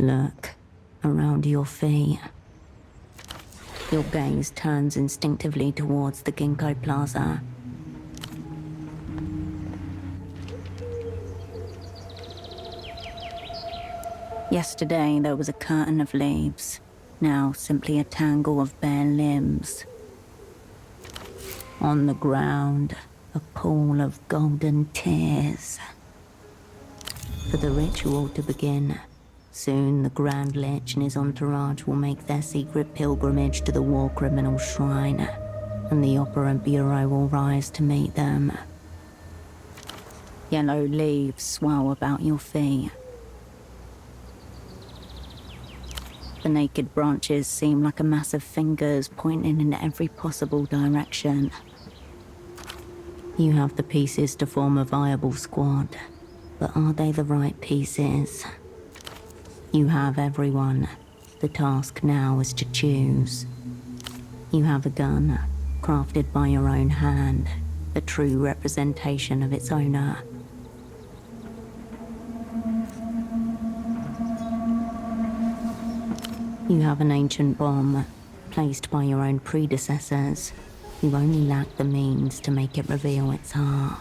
Look around your feet. Your gaze turns instinctively towards the Ginkgo Plaza. Yesterday there was a curtain of leaves, now simply a tangle of bare limbs. On the ground, a pool of golden tears. For the ritual to begin, soon the Grand Lich and his entourage will make their secret pilgrimage to the war criminal shrine, and the Operant Bureau will rise to meet them. Yellow leaves swell about your feet. The naked branches seem like a mass of fingers pointing in every possible direction. You have the pieces to form a viable squad, but are they the right pieces? You have everyone. The task now is to choose. You have a gun, crafted by your own hand, a true representation of its owner. You have an ancient bomb, placed by your own predecessors. You only lack the means to make it reveal its heart.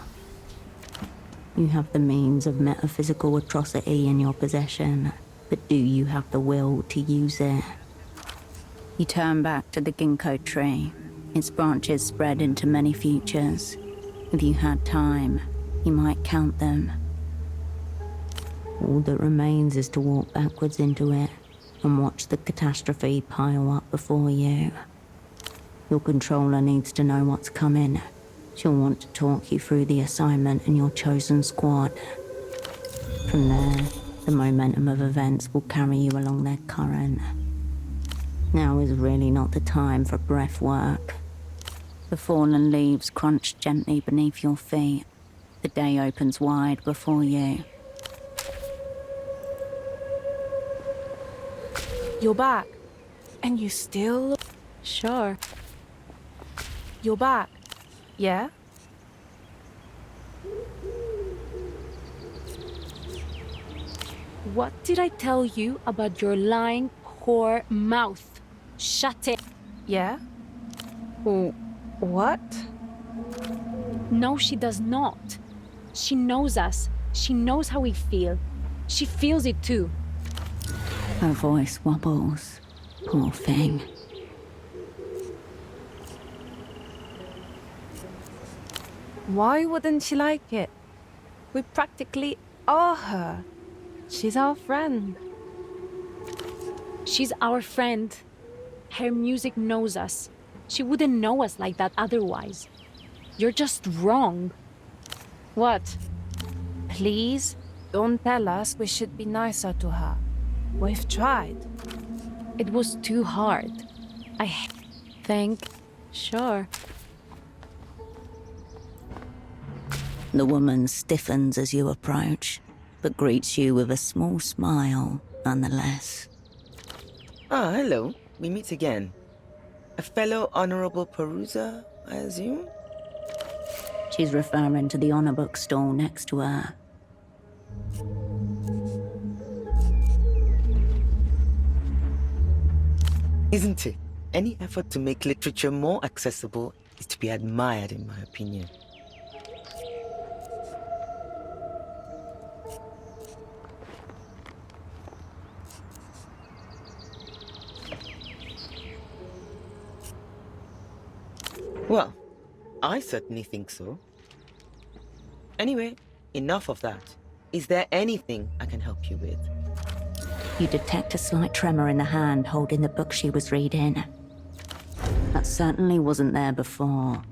You have the means of metaphysical atrocity in your possession, but do you have the will to use it? You turn back to the ginkgo tree. Its branches spread into many futures. If you had time, you might count them. All that remains is to walk backwards into it and watch the catastrophe pile up before you. Your controller needs to know what's coming. She'll want to talk you through the assignment and your chosen squad. From there, the momentum of events will carry you along their current. Now is really not the time for breath work. The fallen leaves crunch gently beneath your feet. The day opens wide before you. You're back. And you still... Sure. You're back. Yeah? What did I tell you about your lying whore mouth? Shut it. Yeah? What? No, she does not. She knows us. She knows how we feel. She feels it too. Her voice wobbles. Poor thing. Why wouldn't she like it? We practically are her. She's our friend. She's our friend. Her music knows us. She wouldn't know us like that otherwise. You're just wrong. What? Please, don't tell us we should be nicer to her. We've tried. It was too hard. Think. Sure. The woman stiffens as you approach, but greets you with a small smile, nonetheless. Ah, hello. We meet again. A fellow honorable peruser, I assume? She's referring to the honor book stall next to her. Isn't it? Any effort to make literature more accessible is to be admired, in my opinion. Well, I certainly think so. Anyway, enough of that. Is there anything I can help you with? You detect a slight tremor in the hand holding the book she was reading. That certainly wasn't there before.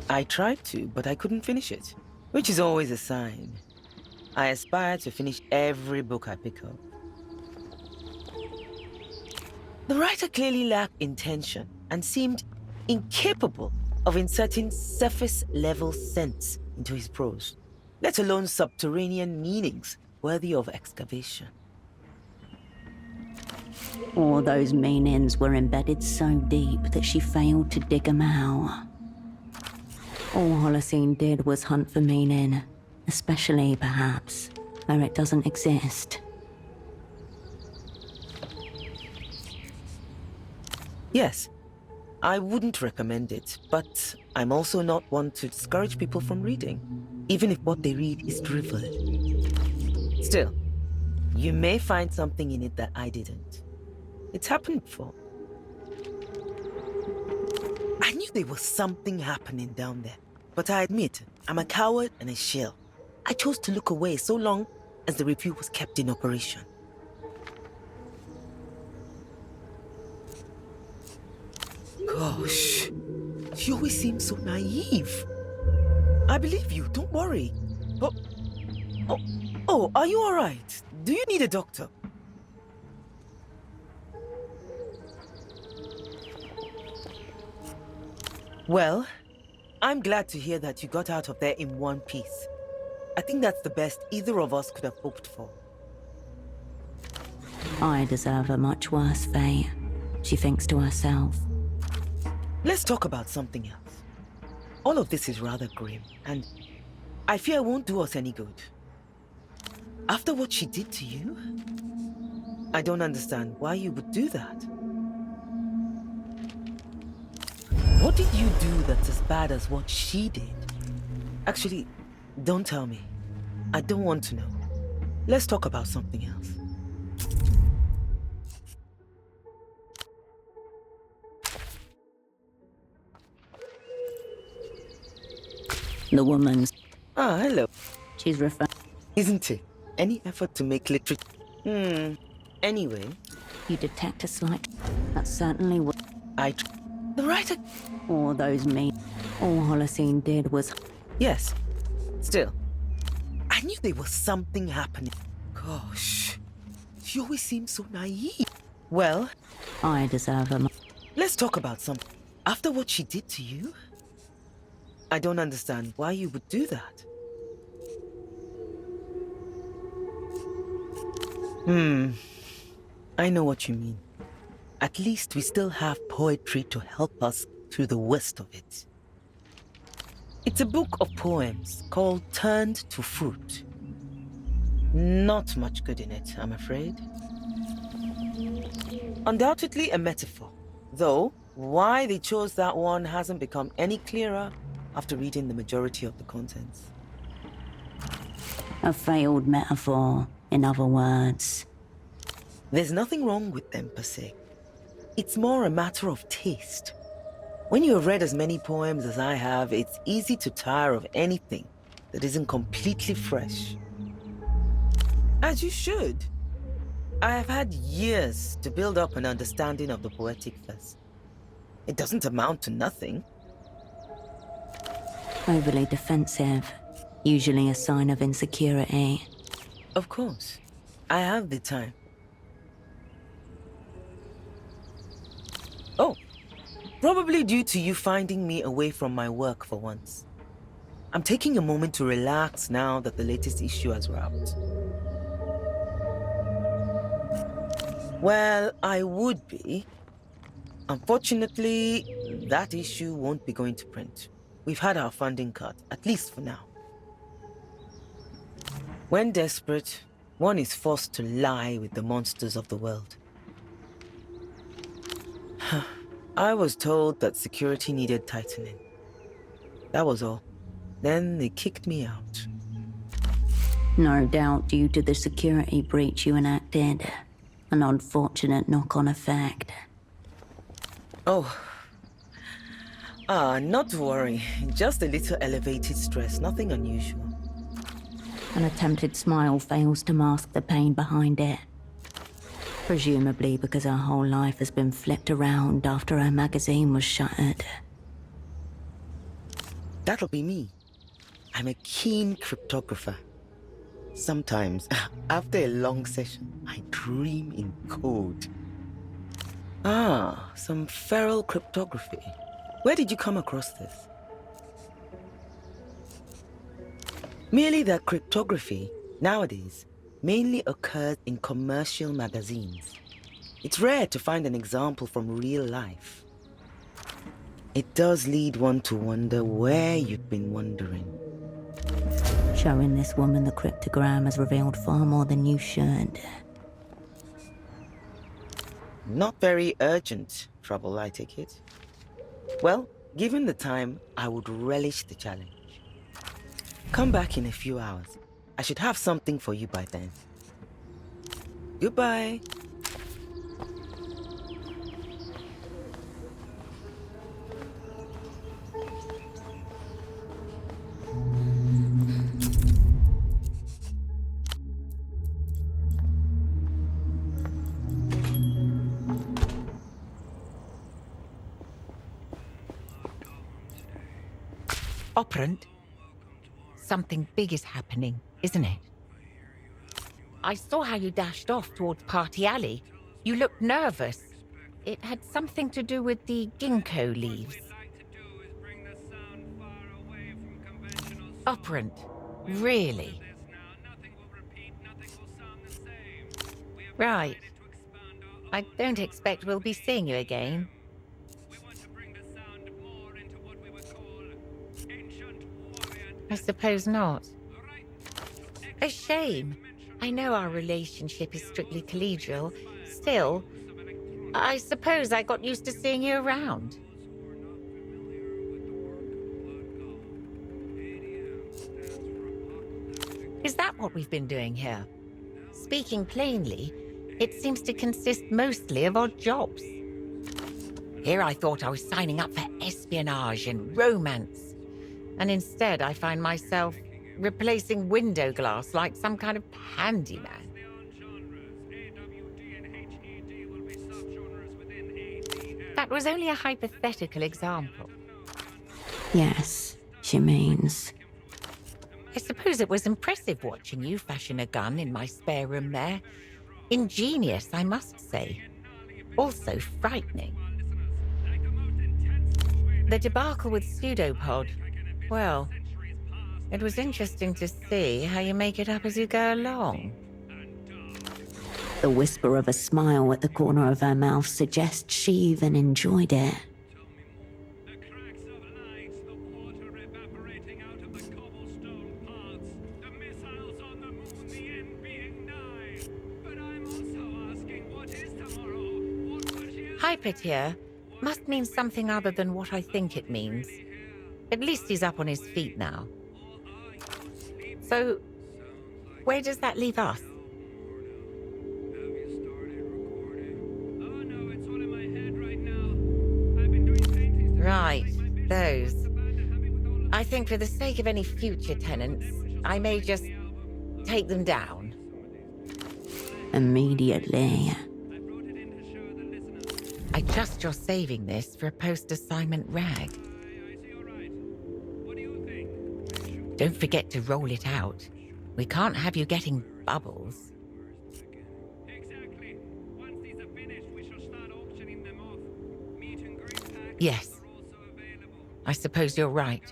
I tried to, but I couldn't finish it, which is always a sign. I aspire to finish every book I pick up. The writer clearly lacked intention and seemed incapable of inserting surface-level sense into his prose, let alone subterranean meanings worthy of excavation. Or those meanings were embedded so deep that she failed to dig them out. All Holocene did was hunt for meaning, especially, perhaps, where it doesn't exist. Yes, I wouldn't recommend it, but I'm also not one to discourage people from reading, even if what they read is drivel. Still, you may find something in it that I didn't. It's happened before. I knew there was something happening down there, but I admit, I'm a coward and a shell. I chose to look away so long as the review was kept in operation. Gosh, you always seem so naive. I believe you, don't worry. Oh, are you alright? Do you need a doctor? Well, I'm glad to hear that you got out of there in one piece. I think that's the best either of us could have hoped for. I deserve a much worse fate, she thinks to herself. Let's talk about something else. All of this is rather grim, and I fear it won't do us any good. After what she did to you, I don't understand why you would do that. What did you do that's as bad as what she did? Actually, don't tell me. I don't want to know. Let's talk about something else. The woman's... Ah, hello. She's referred... Isn't it? Any effort to make literature... Anyway... You detect a slight... That certainly would... The writer... All those mean... All Holocene did was... Yes. Still, I knew there was something happening. Gosh, you always seem so naive. Well, I deserve a... let's talk about something. After what she did to you, I don't understand why you would do that. I know what you mean. At least we still have poetry to help us through the worst of it. It's a book of poems called Turned to Fruit. Not much good in it, I'm afraid. Undoubtedly a metaphor, though why they chose that one hasn't become any clearer after reading the majority of the contents. A failed metaphor, in other words. There's nothing wrong with them per se. It's more a matter of taste. When you have read as many poems as I have, it's easy to tire of anything that isn't completely fresh. As you should. I have had years to build up an understanding of the poetic verse. It doesn't amount to nothing. Overly defensive. Usually a sign of insecurity. Of course. I have the time. Oh, probably due to you finding me away from my work for once. I'm taking a moment to relax now that the latest issue has wrapped. Well, I would be. Unfortunately, that issue won't be going to print. We've had our funding cut, at least for now. When desperate, one is forced to lie with the monsters of the world. I was told that security needed tightening. That was all. Then they kicked me out. No doubt due to the security breach you enacted. An unfortunate knock-on effect. Oh. Not to worry. Just a little elevated stress, nothing unusual. An attempted smile fails to mask the pain behind it. Presumably because her whole life has been flipped around after her magazine was shuttered. That'll be me. I'm a keen cryptographer. Sometimes, after a long session, I dream in code. Ah, some feral cryptography. Where did you come across this? Merely that cryptography, nowadays, mainly occurs in commercial magazines. It's rare to find an example from real life. It does lead one to wonder where you've been wandering. Showing this woman the cryptogram has revealed far more than you should. Not very urgent trouble, I take it. Well, given the time, I would relish the challenge. Come back in a few hours. I should have something for you by then. Goodbye. Operant? Something big is happening, isn't it? I saw how you dashed off towards Party Alley. You looked nervous. It had something to do with the ginkgo leaves. Operant, really? Right. I don't expect we'll be seeing you again. I suppose not. A shame. I know our relationship is strictly collegial. Still, I suppose I got used to seeing you around. Is that what we've been doing here? Speaking plainly, it seems to consist mostly of odd jobs. Here I thought I was signing up for espionage and romance. And instead I find myself replacing window glass like some kind of handyman. That was only a hypothetical example. Yes, she means. I suppose it was impressive watching you fashion a gun in my spare room there. Ingenious, I must say. Also frightening. The debacle with Pseudopod. Well, it was interesting to see how you make it up as you go along. The whisper of a smile at the corner of her mouth suggests she even enjoyed it. Hypatia must mean something other than what I think it means. At least he's up on his feet now. So, where does that leave us? Right, those. I think for the sake of any future tenants, I may just take them down. Immediately. I trust you're saving this for a post-assignment rag. Don't forget to roll it out. We can't have you getting bubbles. Yes. I suppose you're right.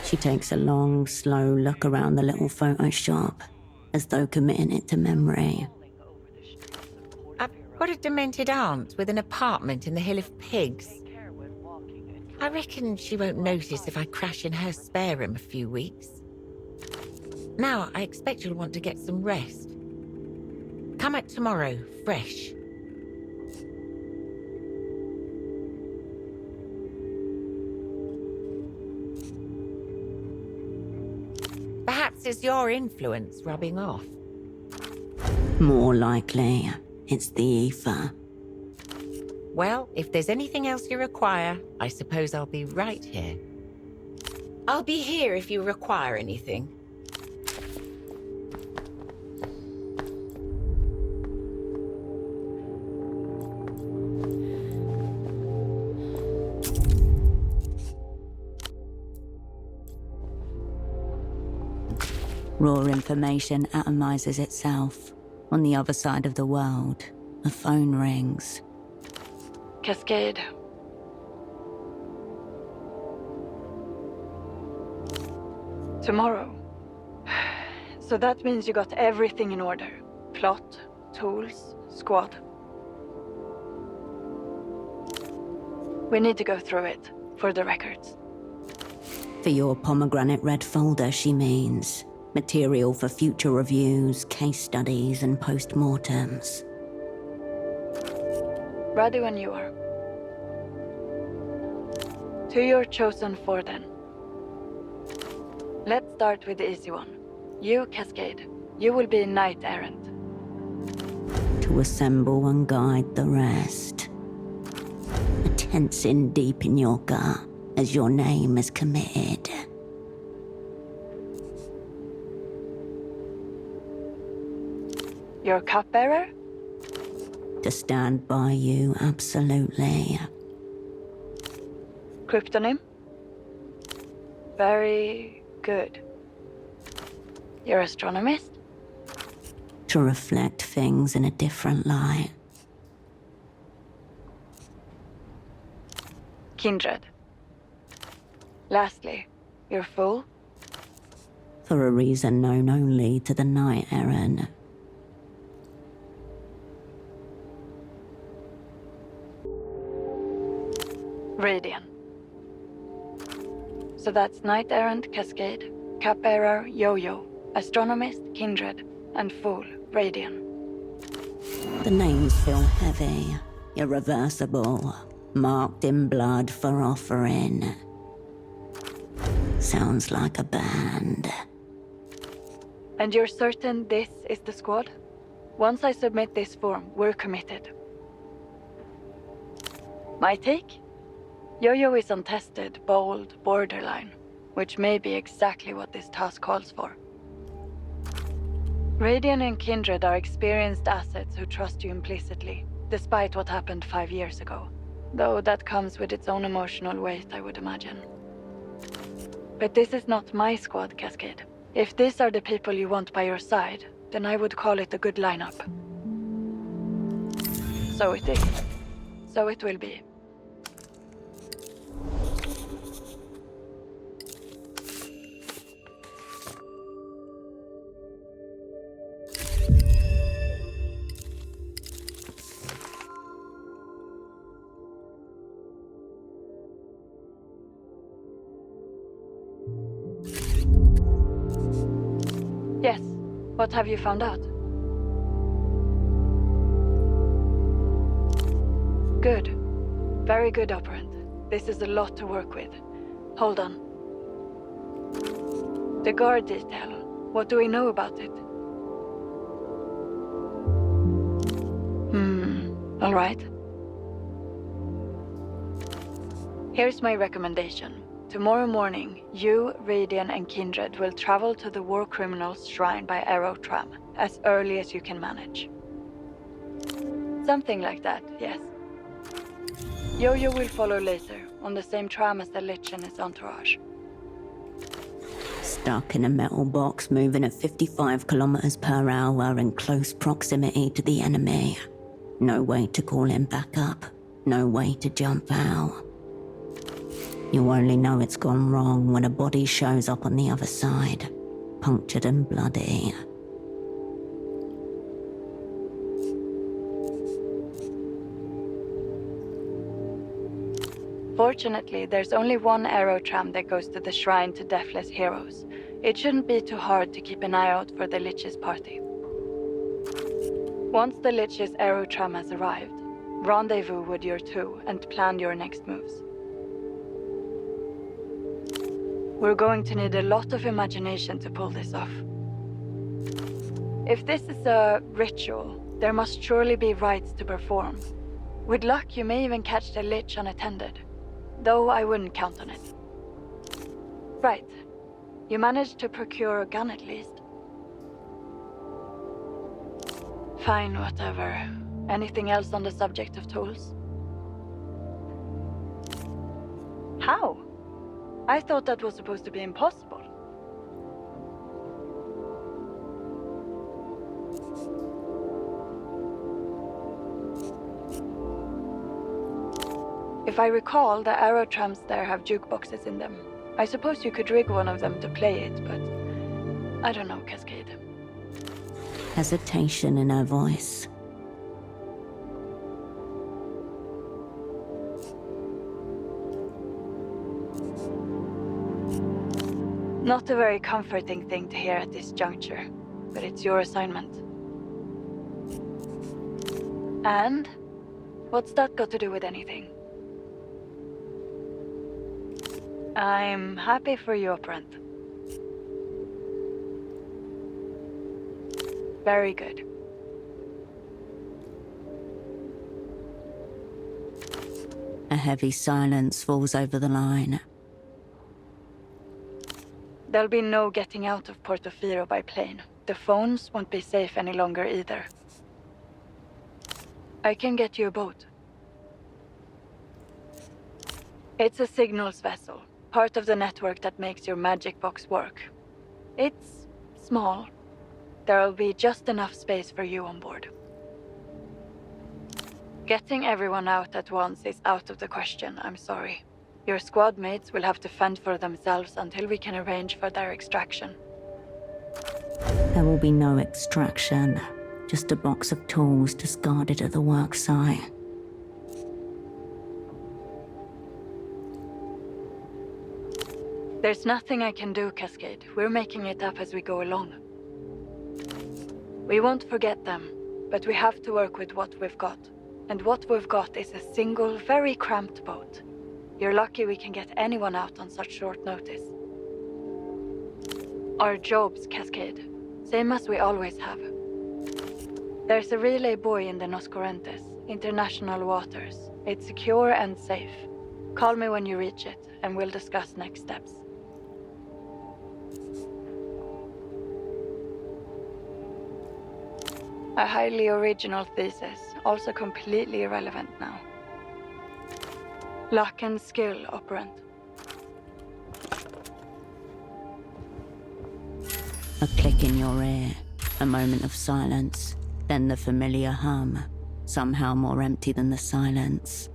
She takes a long, slow look around the little photo shop, as though committing it to memory. I've got a demented aunt with an apartment in the Hill of Pigs. I reckon she won't notice if I crash in her spare room a few weeks. Now, I expect you'll want to get some rest. Come out tomorrow, fresh. Perhaps it's your influence rubbing off. More likely, it's the ether. Well, if there's anything else you require, I suppose I'll be right here. I'll be here if you require anything. Raw information atomizes itself. On the other side of the world, a phone rings. Cascade. Tomorrow. So that means you got everything in order. Plot, tools, squad. We need to go through it, for the records. For your pomegranate red folder, she means. Material for future reviews, case studies, and post-mortems. Ready when you are. To your chosen four then. Let's start with the easy one. You, Cascade. You will be knight errant. To assemble and guide the rest. A tense in deep in your gut, as your name is committed. Your cupbearer? To stand by you, absolutely. Cryptonym? Very good. Your astronomist? To reflect things in a different light. Kindred. Lastly, your fool? For a reason known only to the knight errant. Radian. So that's Knight Errant, Cascade, Cupbearer, Yo-Yo, Astronomist, Kindred, and Fool, Radian. The names feel heavy, irreversible, marked in blood for offering. Sounds like a band. And you're certain this is the squad? Once I submit this form, we're committed. My take? Yo-Yo is untested, bold, borderline, which may be exactly what this task calls for. Radian and Kindred are experienced assets who trust you implicitly, despite what happened 5 years ago. Though that comes with its own emotional weight, I would imagine. But this is not my squad, Cascade. If these are the people you want by your side, then I would call it a good lineup. So it is. So it will be. Yes. What have you found out? Good. Very good, Operant. This is a lot to work with. Hold on. The guard detail. What do we know about it? All right. Here's my recommendation. Tomorrow morning, you, Radian, and Kindred will travel to the War Criminals Shrine by aero tram, as early as you can manage. Something like that, yes. Yo-Yo will follow later, on the same tram as the Lich and his entourage. Stuck in a metal box moving at 55 kilometers per hour in close proximity to the enemy. No way to call him back up. No way to jump out. You only know it's gone wrong when a body shows up on the other side, punctured and bloody. Fortunately, there's only one aero tram that goes to the shrine to deathless heroes. It shouldn't be too hard to keep an eye out for the Lich's party. Once the Lich's aero tram has arrived, rendezvous with your two and plan your next moves. We're going to need a lot of imagination to pull this off. If this is a ritual, there must surely be rites to perform. With luck, you may even catch the Lich unattended, though I wouldn't count on it. Right. You managed to procure a gun at least. Fine, whatever. Anything else on the subject of tools? How? I thought that was supposed to be impossible. If I recall, the aero trams there have jukeboxes in them. I suppose you could rig one of them to play it, but I don't know, Cascade. Hesitation in her voice. Not a very comforting thing to hear at this juncture, but it's your assignment. And? What's that got to do with anything? I'm happy for you, Brent. Very good. A heavy silence falls over the line. There'll be no getting out of Portofino by plane. The phones won't be safe any longer either. I can get you a boat. It's a signals vessel, part of the network that makes your magic box work. It's small. There'll be just enough space for you on board. Getting everyone out at once is out of the question, I'm sorry. Your squad mates will have to fend for themselves until we can arrange for their extraction. There will be no extraction, just a box of tools discarded at the work site. There's nothing I can do, Cascade. We're making it up as we go along. We won't forget them, but we have to work with what we've got. And what we've got is a single, very cramped boat. You're lucky we can get anyone out on such short notice. Our jobs, Cascade. Same as we always have. There's a relay buoy in the Nos Correntes, international waters. It's secure and safe. Call me when you reach it, and we'll discuss next steps. A highly original thesis, also completely irrelevant now. Luck and skill, Operant. A click in your ear, a moment of silence, then the familiar hum, somehow more empty than the silence.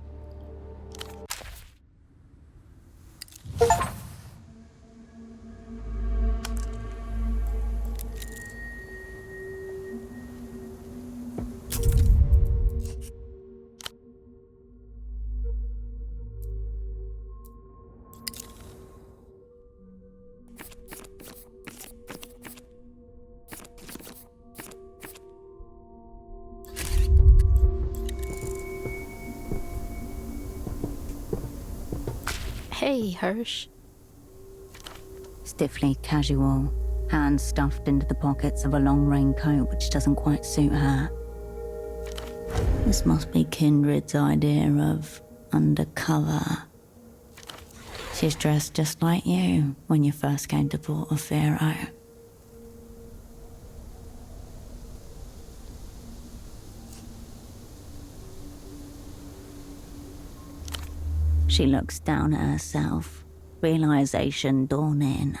Hey, Hirsch. Stiffly casual, hands stuffed into the pockets of a long raincoat which doesn't quite suit her. This must be Kindred's idea of undercover. She's dressed just like you when you first came to Portofino. She looks down at herself, realization dawning.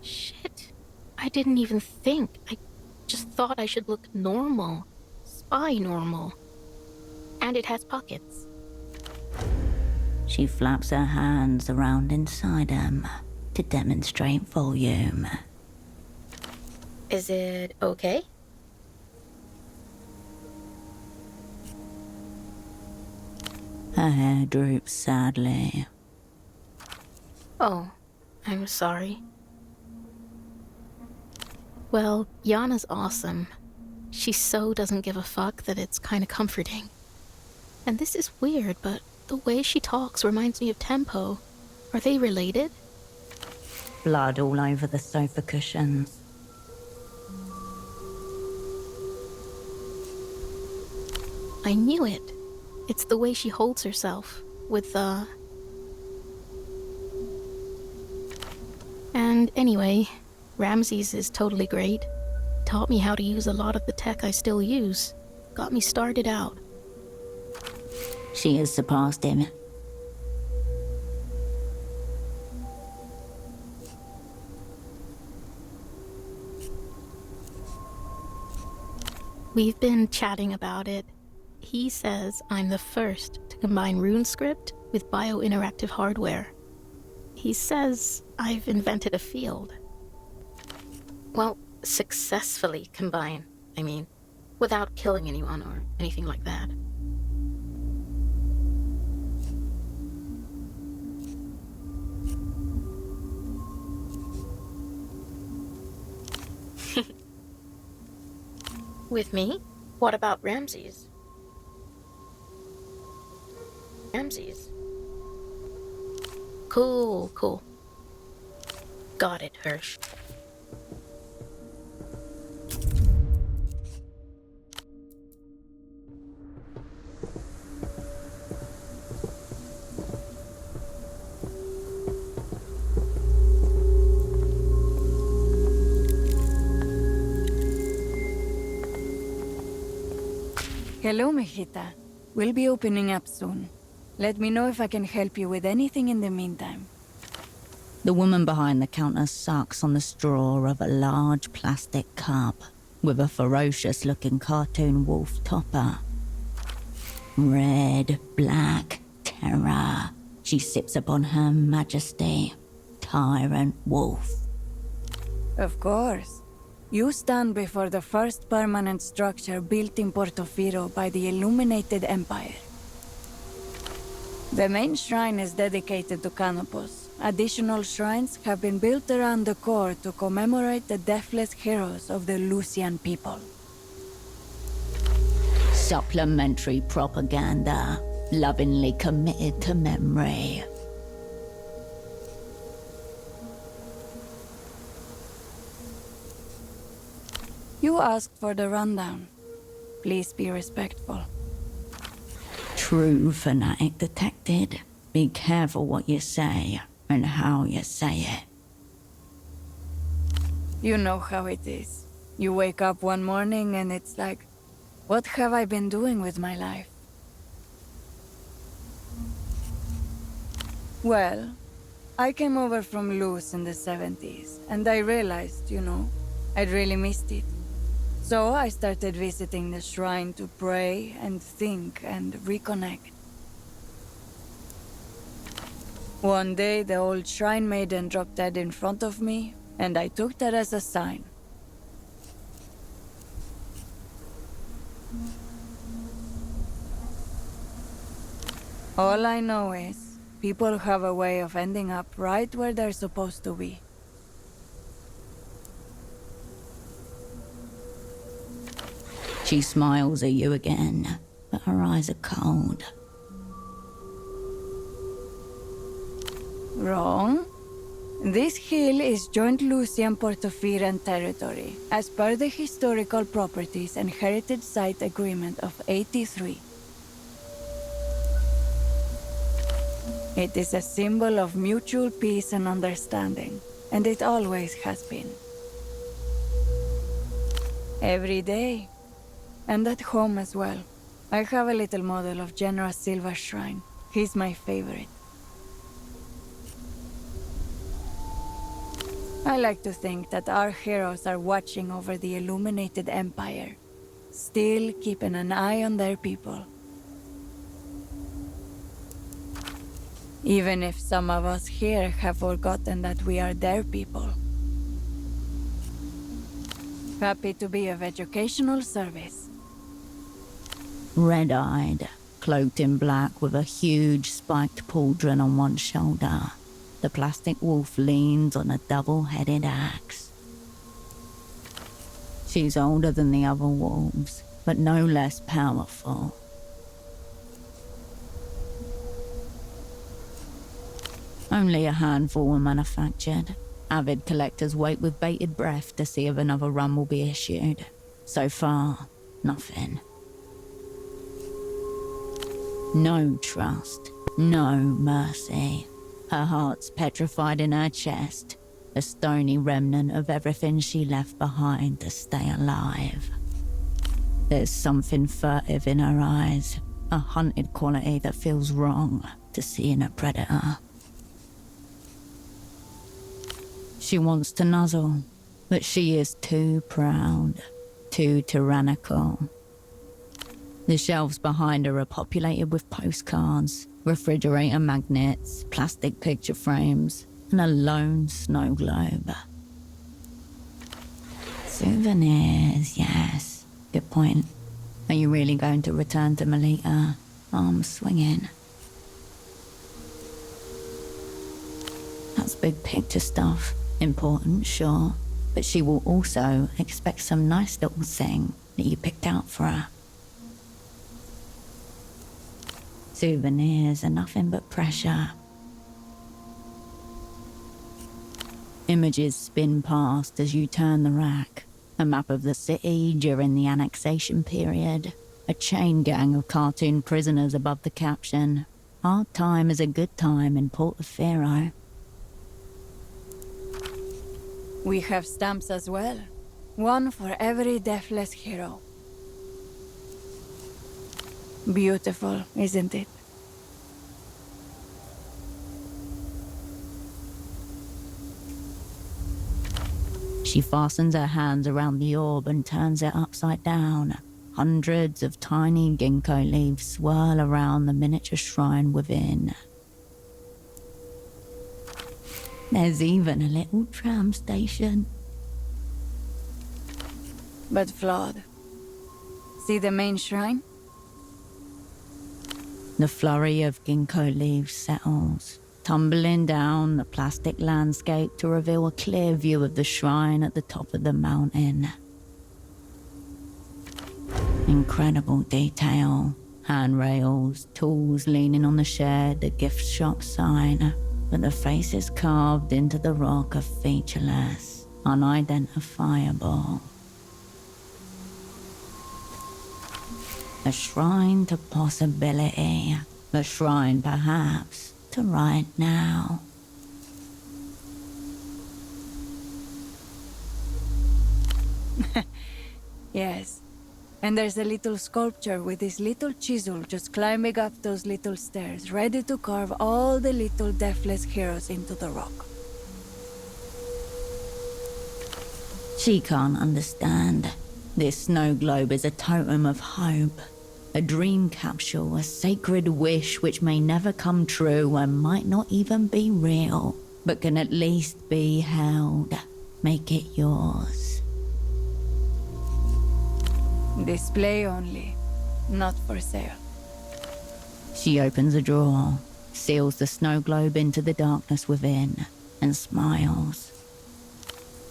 Shit. I didn't even think. I just thought I should look normal. Spy normal. And it has pockets. She flaps her hands around inside them to demonstrate volume. Is it okay? Her hair droops sadly. Oh, I'm sorry. Well, Yana's awesome. She so doesn't give a fuck that it's kinda comforting. And this is weird, but the way she talks reminds me of Tempo. Are they related? Blood all over the sofa cushions. I knew it. It's the way she holds herself, with the... And anyway, Ramses is totally great. Taught me how to use a lot of the tech I still use. Got me started out. She has surpassed him. We've been chatting about it. He says I'm the first to combine RuneScript with biointeractive hardware. He says I've invented a field. Well, successfully combine, I mean, without killing anyone or anything like that. With me? What about Ramses? Ramses. Cool. Got it, Hirsch. Hello, mijita. We'll be opening up soon. Let me know if I can help you with anything in the meantime. The woman behind the counter sucks on the straw of a large plastic cup with a ferocious-looking cartoon wolf topper. Red, black, terror. She sips upon Her Majesty, Tyrant Wolf. Of course. You stand before the first permanent structure built in Portofino by the Illuminated Empire. The main shrine is dedicated to Canopus. Additional shrines have been built around the core to commemorate the deathless heroes of the Lucian people. Supplementary propaganda, lovingly committed to memory. You asked for the rundown. Please be respectful. True fanatic detected. Be careful what you say and how you say it. You know how it is. You wake up one morning and it's like, what have I been doing with my life? Well, I came over from Luz in the 70s, and I realized, I'd really missed it. So I started visiting the shrine to pray and think and reconnect. One day, the old shrine maiden dropped dead in front of me, and I took that as a sign. All I know is, people have a way of ending up right where they're supposed to be. She smiles at you again, but her eyes are cold. Wrong. This hill is joint Lucian Portofiran territory, as per the Historical Properties and Heritage Site Agreement of 83. It is a symbol of mutual peace and understanding, and it always has been. Every day. And at home as well. I have a little model of General Silva's shrine. He's my favorite. I like to think that our heroes are watching over the Illuminated Empire, still keeping an eye on their people. Even if some of us here have forgotten that we are their people. Happy to be of educational service. Red-eyed, cloaked in black with a huge spiked pauldron on one shoulder, the plastic wolf leans on a double-headed axe. She's older than the other wolves, but no less powerful. Only a handful were manufactured. Avid collectors wait with bated breath to see if another run will be issued. So far, nothing. No trust, no mercy. Her heart's petrified in her chest, a stony remnant of everything she left behind to stay alive. There's something furtive in her eyes, a hunted quality that feels wrong to see in a predator. She wants to nuzzle, but she is too proud, too tyrannical. The shelves behind her are populated with postcards, refrigerator magnets, plastic picture frames, and a lone snow globe. Souvenirs, yes. Good point. Are you really going to return to Melita, arms swinging? That's big picture stuff. Important, sure. but she will also expect some nice little thing that you picked out for her. Souvenirs are nothing but pressure. Images spin past as you turn the rack. A map of the city during the annexation period. A chain gang of cartoon prisoners above the caption, "Hard time is a good time in Portofino." We have stamps as well. One for every deathless hero. Beautiful, isn't it? She fastens her hands around the orb and turns it upside down. Hundreds of tiny ginkgo leaves swirl around the miniature shrine within. There's even a little tram station. But flawed. See the main shrine? The flurry of ginkgo leaves settles, tumbling down the plastic landscape to reveal a clear view of the shrine at the top of the mountain. Incredible detail. Handrails, tools leaning on the shed, the gift shop sign. But the faces carved into the rock are featureless, unidentifiable. A shrine to possibility. A shrine, perhaps, to right now. Yes. And there's a little sculpture with this little chisel just climbing up those little stairs, ready to carve all the little deathless heroes into the rock. She can't understand. This snow globe is a totem of hope. A dream capsule, a sacred wish which may never come true and might not even be real, but can at least be held. Make it yours. Display only, not for sale. She opens a drawer, seals the snow globe into the darkness within, and smiles.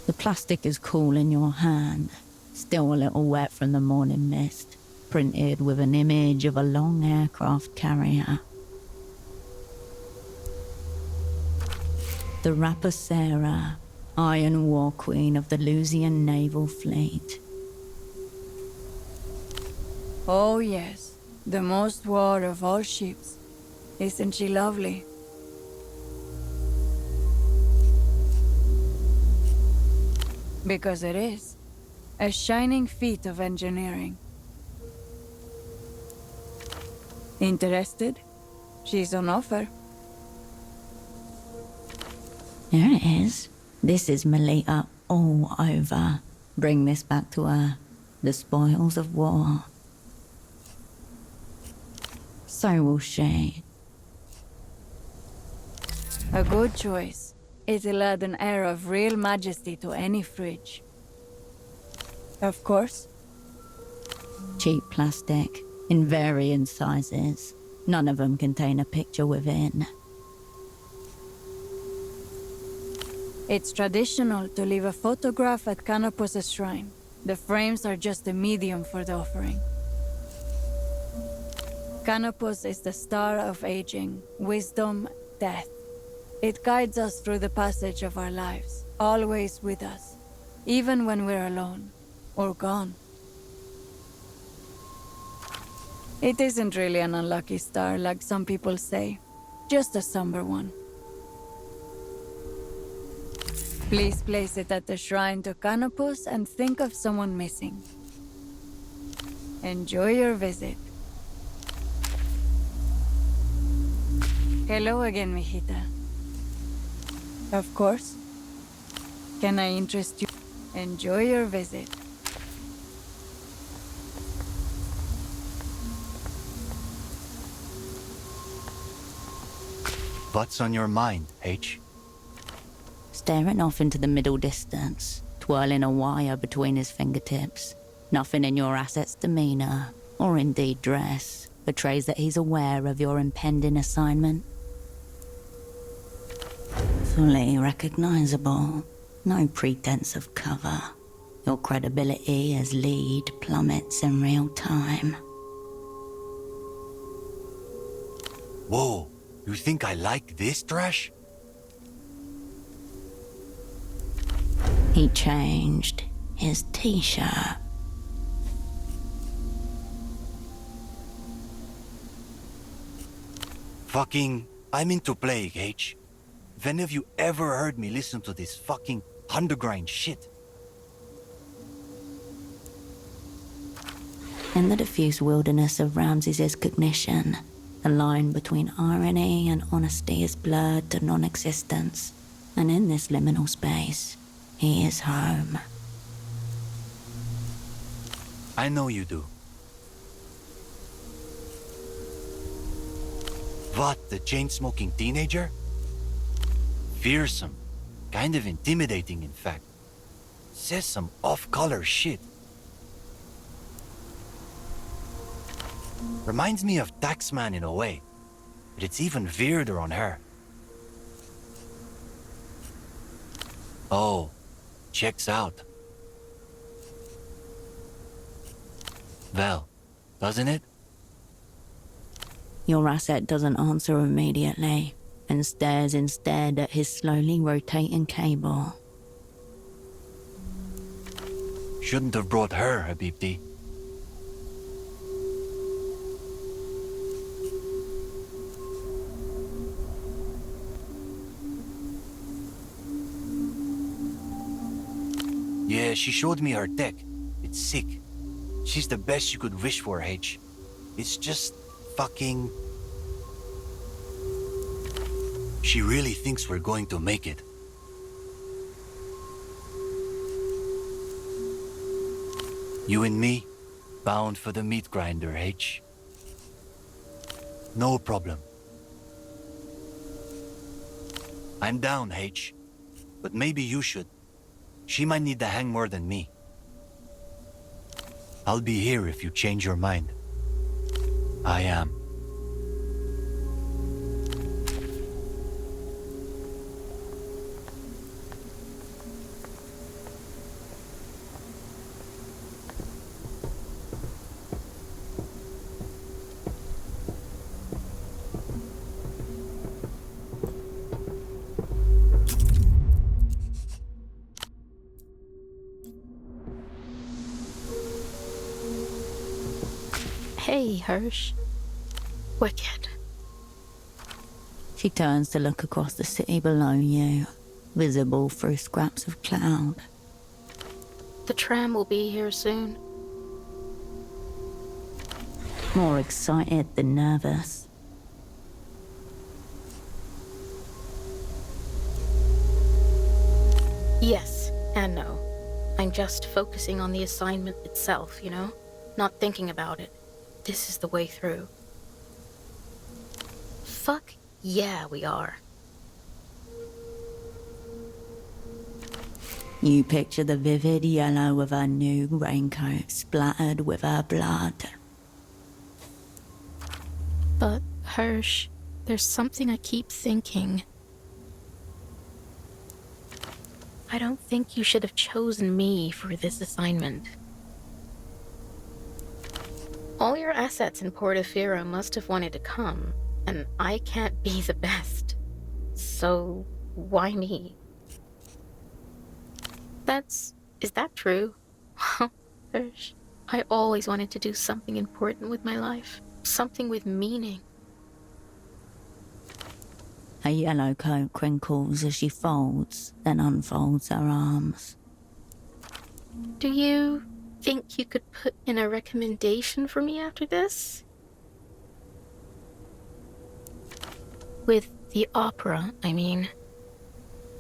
The plastic is cool in your hand, still a little wet from the morning mist, printed with an image of a long aircraft carrier. The Rapacera, Iron War Queen of the Lusian Naval Fleet. Oh yes, the most war of all ships. Isn't she lovely? Because it is. A shining feat of engineering. Interested? She's on offer. There it is. This is Melita all over. Bring this back to her. The spoils of war. So will she. A good choice. It'll add an air of real majesty to any fridge. Of course. Cheap plastic, in varying sizes. None of them contain a picture within. It's traditional to leave a photograph at Canopus' shrine. The frames are just a medium for the offering. Canopus is the star of aging, wisdom, death. It guides us through the passage of our lives, always with us, even when we're alone or gone. It isn't really an unlucky star like some people say, just a somber one. Please place it at the shrine to Canopus and think of someone missing. Enjoy your visit. Hello again, mijita. Of course. Can I interest you? Enjoy your visit. What's on your mind, H? Staring off into the middle distance, twirling a wire between his fingertips. Nothing in your asset's demeanor, or indeed dress, betrays that he's aware of your impending assignment. Fully recognizable. No pretense of cover. Your credibility as lead plummets in real time. Whoa, you think I like this trash? He changed his t-shirt. Fucking, I'm into Plague, H. Have any of you ever heard me listen to this fucking underground shit? In the diffuse wilderness of Ramses's cognition, the line between irony and honesty is blurred to non-existence. And in this liminal space, he is home. I know you do. What, the chain-smoking teenager? Fearsome. Kind of intimidating, in fact. Says some off-color shit. Reminds me of Taxman in a way, but it's even weirder on her. Oh, checks out. Well, doesn't it? Your asset doesn't answer immediately and stares instead at his slowly rotating cable. Shouldn't have brought her, Habibti. Yeah, she showed me her tech. It's sick. She's the best you could wish for, H. It's just fucking... She really thinks we're going to make it. You and me, bound for the meat grinder, H. No problem. I'm down, H. But maybe you should. She might need the hang more than me. I'll be here if you change your mind. I am. Hey, Hirsch. Wicked. She turns to look across the city below you, visible through scraps of cloud. The tram will be here soon. More excited than nervous. Yes and no. I'm just focusing on the assignment itself, you know? Not thinking about it. This is the way through. Fuck yeah, we are. You picture the vivid yellow of her new raincoat splattered with her blood. But, Hirsch, there's something I keep thinking. I don't think you should have chosen me for this assignment. All your assets in Portofino must have wanted to come, and I can't be the best. So, why me? Is that true? Hirsch, I always wanted to do something important with my life. Something with meaning. Her yellow coat crinkles as she folds, then unfolds her arms. Do you think you could put in a recommendation for me after this? With the opera, I mean.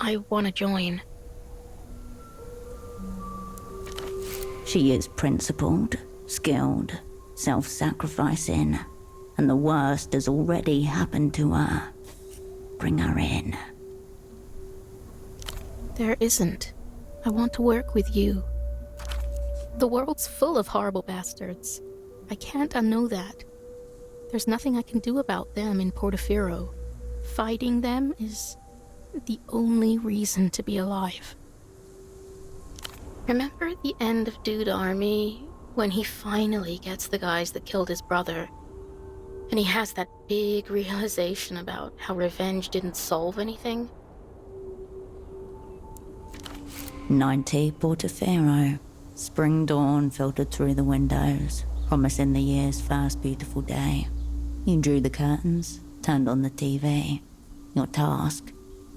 I want to join. She is principled, skilled, self-sacrificing, and the worst has already happened to her. Bring her in. There isn't. I want to work with you. The world's full of horrible bastards. I can't unknow that. There's nothing I can do about them in Portofino. Fighting them is the only reason to be alive. Remember at the end of Dude Army, when he finally gets the guys that killed his brother, and he has that big realization about how revenge didn't solve anything? 90 Portofino. Spring dawn filtered through the windows, promising the year's first beautiful day. You drew the curtains, turned on the TV. Your task: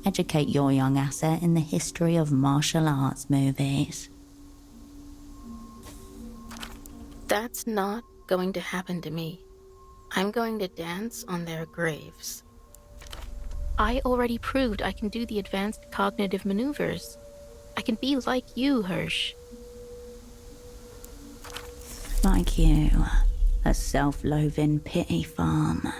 educate your young asset in the history of martial arts movies. That's not going to happen to me. I'm going to dance on their graves. I already proved I can do the advanced cognitive maneuvers. I can be like you, Hirsch. Like you, a self-loathing pity farm.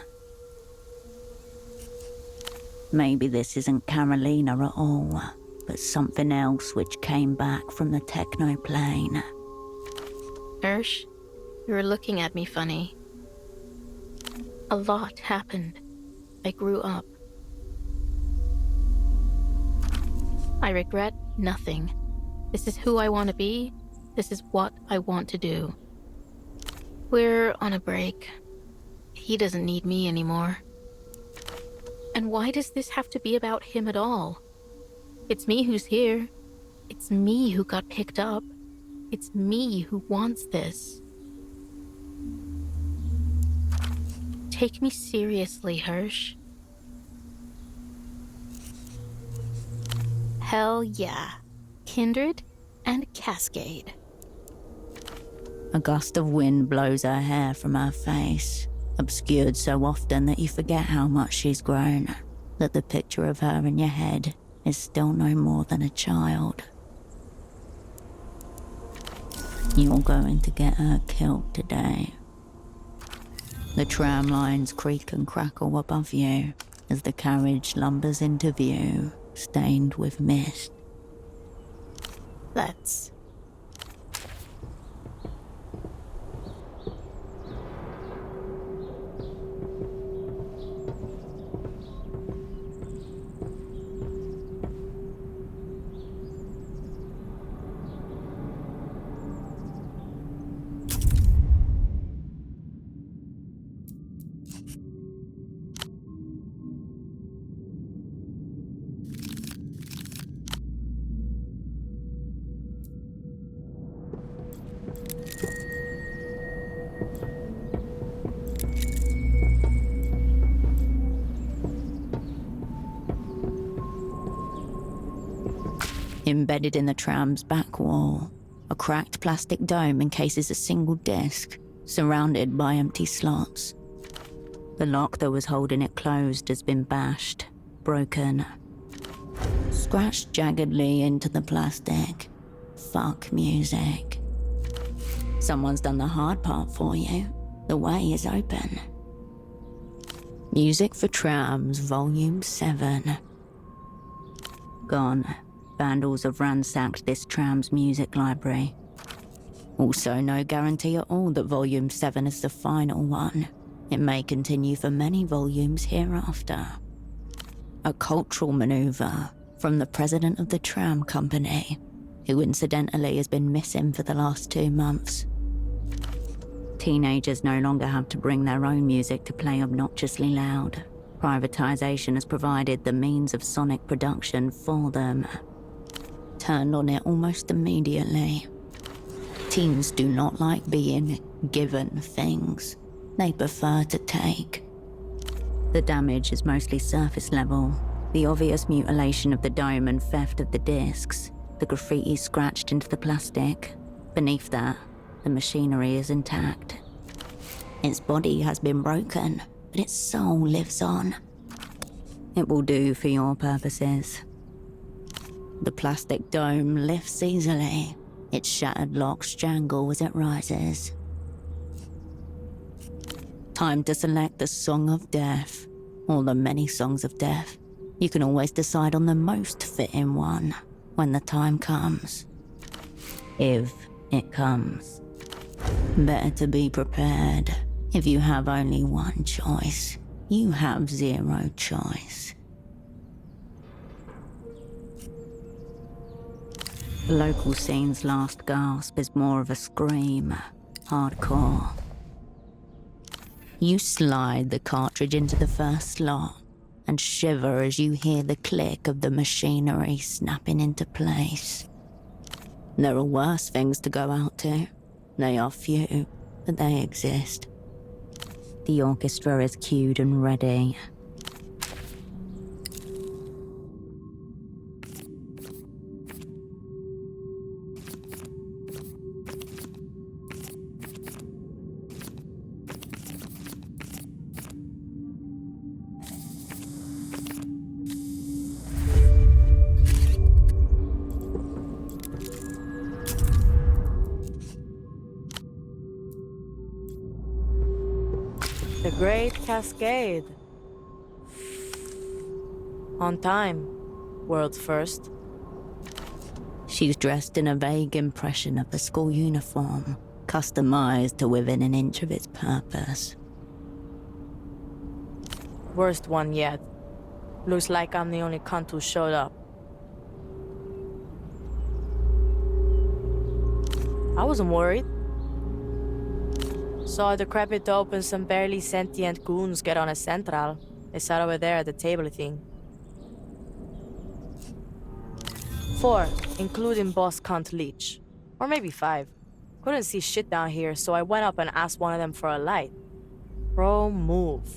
Maybe this isn't Carolina at all, but something else which came back from the technoplane. Hirsch, you're looking at me funny. A lot happened. I grew up. I regret nothing. This is who I want to be. This is what I want to do. We're on a break. He doesn't need me anymore. And why does this have to be about him at all? It's me who's here. It's me who got picked up. It's me who wants this. Take me seriously, Hirsch. Hell yeah. Kindred and Cascade. A gust of wind blows her hair from her face, obscured so often that you forget how much she's grown, that the picture of her in your head is still no more than a child. You're going to get her killed today. The tram lines creak and crackle above you as the carriage lumbers into view, stained with mist. Let's. Embedded in the tram's back wall, a cracked plastic dome encases a single disc, surrounded by empty slots. The lock that was holding it closed has been bashed, broken, scratched jaggedly into the plastic. Fuck music. Someone's done the hard part for you. The way is open. Music for Trams, Volume 7. Gone. Vandals have ransacked this tram's music library. Also, no guarantee at all that Volume 7 is the final one. It may continue for many volumes hereafter. A cultural maneuver from the president of the tram company, who incidentally has been missing for the last 2 months. Teenagers no longer have to bring their own music to play obnoxiously loud. Privatization has provided the means of sonic production for them. Turned on it almost immediately. Teens do not like being given things. They prefer to take. The damage is mostly surface level. The obvious mutilation of the dome and theft of the discs. The graffiti scratched into the plastic. Beneath that, the machinery is intact. Its body has been broken, but its soul lives on. It will do for your purposes. The plastic dome lifts easily. Its shattered locks jangle as it rises. Time to select the Song of Death, or the many songs of death. You can always decide on the most fitting one when the time comes. If it comes. Better to be prepared. If you have only one choice, you have zero choice. The local scene's last gasp is more of a scream. Hardcore. You slide the cartridge into the first slot and shiver as you hear the click of the machinery snapping into place. There are worse things to go out to. They are few, but they exist. The orchestra is cued and ready. The Great Cascade. On time. World's first. She's dressed in a vague impression of the school uniform, customized to within an inch of its purpose. Worst one yet. Looks like I'm the only cunt who showed up. I wasn't worried. Saw a decrepit dope and some barely sentient goons get on a central. They sat over there at the table thing. 4, including boss cunt Lich. Or maybe 5. Couldn't see shit down here, so I went up and asked one of them for a light. Bro, move.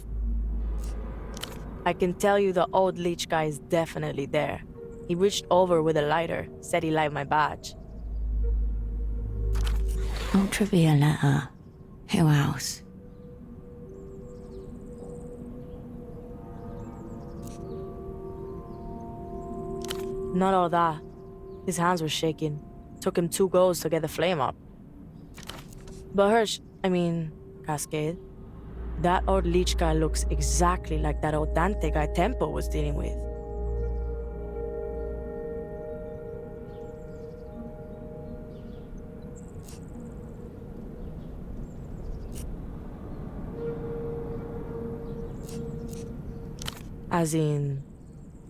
I can tell you the old Lich guy is definitely there. He reached over with a lighter, said he liked my badge. Ultra Violetta. Who else? Not all that. His hands were shaking. Took him 2 goes to get the flame up. But Cascade. That old Lich guy looks exactly like that old Dante guy Tempo was dealing with. As in,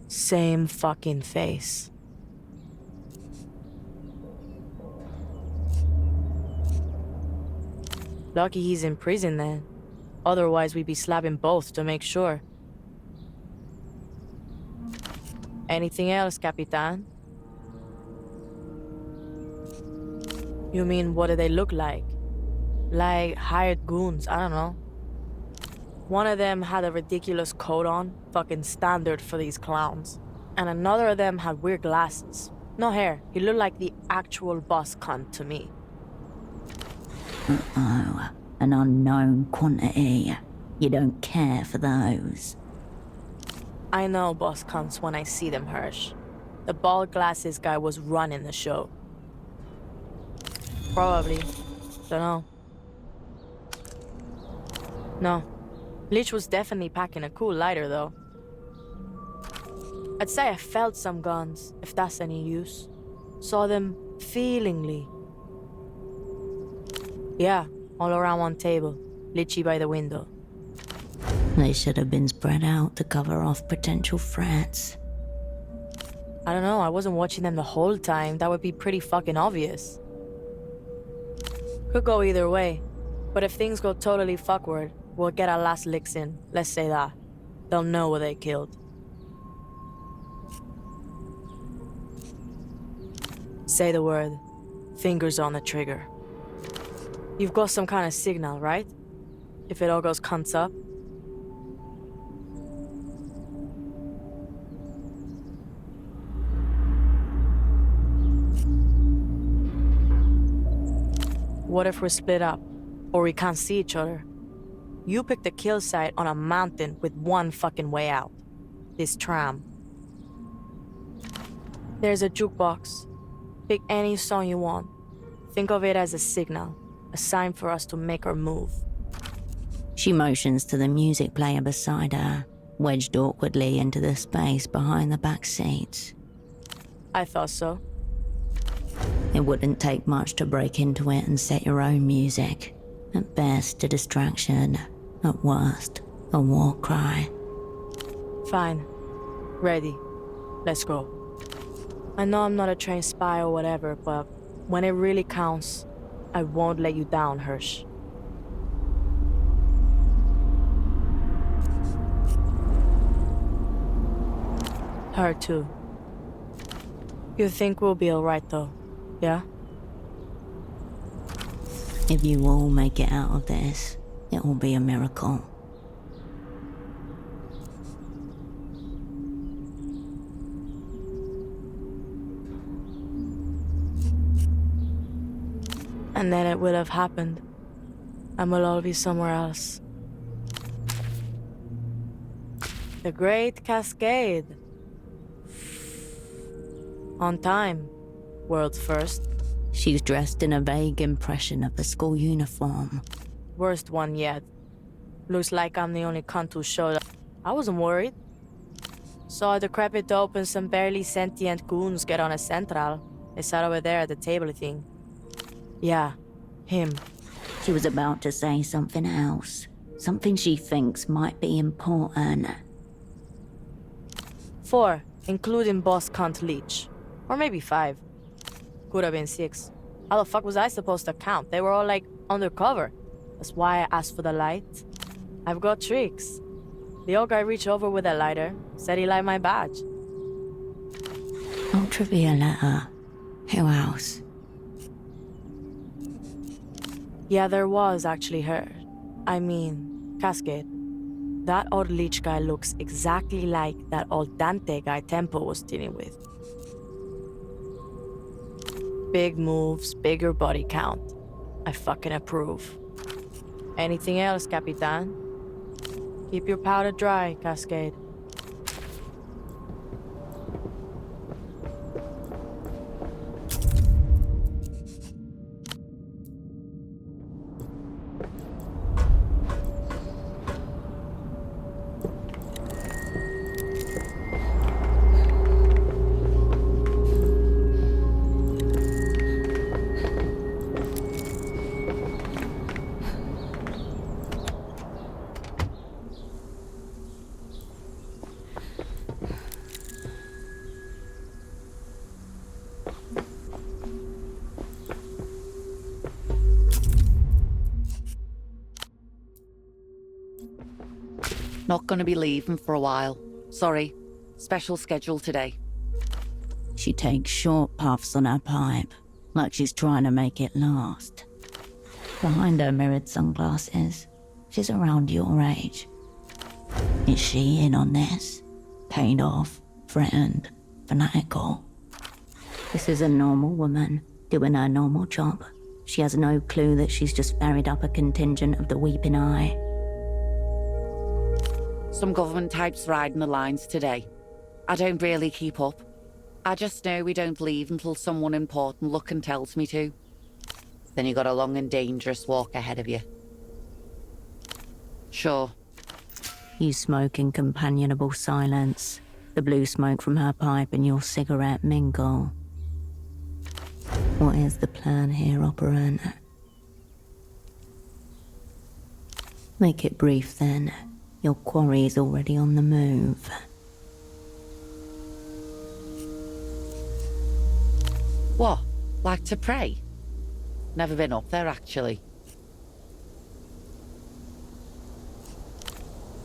same fucking face. Lucky he's in prison then. Otherwise we'd be slapping both to make sure. Anything else, Capitan? You mean, what do they look like? Like hired goons, I don't know. One of them had a ridiculous coat on, fucking standard for these clowns. And another of them had weird glasses. No hair, he looked like the actual boss cunt to me. Uh-oh, an unknown quantity. You don't care for those. I know boss cunts when I see them, Hirsch. The bald glasses guy was running the show. Probably. Dunno. No. Lich was definitely packing a cool lighter, though. I'd say I felt some guns, if that's any use. Saw them feelingly. Yeah, all around one table. Lichy by the window. They should have been spread out to cover off potential threats. I don't know, I wasn't watching them the whole time. That would be pretty fucking obvious. Could go either way. But if things go totally fuckward, we'll get our last licks in. Let's say that. They'll know what they killed. Say the word. Fingers on the trigger. You've got some kind of signal, right? If it all goes cunts up. What if we're split up? Or we can't see each other? You pick the kill site on a mountain with one fucking way out. This tram. There's a jukebox. Pick any song you want. Think of it as a signal. A sign for us to make our move. She motions to the music player beside her, wedged awkwardly into the space behind the back seats. I thought so. It wouldn't take much to break into it and set your own music. At best, a distraction. At worst, a war cry. Fine. Ready. Let's go. I know I'm not a trained spy or whatever, but when it really counts, I won't let you down, Hirsch. Her too. You think we'll be alright though, yeah? If you all make it out of this, it will be a miracle. And then it will have happened. And we'll all be somewhere else. The Great Cascade. On time. World's first. She's dressed in a vague impression of a school uniform. Worst one yet. Looks like I'm the only cunt who showed up. I wasn't worried. Saw a decrepit dope and some barely sentient goons get on a central. They sat over there at the table thing. Yeah, him. She was about to say something else. Something she thinks might be important. 4, including boss cunt Lich. Or maybe 5. Could have been 6. How the fuck was I supposed to count? They were all like undercover. That's why I asked for the light. I've got tricks. The old guy reached over with a lighter, said he liked my badge. Ultravia letter. Who else? Yeah, there was actually her. I mean, Cascade. That old Lich guy looks exactly like that old Dante guy Tempo was dealing with. Big moves, bigger body count. I fucking approve. Anything else, Capitan? Keep your powder dry, Cascade. Not gonna be leaving for a while. Sorry. Special schedule today. She takes short puffs on her pipe, like she's trying to make it last. Behind her mirrored sunglasses, she's around your age. Is she in on this? Paid off, threatened, fanatical? This is a normal woman, doing her normal job. She has no clue that she's just ferried up a contingent of the Weeping Eye. Some government types riding the lines today. I don't really keep up. I just know we don't leave until someone important looking tells me to. Then you got a long and dangerous walk ahead of you. Sure. You smoke in companionable silence. The blue smoke from her pipe and your cigarette mingle. What is the plan here, operant? Make it brief then. Your quarry's already on the move. What? Like to pray? Never been up there, actually.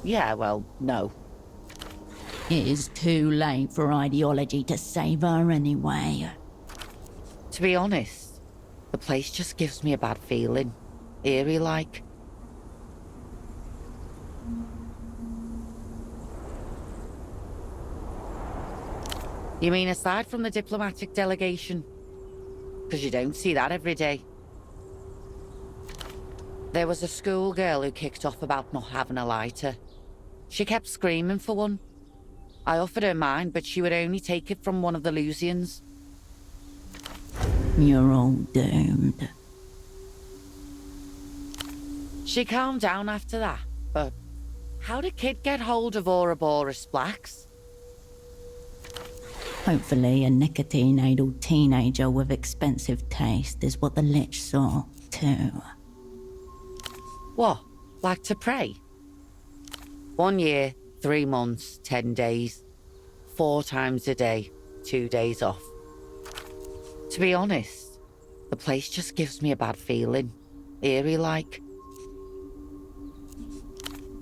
Yeah, well, no. It is too late for ideology to save her anyway. To be honest, the place just gives me a bad feeling. Eerie-like. You mean aside from the diplomatic delegation? Because you don't see that every day. There was a schoolgirl who kicked off about not having a lighter. She kept screaming for one. I offered her mine, but she would only take it from one of the Lusians. You're all doomed. She calmed down after that, but how did Kid get hold of Ouroboros blacks? Hopefully a nicotine-addled teenager with expensive taste is what the Lich saw, too. What? Like to pray? 1 year, 3 months, 10 days. 4 times a day, 2 days off. To be honest, the place just gives me a bad feeling. Eerie-like.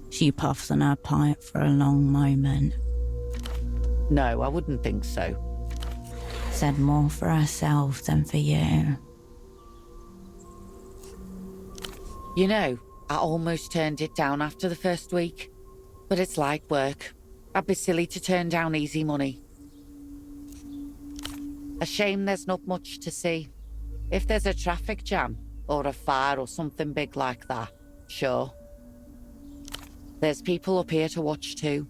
She puffs on her pipe for a long moment. No, I wouldn't think so. Said more for herself than for you. You know, I almost turned it down after the first week. But it's like work. I'd be silly to turn down easy money. A shame there's not much to see. If there's a traffic jam, or a fire or something big like that, sure. There's people up here to watch too.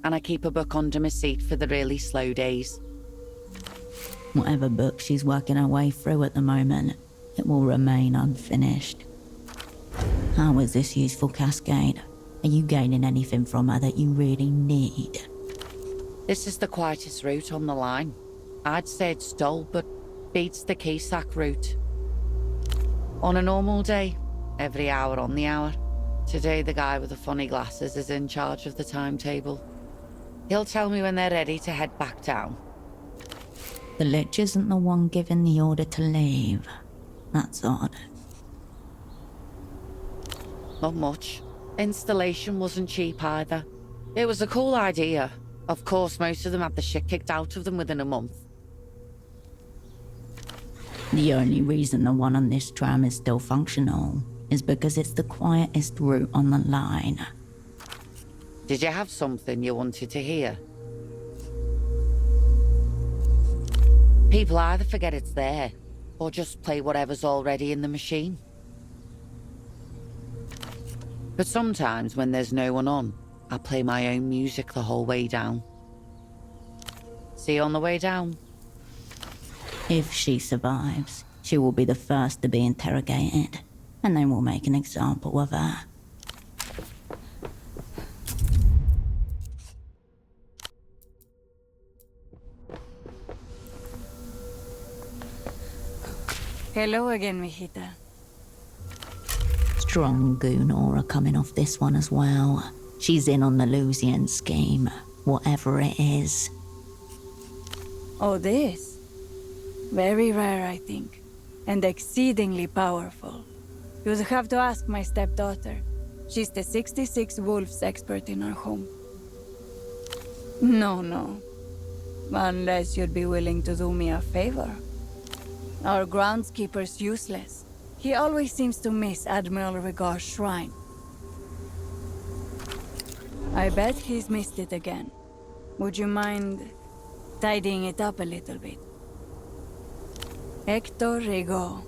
And I keep a book under my seat for the really slow days. Whatever book she's working her way through at the moment, it will remain unfinished. How is this useful, Cascade? Are you gaining anything from her that you really need? This is the quietest route on the line. I'd say it's dull, but beats the Keysack route. On a normal day, every hour on the hour. Today the guy with the funny glasses is in charge of the timetable. He'll tell me when they're ready to head back down. The Lich isn't the one giving the order to leave. That's odd. Not much. Installation wasn't cheap either. It was a cool idea. Of course, most of them had the shit kicked out of them within a month. The only reason the one on this tram is still functional is because it's the quietest route on the line. Did you have something you wanted to hear? People either forget it's there, or just play whatever's already in the machine. But sometimes when there's no one on, I play my own music the whole way down. See you on the way down. If she survives, she will be the first to be interrogated, and they will make an example of her. Hello again, mijita. Strong goon aura coming off this one as well. She's in on the Lucian scheme, whatever it is. Oh, this? Very rare, I think. And exceedingly powerful. You'd have to ask my stepdaughter. She's the 66 Wolves expert in our home. No. Unless you'd be willing to do me a favor. Our groundskeeper's useless. He always seems to miss Admiral Regar's shrine. I bet he's missed it again. Would you mind tidying it up a little bit? Hector Rigaud.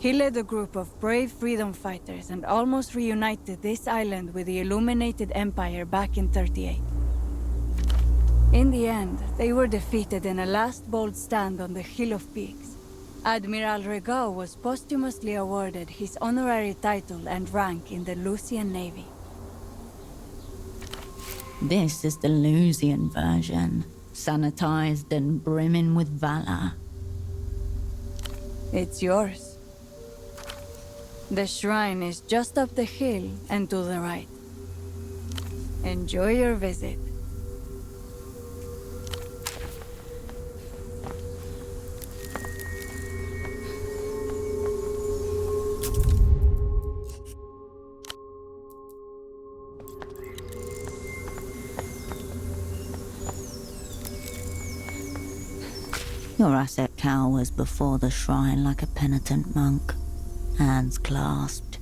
He led a group of brave freedom fighters and almost reunited this island with the Illuminated Empire back in 38. In the end, they were defeated in a last bold stand on the Hill of Peaks. Admiral Rigaud was posthumously awarded his honorary title and rank in the Lucian Navy. This is the Lucian version, sanitized and brimming with valor. It's yours. The shrine is just up the hill and to the right. Enjoy your visit. Your asset cowers before the shrine like a penitent monk, hands clasped.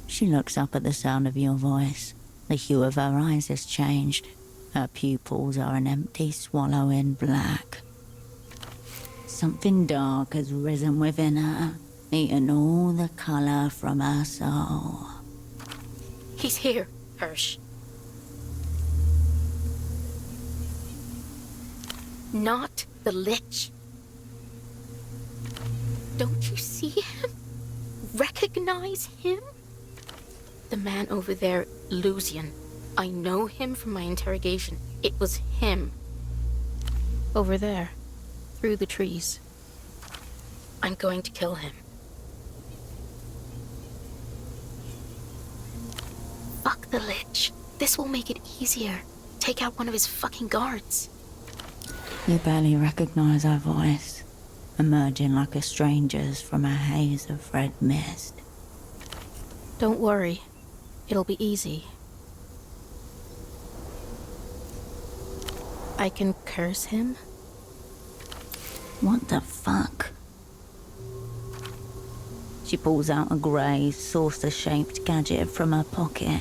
She looks up at the sound of your voice. The hue of her eyes has changed. Her pupils are an empty swallow in black. Something dark has risen within her, eaten all the color from her soul. He's here, Hirsch. Not the Lich. Don't you see him? Recognize him? The man over there, Lucian. I know him from my interrogation. It was him. Over there, through the trees. I'm going to kill him. Fuck the Lich. This will make it easier. Take out one of his fucking guards. You barely recognize her voice. emerging like a stranger's from a haze of red mist. Don't worry. It'll be easy. I can curse him? What the fuck? She pulls out a grey, saucer-shaped gadget from her pocket.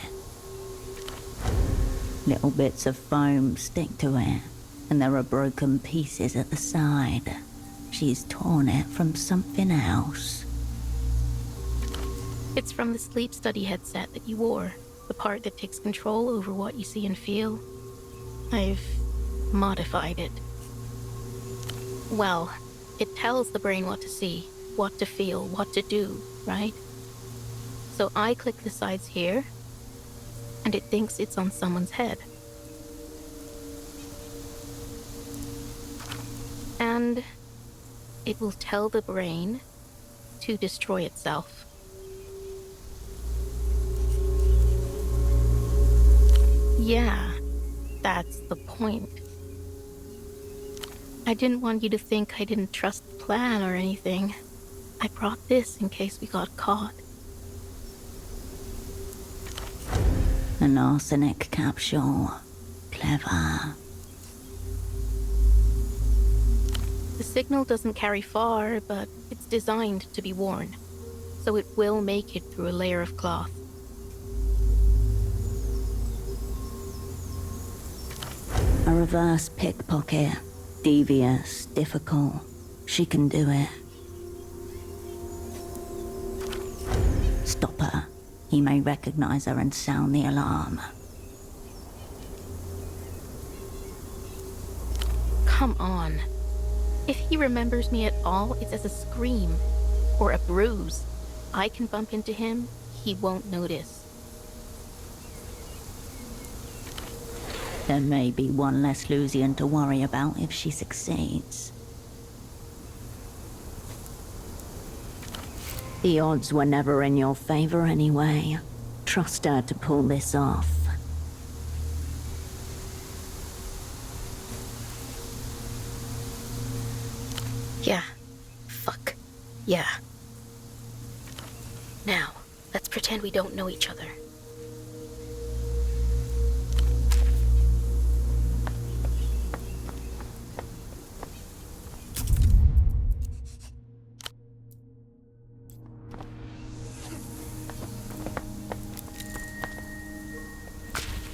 Little bits of foam stick to it, and there are broken pieces at the side. She's torn it from something else. It's from the sleep study headset that you wore, the part that takes control over what you see and feel. I've modified it. Well, it tells the brain what to see, what to feel, what to do, right? So I click the sides here, and it thinks it's on someone's head. And it will tell the brain to destroy itself. Yeah, that's the point. I didn't want you to think I didn't trust the plan or anything. I brought this in case we got caught. An arsenic capsule. Clever. The signal doesn't carry far, but it's designed to be worn, so it will make it through a layer of cloth. A reverse pickpocket. Devious, difficult. She can do it. Stop her. He may recognize her and sound the alarm. Come on. If he remembers me at all, it's as a scream or a bruise. I can bump into him, he won't notice. There may be one less Lusian to worry about if she succeeds. The odds were never in your favor anyway. Trust her to pull this off. Yeah. Fuck. Yeah. Now, let's pretend we don't know each other.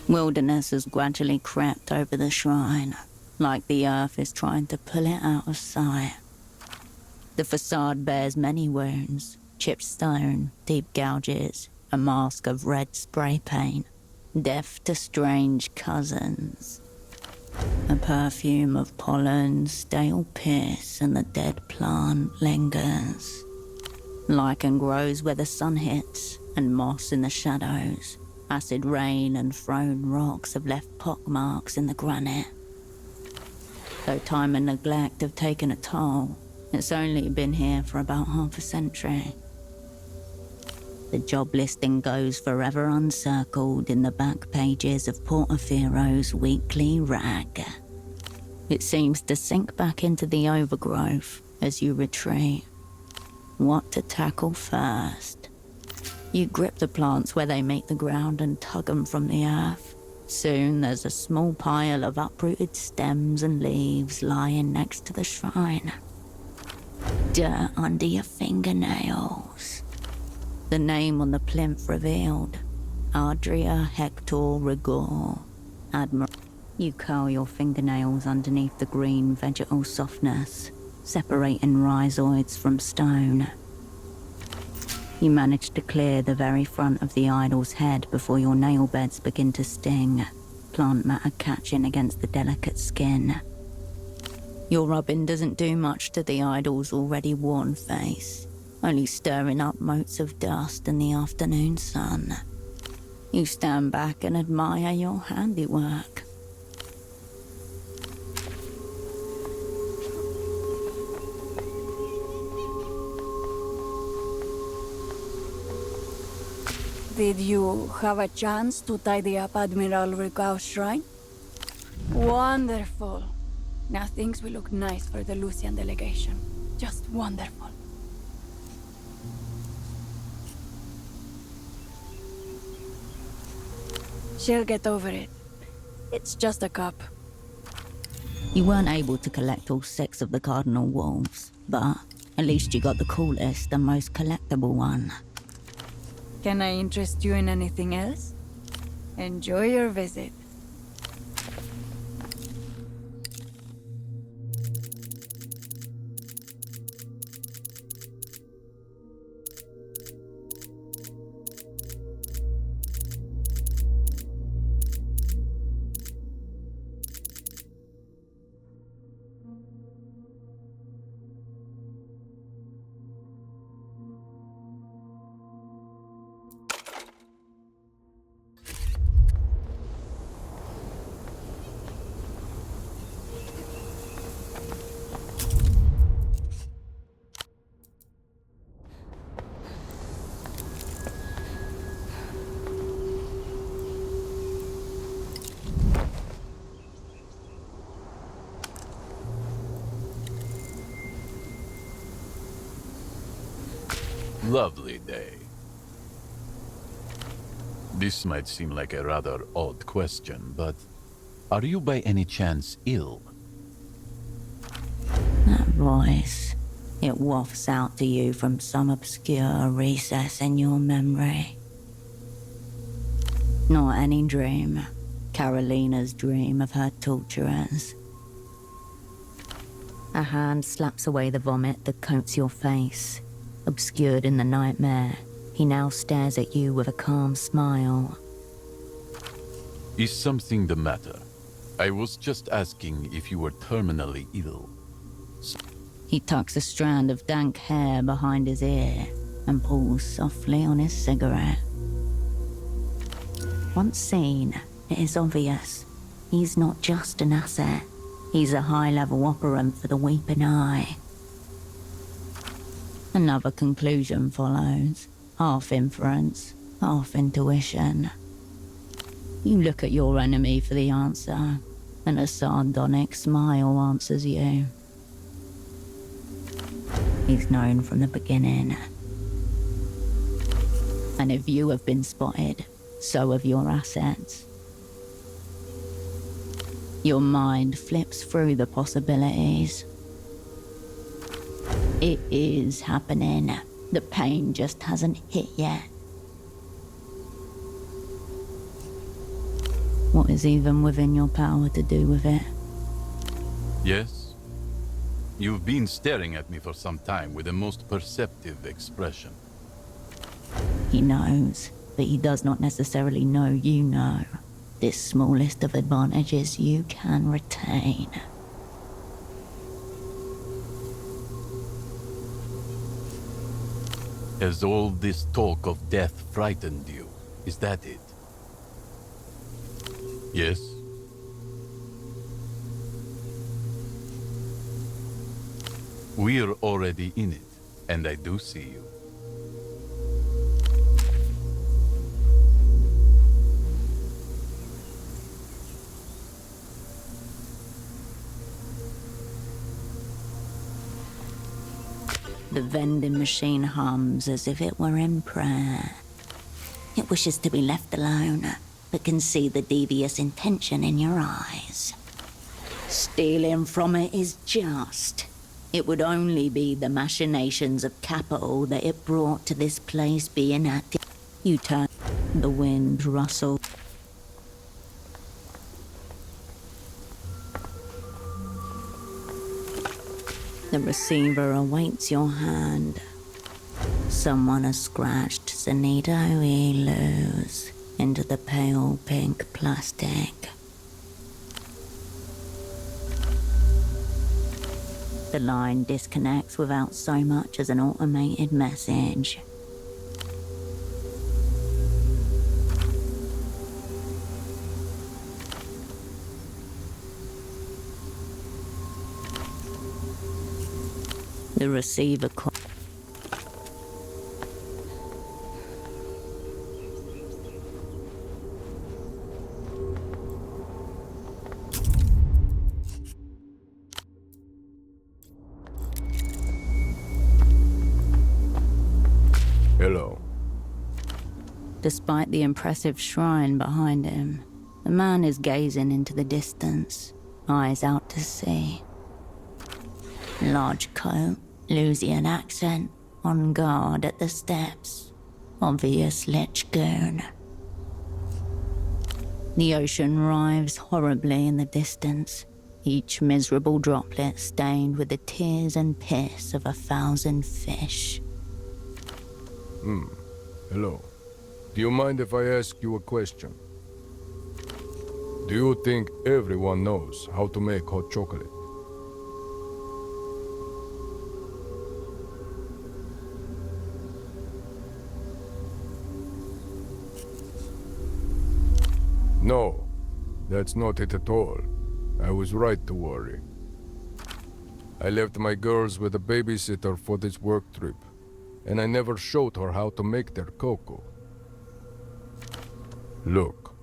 Wilderness has gradually crept over the shrine, like the earth is trying to pull it out of sight. The facade bears many wounds, chipped stone, deep gouges, a mask of red spray paint, deaf to strange cousins. A perfume of pollen, stale piss, and the dead plant lingers. Lichen grows where the sun hits, and moss in the shadows. Acid rain and thrown rocks have left pockmarks in the granite. Though time and neglect have taken a toll, it's only been here for about half a century. The job listing goes forever uncircled in the back pages of Portafero's weekly rag. It seems to sink back into the overgrowth as you retreat. What to tackle first? You grip the plants where they meet the ground and tug them from the earth. Soon there's a small pile of uprooted stems and leaves lying next to the shrine. Dirt under your fingernails. The name on the plinth revealed. Adria Hector Rigor, Admiral. You curl your fingernails underneath the green vegetal softness, separating rhizoids from stone. You manage to clear the very front of the idol's head before your nail beds begin to sting, plant matter catching against the delicate skin. Your rubbing doesn't do much to the idol's already worn face, only stirring up motes of dust in the afternoon sun. You stand back and admire your handiwork. Did you have a chance to tidy up Admiral Rigau's shrine? Wonderful. Now things will look nice for the Lucian delegation. just wonderful. She'll get over it. It's just a cup. You weren't able to collect all 6 of the cardinal wolves, but at least you got the coolest and most collectible one. Can I interest you in anything else? Enjoy your visit. Lovely day. This might seem like a rather odd question, but are you by any chance ill? That voice, it wafts out to you from some obscure recess in your memory. Not any dream. Carolina's dream of her torturers. A hand slaps away the vomit that coats your face. Obscured in the nightmare, he now stares at you with a calm smile. Is something the matter? I was just asking if you were terminally ill. He tucks a strand of dank hair behind his ear and pulls softly on his cigarette. Once seen, it is obvious. He's not just an asset. He's a high-level operant for the Weeping Eye. Another conclusion follows, half inference, half intuition. You look at your enemy for the answer, and a sardonic smile answers you. He's known from the beginning. And if you have been spotted, so have your assets. Your mind flips through the possibilities. It is happening. The pain just hasn't hit yet. What is even within your power to do with it? Yes? You've been staring at me for some time with a most perceptive expression. He knows, but he does not necessarily know you know. This smallest of advantages you can retain. Has all this talk of death frightened you? Is that it? Yes? We're already in it, and I do see you. The vending machine hums as if it were in prayer. It wishes to be left alone, but can see the devious intention in your eyes. Stealing from it is just. It would only be the machinations of capital that it brought to this place being active. You turn, the wind rustles. The receiver awaits your hand. Someone has scratched Zanito Elus into the pale pink plastic. The line disconnects without so much as an automated message. The receiver Despite the impressive shrine behind him, the man is gazing into the distance, eyes out to sea. Large coat, Lusian accent, on guard at the steps. Obvious Lich goon. The ocean writhes horribly in the distance, each miserable droplet stained with the tears and piss of 1,000 fish. Hello. Do you mind if I ask you a question? Do you think everyone knows how to make hot chocolate? No, that's not it at all. I was right to worry. I left my girls with a babysitter for this work trip, and I never showed her how to make their cocoa. Look.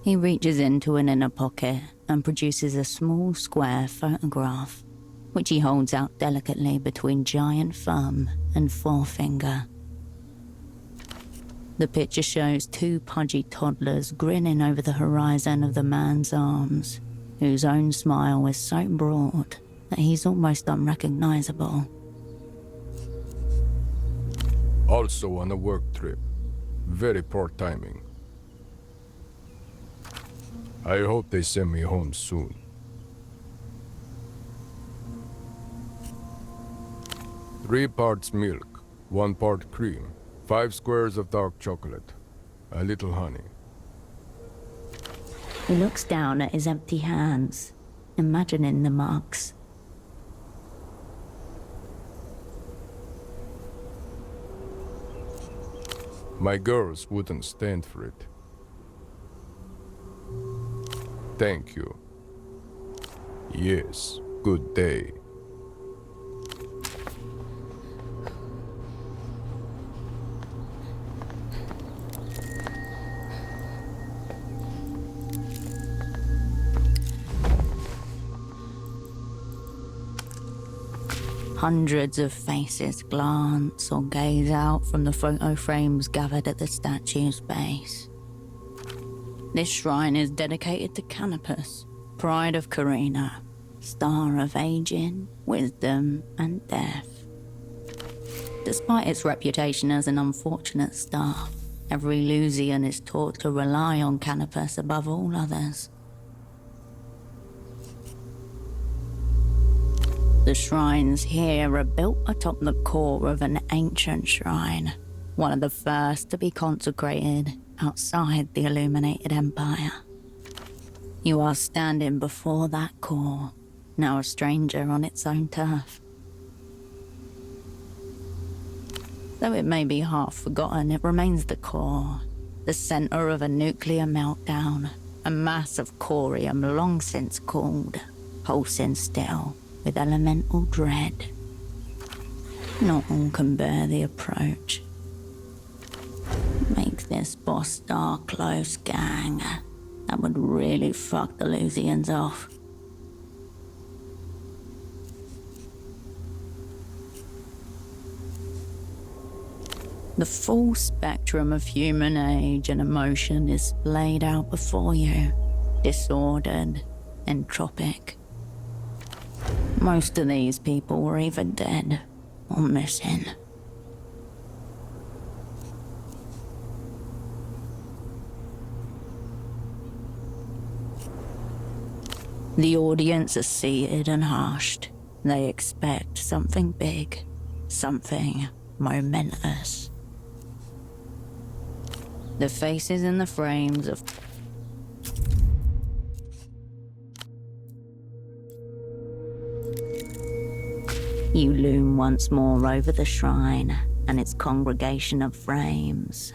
He reaches into an inner pocket and produces a small square photograph, which he holds out delicately between giant thumb and forefinger. The picture shows 2 pudgy toddlers grinning over the horizon of the man's arms, whose own smile is so broad that he's almost unrecognizable. Also on a work trip. Very poor timing. I hope they send me home soon. Three parts milk, 1 part cream, 5 squares of dark chocolate, a little honey. He looks down at his empty hands, imagining the marks. My girls wouldn't stand for it. Thank you. Yes, good day. Hundreds of faces glance or gaze out from the photo frames gathered at the statue's base. This shrine is dedicated to Canopus, pride of Carina, star of aging, wisdom, and death. Despite its reputation as an unfortunate star, every Lusian is taught to rely on Canopus above all others. The shrines here are built atop the core of an ancient shrine, one of the first to be consecrated outside the Illuminated Empire. You are standing before that core, now a stranger on its own turf. Though it may be half forgotten, it remains the core, the center of a nuclear meltdown, a mass of corium long since cooled, pulsing still with elemental dread. Not all can bear the approach. Make this boss star close, gang. That would really fuck the Lusians off. The full spectrum of human age and emotion is laid out before you, disordered, entropic. Most of these people were either dead or missing. The audience are seated and hushed. They expect something big, something momentous. The faces in the frames of you loom once more over the shrine and its congregation of frames.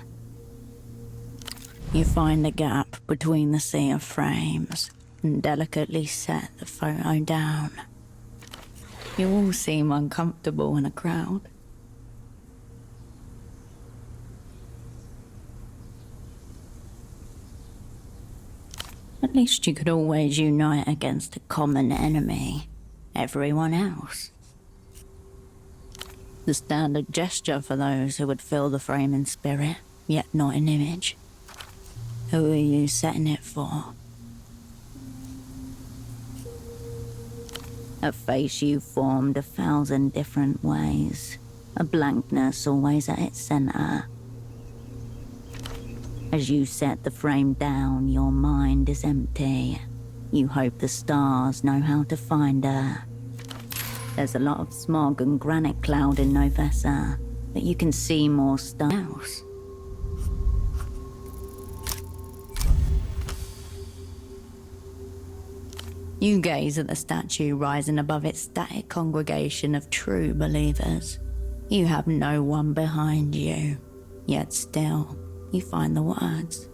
You find a gap between the sea of frames and delicately set the photo down. You all seem uncomfortable in a crowd. At least you could always unite against a common enemy, everyone else. The standard gesture for those who would fill the frame in spirit, yet not an image. Who are you setting it for? A face you formed 1,000 different ways. A blankness always at its center. As you set the frame down, your mind is empty. You hope the stars know how to find her. There's a lot of smog and granite cloud in Novessa, but you can see more stars. You gaze at the statue rising above its static congregation of true believers. You have no one behind you, yet still, you find the words.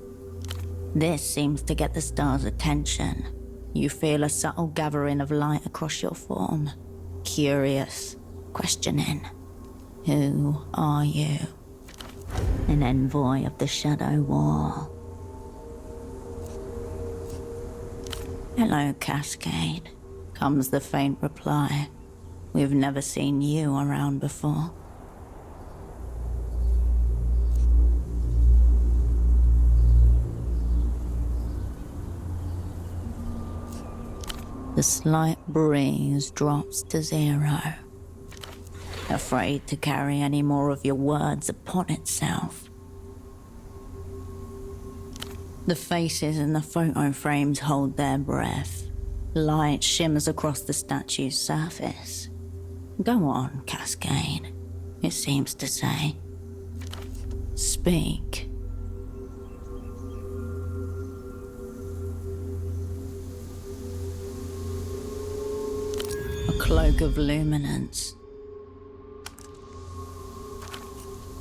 This seems to get the stars' attention. You feel a subtle gathering of light across your form. Curious, questioning. Who are you? An envoy of the Shadow War. Hello, Cascade, comes the faint reply. We've never seen you around before. The slight breeze drops to 0. Afraid to carry any more of your words upon itself. The faces in the photo frames hold their breath. Light shimmers across the statue's surface. Go on, Cascade, it seems to say. Speak. A cloak of luminance.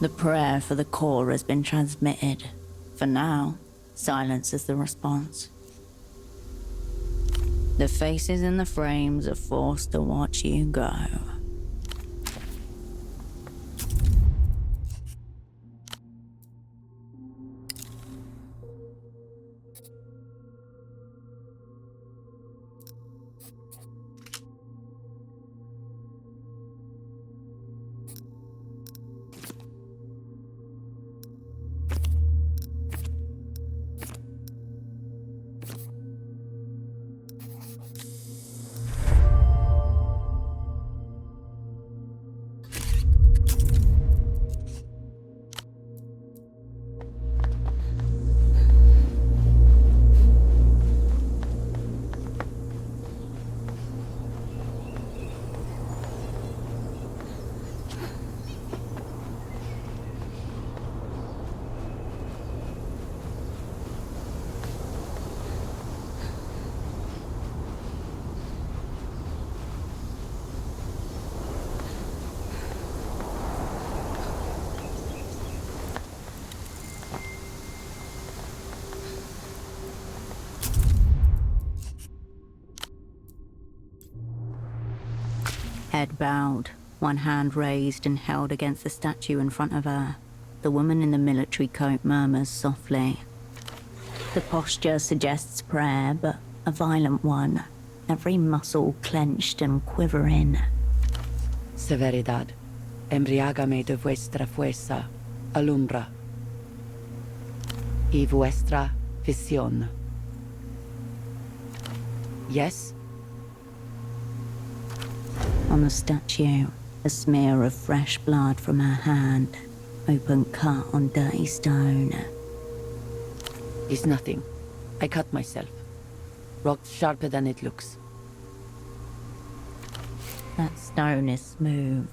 The prayer for the core has been transmitted. For now, silence is the response. The faces in the frames are forced to watch you go. Head bowed, one hand raised and held against the statue in front of her. The woman in the military coat murmurs softly. The posture suggests prayer, but a violent one. Every muscle clenched and quivering. Severidad, embriágame de vuestra fuerza, alumbra. Y vuestra visión. Yes? On the statue, a smear of fresh blood from her hand, open cut on dirty stone. It's nothing. I cut myself. Rock's sharper than it looks. That stone is smooth.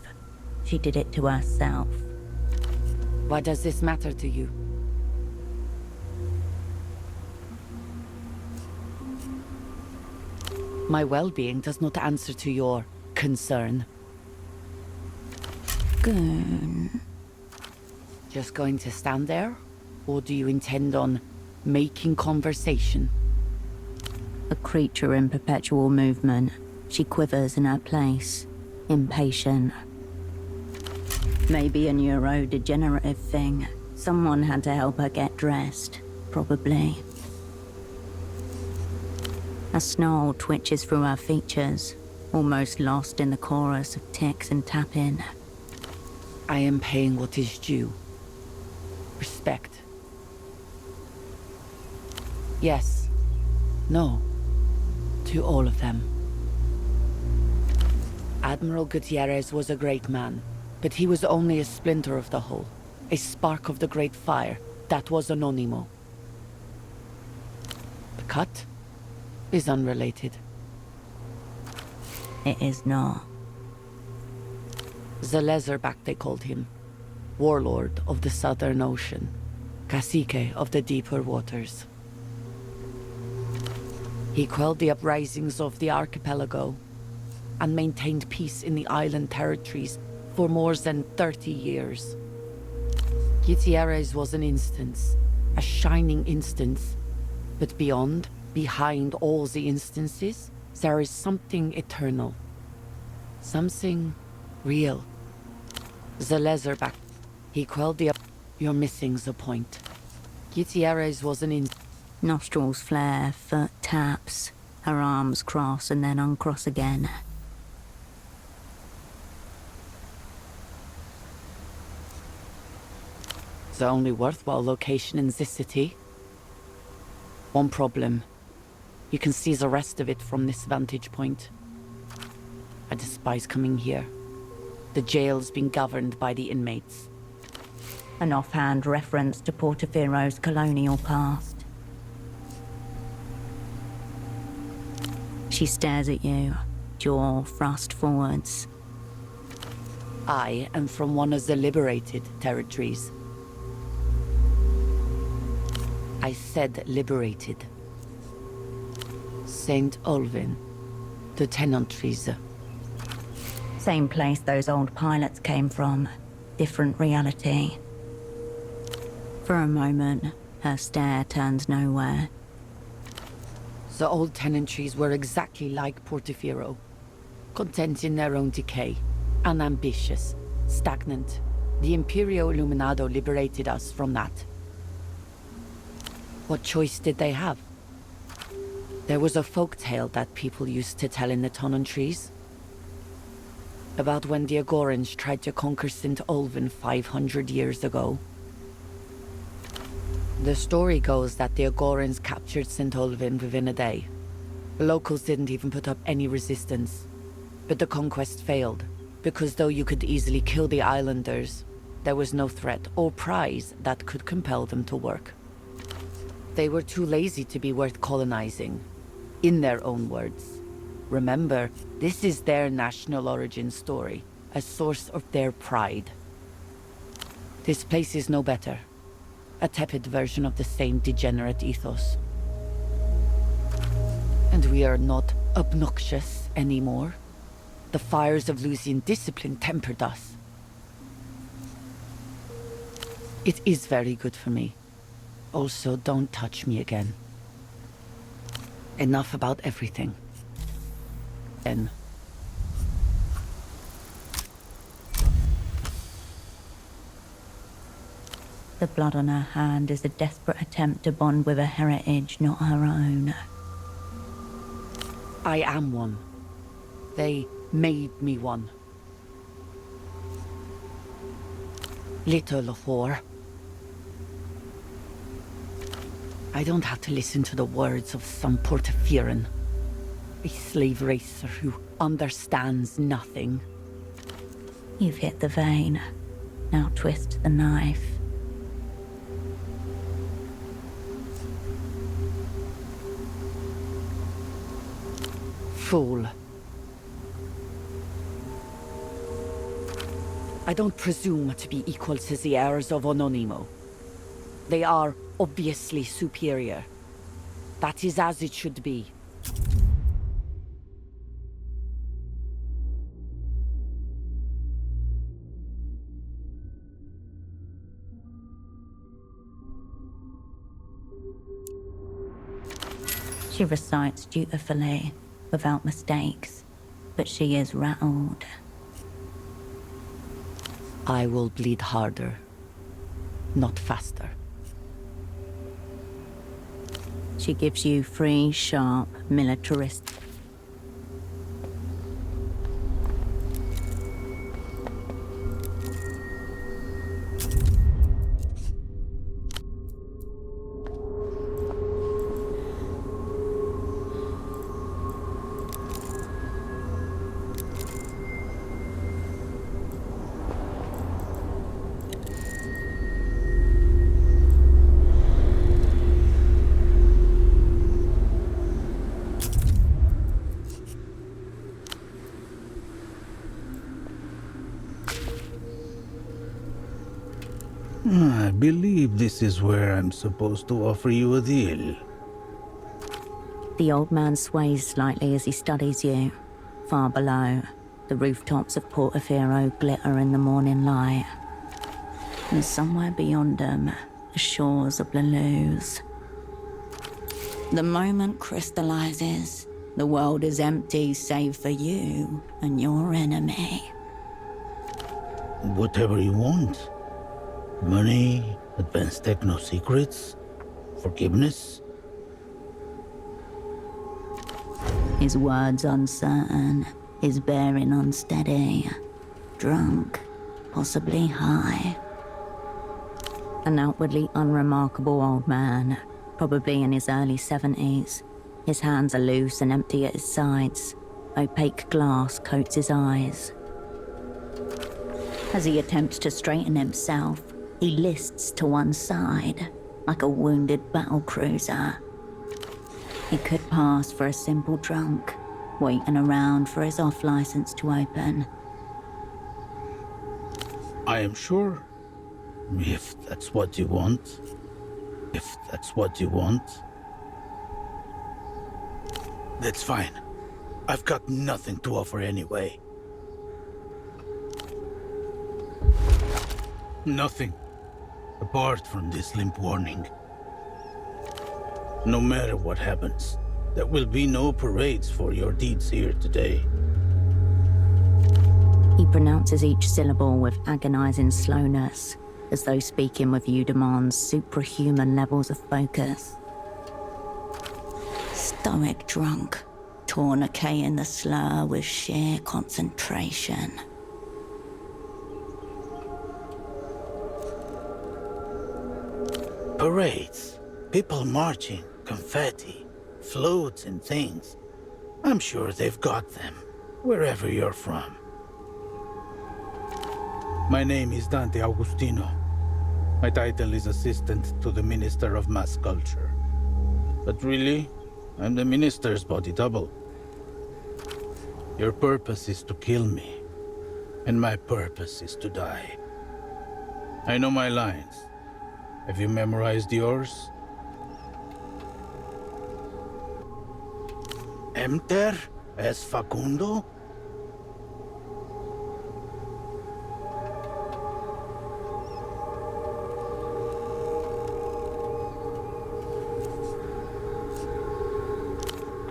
She did it to herself. Why does this matter to you? My well-being does not answer to your concern. Good. Just going to stand there? Or do you intend on making conversation? A creature in perpetual movement. She quivers in her place, impatient. Maybe a neurodegenerative thing. Someone had to help her get dressed, probably. A snarl twitches through her features, almost lost in the chorus of ticks and tapping. I am paying what is due. Respect. Yes. No. To all of them. Admiral Gutierrez was a great man, but he was only a splinter of the whole. A spark of the great fire that was Anonimo. The cut is unrelated. It is not. The Leatherback, they called him. Warlord of the Southern Ocean. Cacique of the deeper waters. He quelled the uprisings of the archipelago and maintained peace in the island territories for more than 30 years. Gutierrez was an instance, a shining instance, but behind all the instances, there is something eternal. Something real. The Leatherback, he quelled the You're missing the point. Gutierrez was an Nostrils flare, foot taps, her arms cross and then uncross again. The only worthwhile location in this city. One problem. You can see the rest of it from this vantage point. I despise coming here. The jail's been governed by the inmates. An offhand reference to Portofero's colonial past. She stares at you, jaw thrust forwards. I am from one of the liberated territories. I said liberated. St. Olvin, the tenantries. Same place those old pilots came from. Different reality. For a moment, her stare turns nowhere. The old tenantries were exactly like Portoferro. Content in their own decay. Unambitious. Stagnant. The Imperio Illuminado liberated us from that. What choice did they have? There was a folk tale that people used to tell in the tenantries. About when the Agorans tried to conquer St. Olvin 500 years ago. The story goes that the Agorans captured St. Olvin within a day. The locals didn't even put up any resistance. But the conquest failed, because though you could easily kill the islanders, there was no threat or prize that could compel them to work. They were too lazy to be worth colonizing, in their own words. Remember, this is their national origin story, a source of their pride. This place is no better. A tepid version of the same degenerate ethos. And we are not obnoxious anymore. The fires of Lucian discipline tempered us. It is very good for me. Also, don't touch me again. Enough about everything. N. The blood on her hand is a desperate attempt to bond with a heritage not her own. I am one. They made me one. Little whore. I don't have to listen to the words of some Portoferan. A slave racer who understands nothing. You've hit the vein. Now twist the knife. Fool. I don't presume to be equal to the heirs of Anonimo. They are obviously superior. That is as it should be. She recites dutifully, without mistakes, but she is rattled. I will bleed harder, not faster. She gives you three sharp, militarist. I believe this is where I'm supposed to offer you a deal. The old man sways slightly as he studies you. Far below, the rooftops of Portofino glitter in the morning light. And somewhere beyond them, the shores of Leluz. The moment crystallizes, the world is empty save for you and your enemy. Whatever you want. Money, advanced techno secrets, forgiveness. His words uncertain, his bearing unsteady. Drunk, possibly high. An outwardly unremarkable old man, probably in his early 70s. His hands are loose and empty at his sides. Opaque glass coats his eyes. As he attempts to straighten himself, he lists to one side, like a wounded battlecruiser. He could pass for a simple drunk, waiting around for his off-license to open. I am sure. If that's what you want. If that's what you want. That's fine. I've got nothing to offer anyway. Nothing. Apart from this limp warning. No matter what happens, there will be no parades for your deeds here today. He pronounces each syllable with agonizing slowness, as though speaking with you demands superhuman levels of focus. Stoic drunk, tourniqueting the slur with sheer concentration. Parades, people marching, confetti, floats and things. I'm sure they've got them, wherever you're from. My name is Dante Augustino. My title is Assistant to the Minister of Mass Culture. But really, I'm the Minister's body double. Your purpose is to kill me, and my purpose is to die. I know my lines. Have you memorized yours? Emter es Facundo?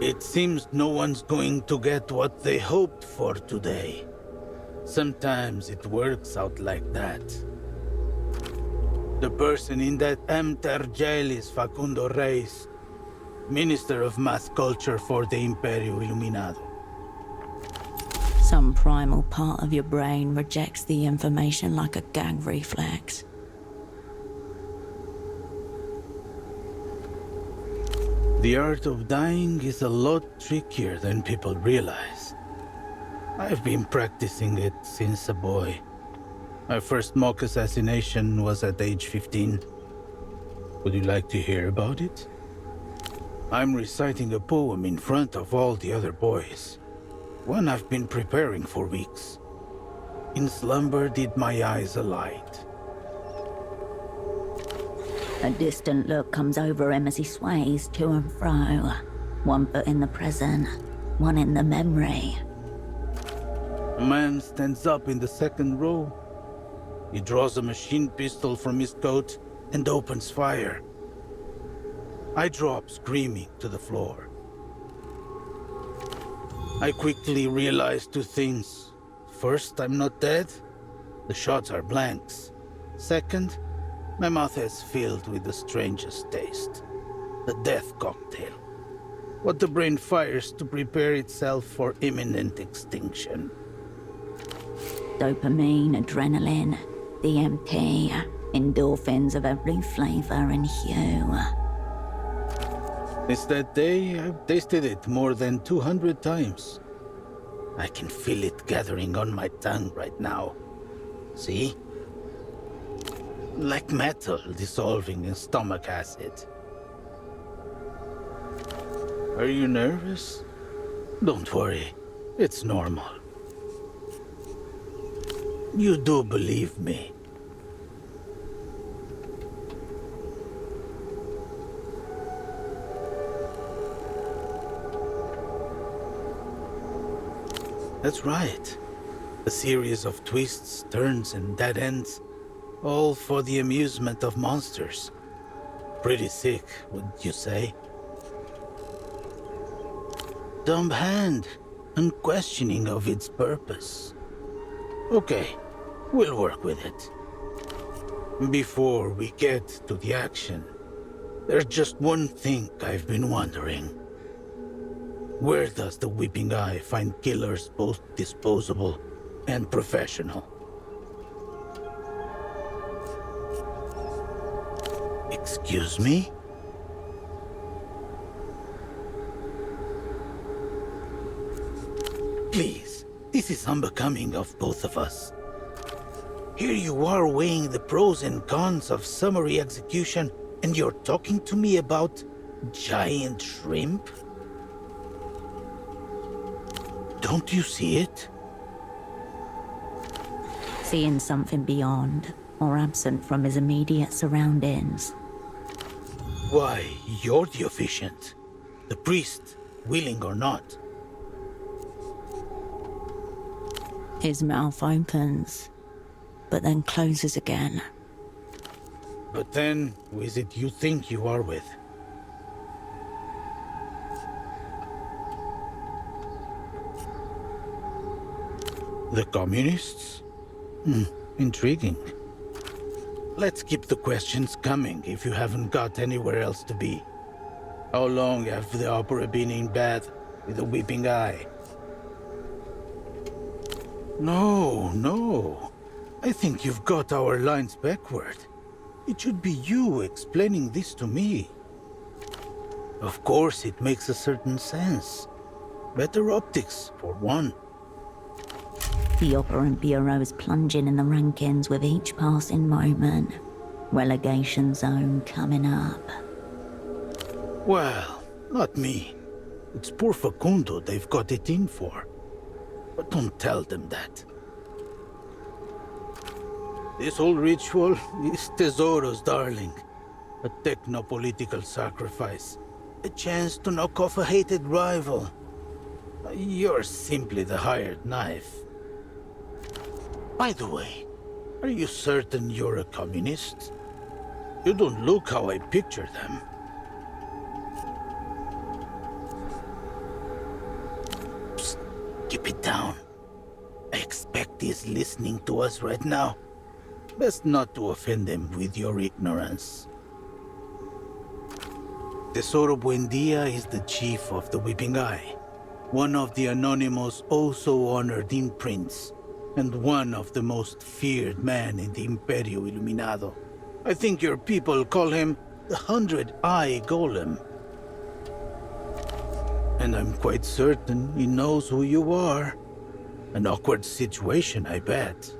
It seems no one's going to get what they hoped for today. Sometimes it works out like that. The person in that Emter jail is Facundo Reis, Minister of Mass Culture for the Imperio Iluminado. Some primal part of your brain rejects the information like a gag reflex. The art of dying is a lot trickier than people realize. I've been practicing it since a boy. My first mock assassination was at age 15. Would you like to hear about it? I'm reciting a poem in front of all the other boys. One I've been preparing for weeks. In slumber did my eyes alight. A distant look comes over him as he sways to and fro. One foot in the present, one in the memory. A man stands up in the second row. He draws a machine pistol from his coat and opens fire. I drop screaming to the floor. I quickly realize two things. First, I'm not dead. The shots are blanks. Second, my mouth is filled with the strangest taste. The death cocktail. What the brain fires to prepare itself for imminent extinction. Dopamine, adrenaline, DMT, endorphins of every flavor and hue. Since that day, I've tasted it more than 200 times. I can feel it gathering on my tongue right now. See? Like metal dissolving in stomach acid. Are you nervous? Don't worry, it's normal. You do believe me. That's right. A series of twists, turns, and dead ends, all for the amusement of monsters. Pretty sick, wouldn't you say? Dumb hand, unquestioning of its purpose. Okay, we'll work with it. Before we get to the action, there's just one thing I've been wondering. Where does the Weeping Eye find killers both disposable and professional? Excuse me? Please, this is unbecoming of both of us. Here you are weighing the pros and cons of summary execution, and you're talking to me about giant shrimp? Don't you see it? Seeing something beyond, or absent from his immediate surroundings. Why, you're the officiant. The priest, willing or not. His mouth opens, but then closes again. But then, who is it you think you are with? The communists? Intriguing. Let's keep the questions coming if you haven't got anywhere else to be. How long have the opera been in bed with a Weeping Eye? No. I think you've got our lines backward. It should be you explaining this to me. Of course, it makes a certain sense. Better optics, for one. The operant bureau is plunging in the rankings with each passing moment. Relegation zone coming up. Well, not me. It's poor Facundo they've got it in for. But don't tell them that. This whole ritual is Tesoro's darling. A techno-political sacrifice. A chance to knock off a hated rival. You're simply the hired knife. By the way, are you certain you're a communist? You don't look how I picture them. Psst, keep it down. I expect he's listening to us right now. Best not to offend him with your ignorance. Tesoro Buendia is the chief of the Weeping Eye, one of the Anonymous oh-so-honored imprints, and one of the most feared men in the Imperio Iluminado. I think your people call him the 100-Eye Golem. And I'm quite certain he knows who you are. An awkward situation, I bet.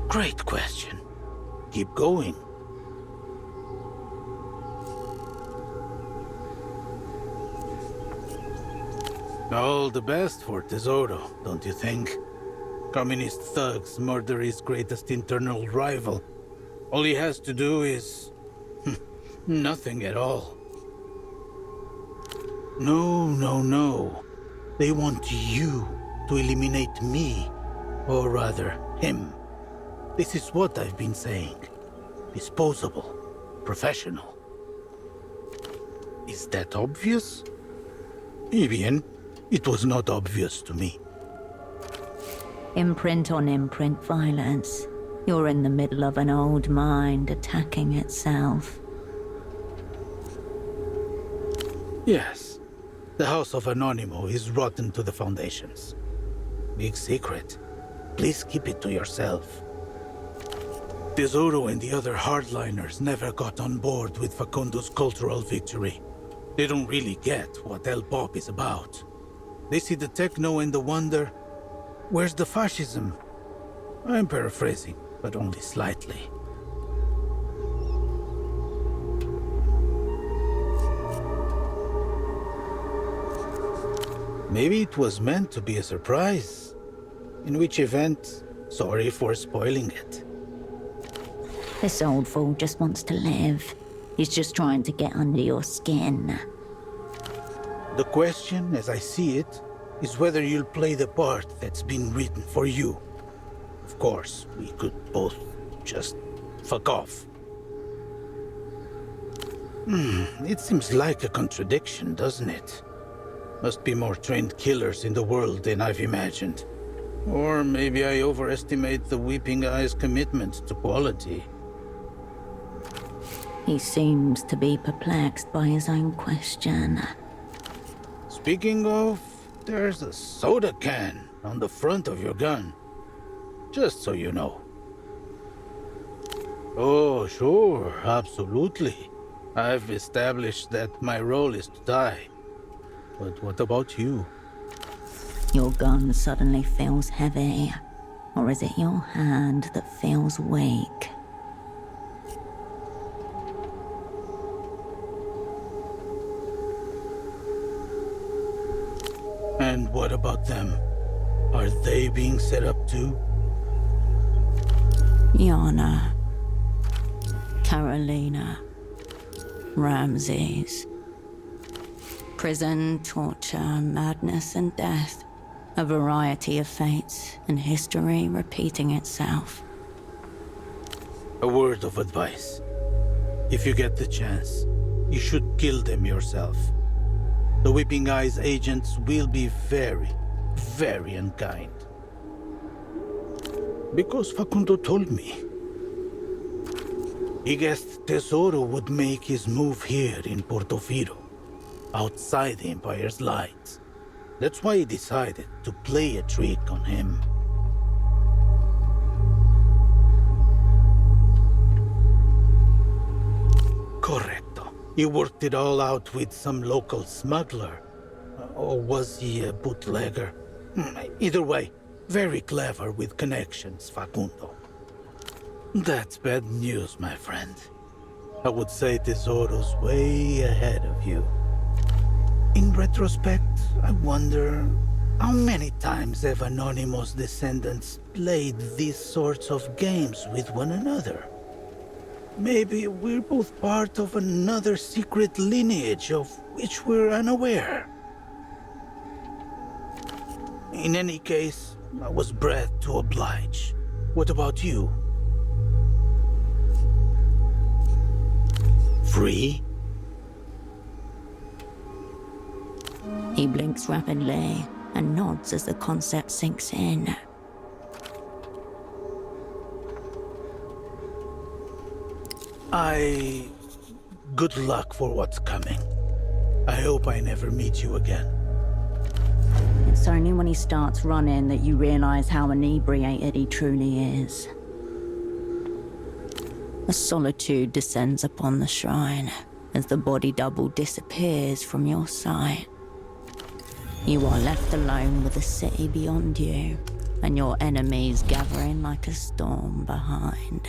Great question. Keep going. All the best for Tesoro, don't you think? Communist thugs murder his greatest internal rival. All he has to do is... nothing at all. No. They want you to eliminate me, or rather, him. This is what I've been saying. Disposable. Professional. Is that obvious? Bien, it was not obvious to me. Imprint on imprint violence. You're in the middle of an old mind attacking itself. Yes. The House of Anonimo is rotten to the foundations. Big secret. Please keep it to yourself. Tesoro and the other hardliners never got on board with Facundo's cultural victory. They don't really get what El Pop is about. They see the techno and the wonder. Where's the fascism? I'm paraphrasing, but only slightly. Maybe it was meant to be a surprise. In which event, sorry for spoiling it. This old fool just wants to live. He's just trying to get under your skin. The question, as I see it, is whether you'll play the part that's been written for you. Of course, we could both just fuck off. It seems like a contradiction, doesn't it? Must be more trained killers in the world than I've imagined. Or maybe I overestimate the Weeping Eye's commitment to quality. He seems to be perplexed by his own question. Speaking of, there's a soda can on the front of your gun. Just so you know. Oh, sure, absolutely. I've established that my role is to die. But what about you? Your gun suddenly feels heavy. Or is it your hand that feels weak? And what about them? Are they being set up too? Yana, Carolina, Ramses. Prison, torture, madness, and death. A variety of fates and history repeating itself. A word of advice. If you get the chance, you should kill them yourself. The Weeping Eye's agents will be very, very unkind. Because Facundo told me. He guessed Tesoro would make his move here in Portofino, outside the Empire's lights. That's why he decided to play a trick on him. Correcto. He worked it all out with some local smuggler. Or was he a bootlegger? Either way, very clever with connections, Facundo. That's bad news, my friend. I would say Tesoro's way ahead of you. In retrospect, I wonder how many times have Anonymous descendants played these sorts of games with one another? Maybe we're both part of another secret lineage of which we're unaware. In any case, I was bred to oblige. What about you? Free? He blinks rapidly and nods as the concept sinks in. Good luck for what's coming. I hope I never meet you again. It's only when he starts running that you realize how inebriated he truly is. A solitude descends upon the shrine as the body double disappears from your sight. You are left alone with the city beyond you, and your enemies gathering like a storm behind.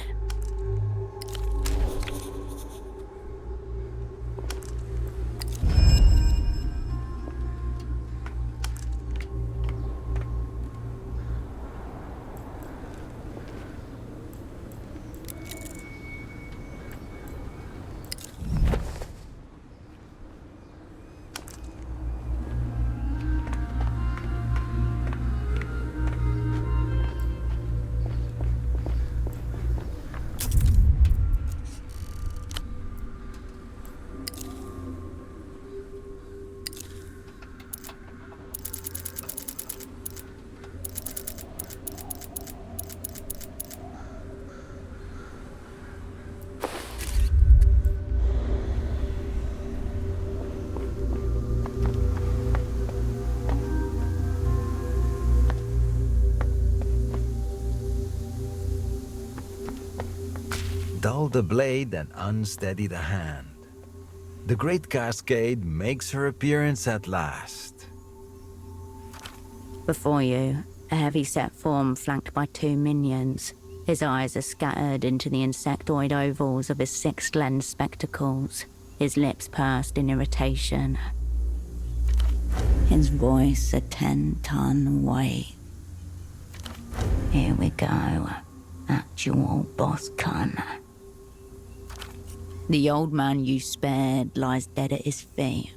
Dull the blade and unsteady the hand. The Great Cascade makes her appearance at last. Before you, a heavy-set form flanked by two minions. His eyes are scattered into the insectoid ovals of his six-lens spectacles, his lips pursed in irritation. His voice a 10-ton weight. Here we go. Actual boss cunt. The old man you spared lies dead at his feet.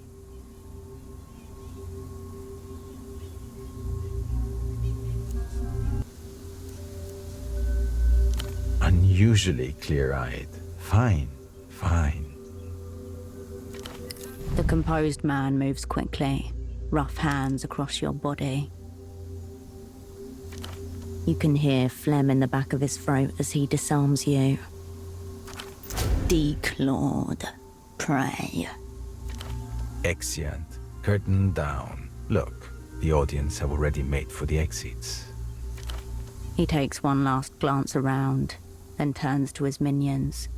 usually clear-eyed. Fine, fine. The composed man moves quickly, rough hands across your body. You can hear phlegm in the back of his throat as he disarms you. Declawed prey. Exeunt. Curtain down. Look, the audience have already made for the exits. He takes one last glance around, then turns to his minions.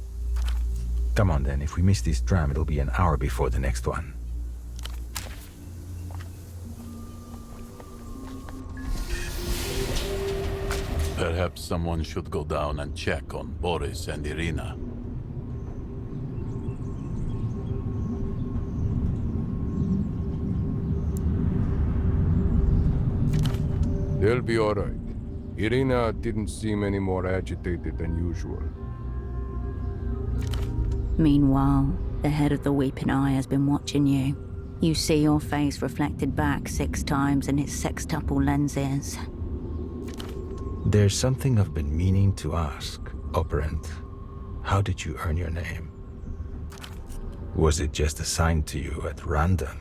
Come on then, if we miss this tram, it'll be an hour before the next one. Perhaps someone should go down and check on Boris and Irina. They'll be all right. Irina didn't seem any more agitated than usual. Meanwhile, the head of the Weeping Eye has been watching you. You see your face reflected back 6 times in its sextuple lenses. There's something I've been meaning to ask, Operant. How did you earn your name? Was it just assigned to you at random?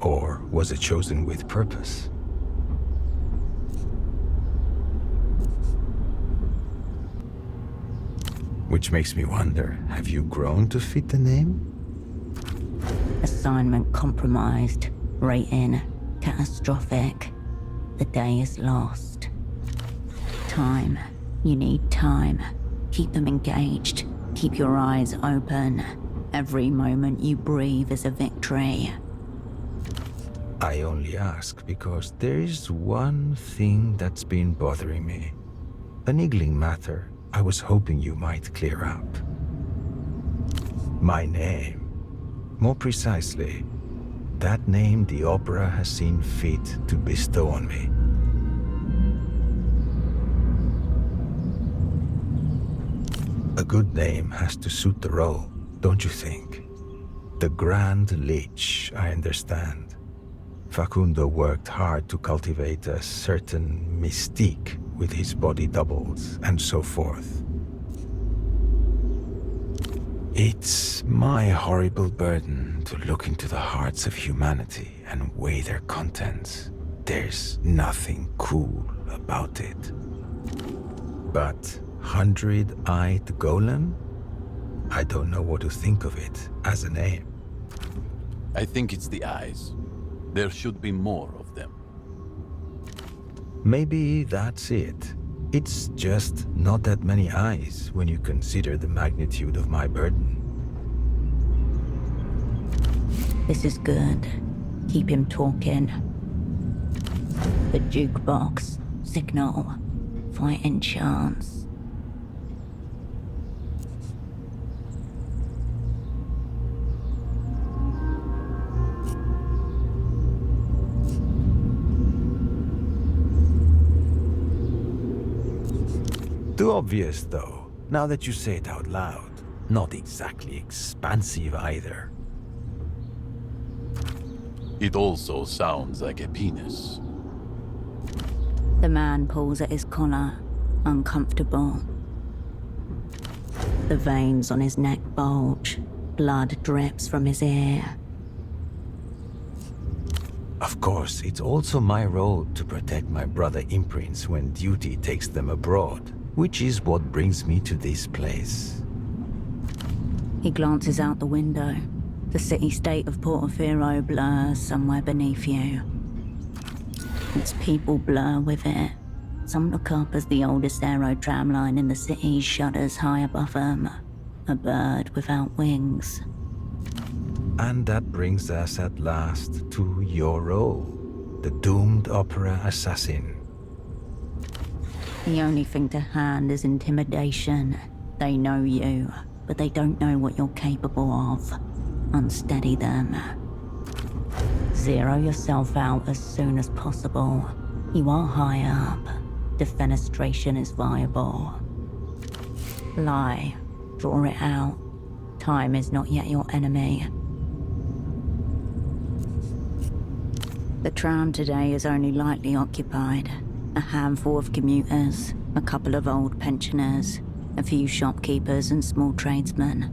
Or was it chosen with purpose? Which makes me wonder, have you grown to fit the name? Assignment compromised. Rating catastrophic. The day is lost. Time. You need time. Keep them engaged. Keep your eyes open. Every moment you breathe is a victory. I only ask because there is one thing that's been bothering me. A niggling matter I was hoping you might clear up. My name. More precisely, that name the Opera has seen fit to bestow on me. A good name has to suit the role, don't you think? The Grand Lich, I understand. Facundo worked hard to cultivate a certain mystique with his body doubles and so forth. It's my horrible burden to look into the hearts of humanity and weigh their contents. There's nothing cool about it. But 100-eyed golem? I don't know what to think of it as a name. I think it's the eyes. There should be more of them. Maybe that's it. It's just not that many eyes when you consider the magnitude of my burden. This is good. Keep him talking. The jukebox. Signal. Fighting chance. Too obvious, though, now that you say it out loud. Not exactly expansive either. It also sounds like a penis. The man pulls at his collar, uncomfortable. The veins on his neck bulge. Blood drips from his ear. Of course, it's also my role to protect my brother imprints when duty takes them abroad, which is what brings me to this place. He glances out the window. The city-state of Portofino blurs somewhere beneath you. Its people blur with it. Some look up as the oldest aero tramline in the city shudders high above them. A bird without wings. And that brings us at last to your role, the doomed opera assassin. The only thing to hand is intimidation. They know you, but they don't know what you're capable of. Unsteady them. Zero yourself out as soon as possible. You are high up. Defenestration is viable. Lie. Draw it out. Time is not yet your enemy. The tram today is only lightly occupied. A handful of commuters, a couple of old pensioners, a few shopkeepers and small tradesmen.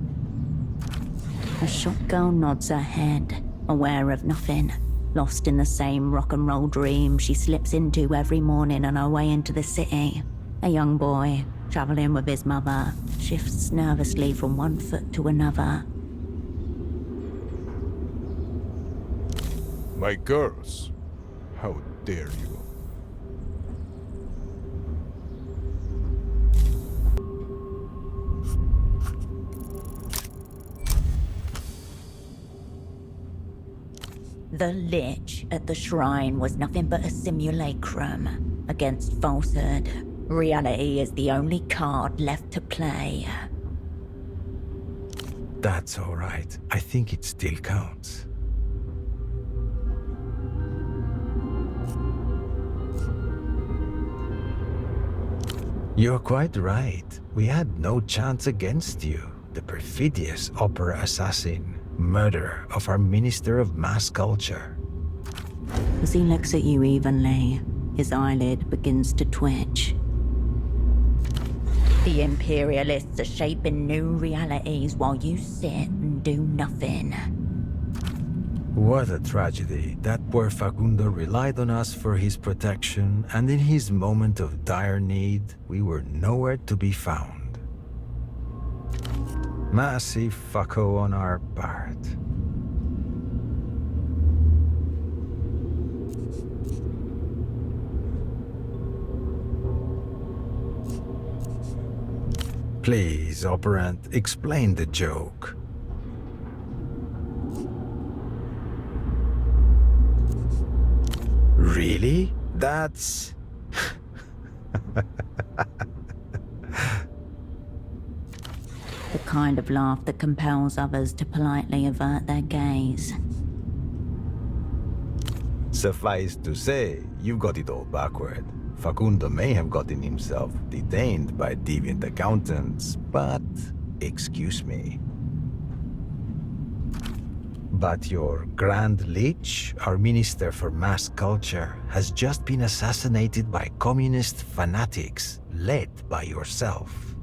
A shopgirl nods her head, aware of nothing, lost in the same rock and roll dream she slips into every morning on her way into the city. A young boy, traveling with his mother, shifts nervously from one foot to another. My girls, how dare you? The Lich at the shrine was nothing but a simulacrum against falsehood. Reality is the only card left to play. That's all right. I think it still counts. You're quite right. We had no chance against you. The perfidious opera assassin, murderer of our Minister of Mass Culture. As he looks at you evenly, his eyelid begins to twitch. The Imperialists are shaping new realities while you sit and do nothing. What a tragedy. That poor Facundo relied on us for his protection, and in his moment of dire need, we were nowhere to be found. Massive fucko on our part. Please, Operant, explain the joke. Really? That's... The kind of laugh that compels others to politely avert their gaze. Suffice to say, you've got it all backward. Facundo may have gotten himself detained by deviant accountants, but... excuse me. But your Grand Lich, our Minister for Mass Culture, has just been assassinated by communist fanatics, led by yourself.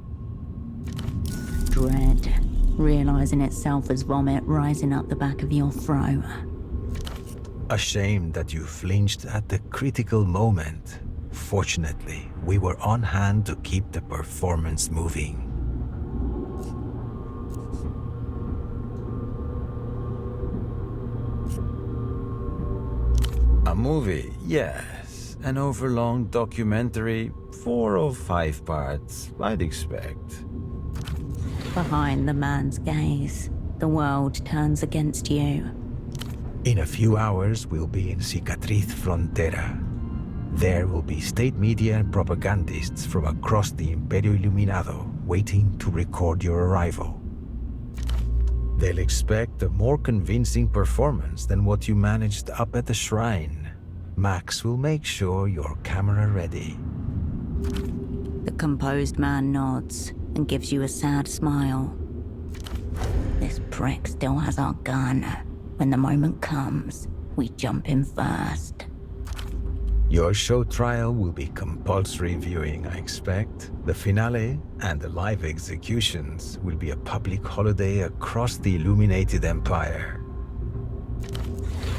Dread, realizing itself as vomit rising up the back of your throat. A shame that you flinched at the critical moment. Fortunately, we were on hand to keep the performance moving. A movie, yes. An overlong documentary, 4 or 5 parts, I'd expect. Behind the man's gaze, the world turns against you. In a few hours, we'll be in Cicatriz Frontera. There will be state media and propagandists from across the Imperio Iluminado waiting to record your arrival. They'll expect a more convincing performance than what you managed up at the shrine. Max will make sure you're camera ready. The composed man nods and gives you a sad smile. This prick still has our gun. When the moment comes, we jump in first. Your show trial will be compulsory viewing, I expect. The finale and the live executions will be a public holiday across the illuminated empire.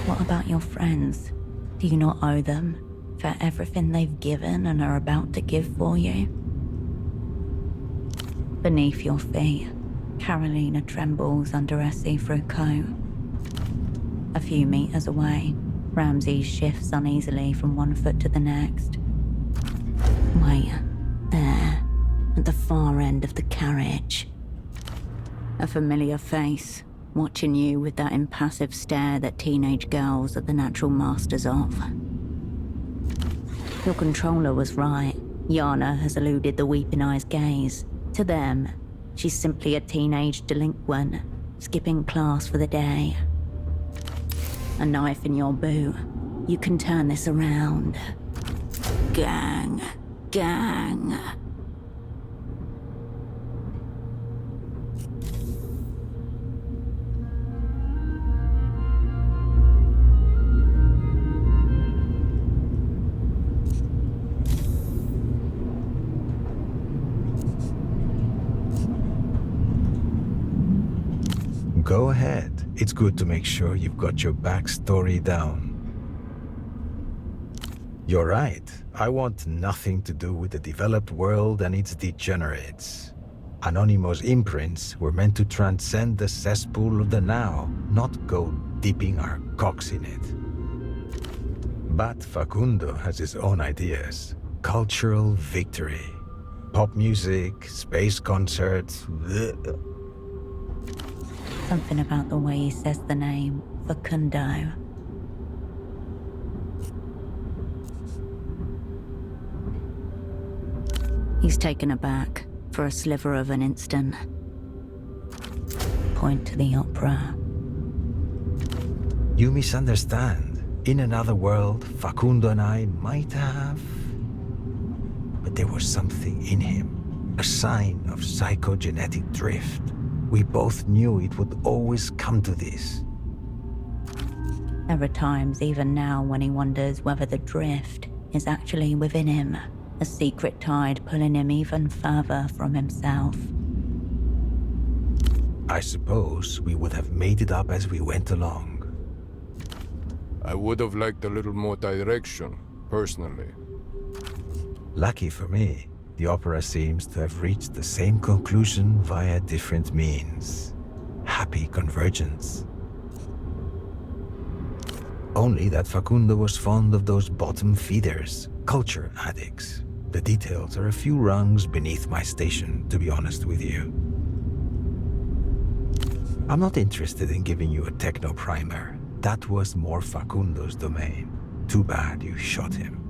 What about your friends? Do you not owe them for everything they've given and are about to give for you? Beneath your feet, Carolina trembles under her see-through coat. A few meters away, Ramsey shifts uneasily from one foot to the next. Wait, there, at the far end of the carriage. A familiar face, watching you with that impassive stare that teenage girls are the natural masters of. Your controller was right. Yana has eluded the weeping eye's gaze. To them, she's simply a teenage delinquent, skipping class for the day. A knife in your boot. You can turn this around. Gang. Gang. Go ahead. It's good to make sure you've got your backstory down. You're right. I want nothing to do with the developed world and its degenerates. Anonymous imprints were meant to transcend the cesspool of the now, not go dipping our cocks in it. But Facundo has his own ideas. Cultural victory. Pop music, space concerts. Bleh. Something about the way he says the name, Facundo. He's taken aback for a sliver of an instant. Point to the opera. You misunderstand. In another world, Facundo and I might have... But there was something in him. A sign of psychogenetic drift. We both knew it would always come to this. There are times, even now, when he wonders whether the drift is actually within him. A secret tide pulling him even further from himself. I suppose we would have made it up as we went along. I would have liked a little more direction, personally. Lucky for me, the opera seems to have reached the same conclusion via different means. Happy convergence. Only that Facundo was fond of those bottom feeders, culture addicts. The details are a few rungs beneath my station, to be honest with you. I'm not interested in giving you a techno primer. That was more Facundo's domain. Too bad you shot him.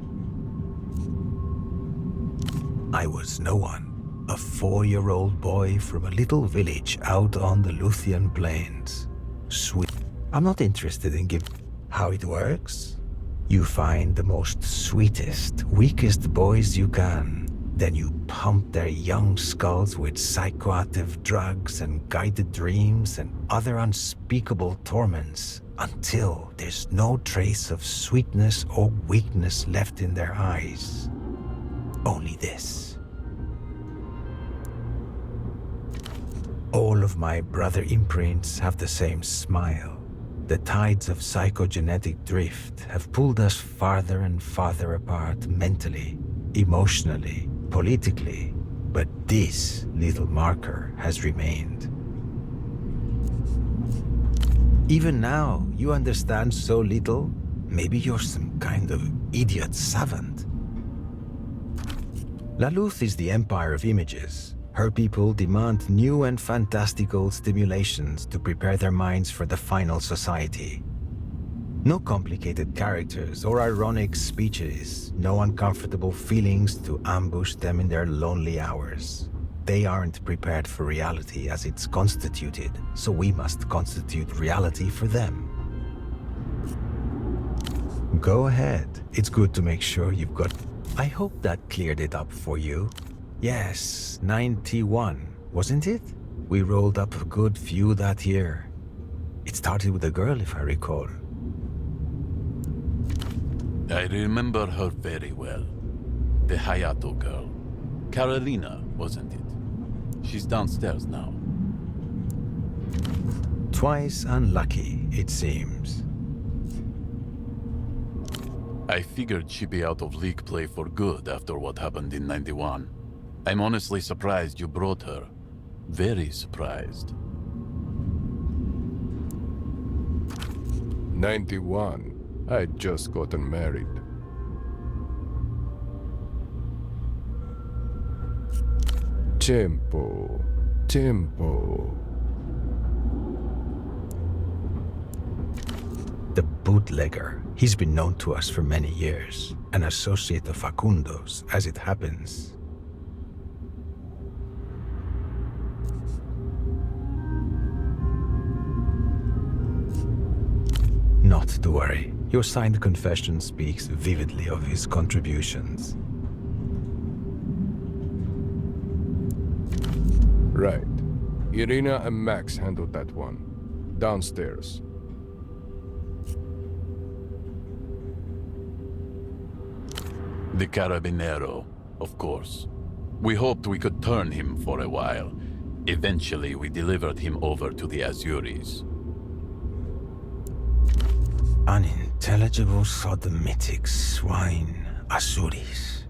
I was no one. A 4-year-old boy from a little village out on the Luthian plains. Sweet. I'm not interested in giving... How it works? You find the most sweetest, weakest boys you can. Then you pump their young skulls with psychoactive drugs and guided dreams and other unspeakable torments until there's no trace of sweetness or weakness left in their eyes. Only this. All of my brother imprints have the same smile. The tides of psychogenetic drift have pulled us farther and farther apart mentally, emotionally, politically, but this little marker has remained. Even now, you understand so little. Maybe you're some kind of idiot savant. La Luz is the empire of images. Her people demand new and fantastical stimulations to prepare their minds for the final society. No complicated characters or ironic speeches, no uncomfortable feelings to ambush them in their lonely hours. They aren't prepared for reality as it's constituted, so we must constitute reality for them. Go ahead. It's good to make sure you've got... I hope that cleared it up for you. Yes, 91, wasn't it? We rolled up a good few that year. It started with a girl, if I recall. I remember her very well. The Hayato girl. Carolina, wasn't it? She's downstairs now. Twice unlucky, it seems. I figured she'd be out of league play for good after what happened in 91. I'm honestly surprised you brought her. Very surprised. 91. I'd just gotten married. Tempo. The bootlegger. He's been known to us for many years. An associate of Facundo's, as it happens. Not to worry. Your signed confession speaks vividly of his contributions. Right. Irina and Max handled that one. Downstairs. The Carabinero, of course. We hoped we could turn him for a while. Eventually, we delivered him over to the Azuris. Unintelligible sodomitic swine, Azuris.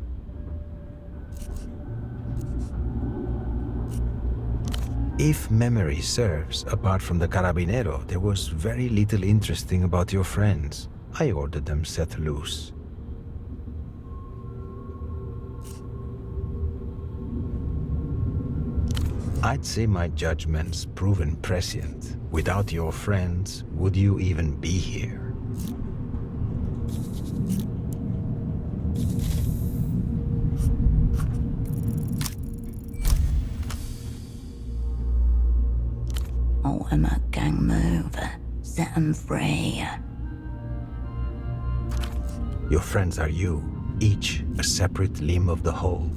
If memory serves, apart from the Carabinero, there was very little interesting about your friends. I ordered them set loose. I'd say my judgment's proven prescient. Without your friends, would you even be here? Ultimate gang move. Set 'em free. Your friends are you, each a separate limb of the whole.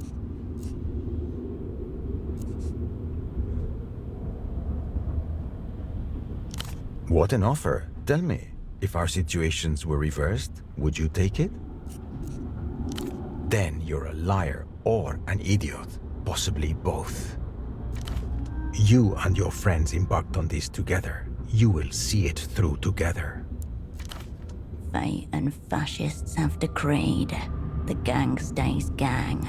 What an offer. Tell me, if our situations were reversed, would you take it? Then you're a liar or an idiot, possibly both. You and your friends embarked on this together. You will see it through together. Fate and fascists have decreed the gang stays gang.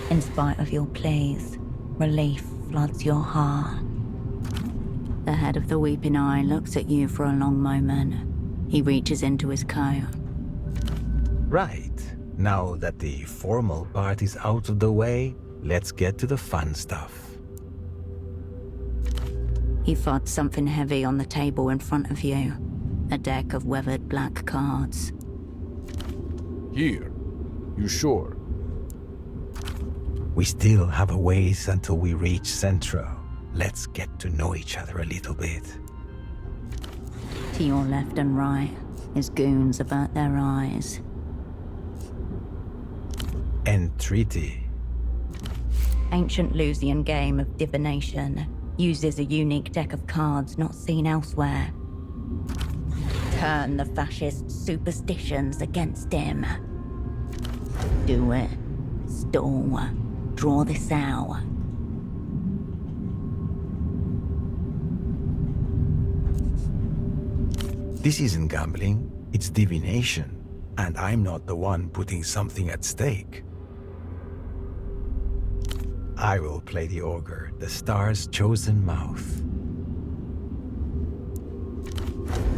In spite of your pleas, relief floods your heart. The head of the Weeping Eye looks at you for a long moment. He reaches into his coat. Right. Now that the formal part is out of the way, let's get to the fun stuff. He thuds something heavy on the table in front of you. A deck of weathered black cards. Here. You sure? We still have a ways until we reach Centro. Let's get to know each other a little bit. To your left and right, his goons about their eyes. Entreaty. Ancient Lusian game of divination. Uses a unique deck of cards not seen elsewhere. Turn the fascist superstitions against him. Do it. Stall. Draw this out. This isn't gambling, it's divination. And I'm not the one putting something at stake. I will play the ogre, the star's chosen mouth.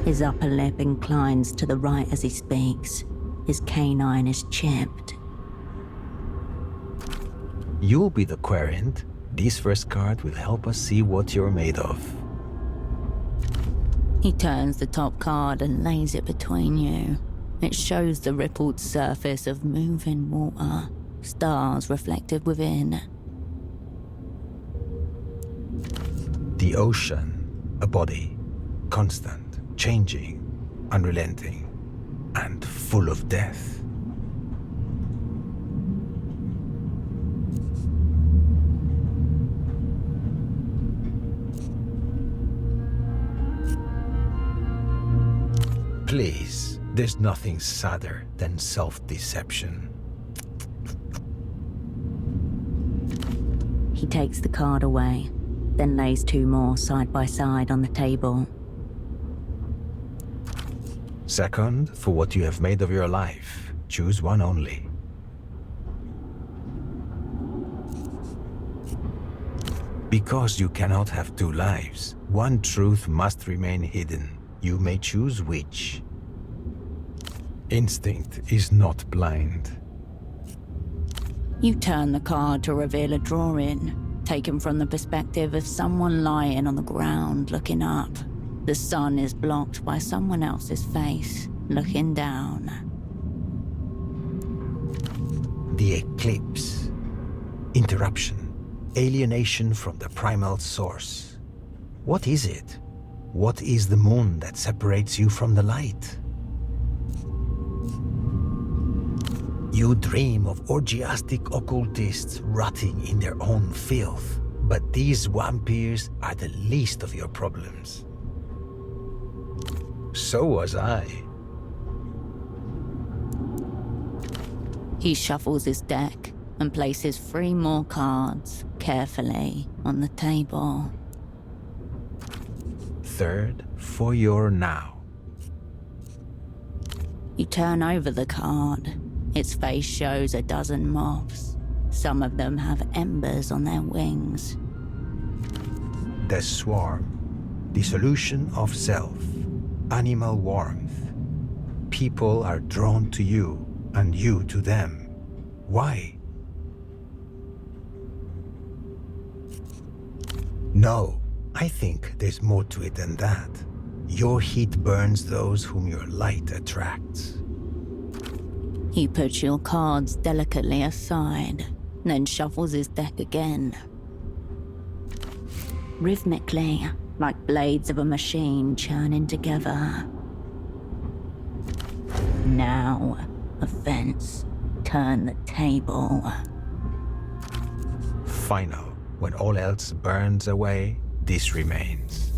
His upper lip inclines to the right as he speaks. His canine is chipped. You'll be the querent. This first card will help us see what you're made of. He turns the top card and lays it between you. It shows the rippled surface of moving water, stars reflected within. The ocean, a body, constant, changing, unrelenting, and full of death. Please, there's nothing sadder than self-deception. He takes the card away, then lays two more side by side on the table. Second, for what you have made of your life, choose one only. Because you cannot have two lives, one truth must remain hidden. You may choose which. Instinct is not blind. You turn the card to reveal a drawing, taken from the perspective of someone lying on the ground looking up. The sun is blocked by someone else's face, looking down. The eclipse. Interruption. Alienation from the primal source. What is it? What is the moon that separates you from the light? You dream of orgiastic occultists rotting in their own filth, but these vampires are the least of your problems. So was I. He shuffles his deck, and places 3 more cards carefully on the table. Third for your now. You turn over the card. Its face shows a dozen moths. Some of them have embers on their wings. The swarm. Dissolution of self. Animal warmth. People are drawn to you, and you to them. Why? No, I think there's more to it than that. Your heat burns those whom your light attracts. He puts your cards delicately aside, then shuffles his deck again. Rhythmically, like blades of a machine churning together. Now, events turn the table. Final. When all else burns away, this remains.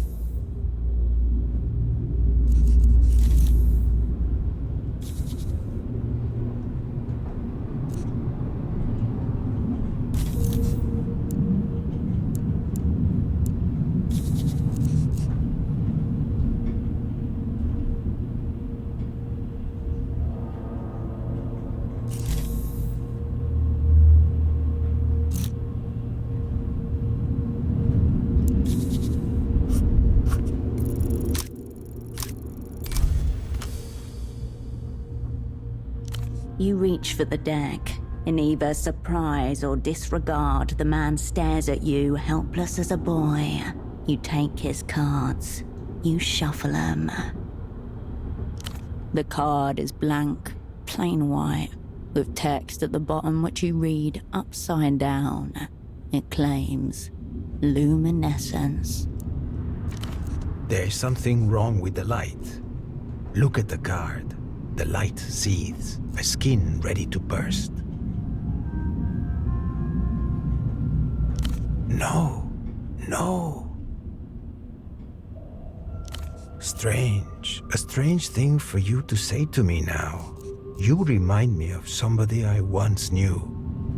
You reach for the deck. In either surprise or disregard, the man stares at you, helpless as a boy. You take his cards. You shuffle them. The card is blank, plain white, with text at the bottom which you read upside down. It claims luminescence. There's something wrong with the light. Look at the card. The light seethes, a skin ready to burst. No, no. Strange, a strange thing for you to say to me now. You remind me of somebody I once knew,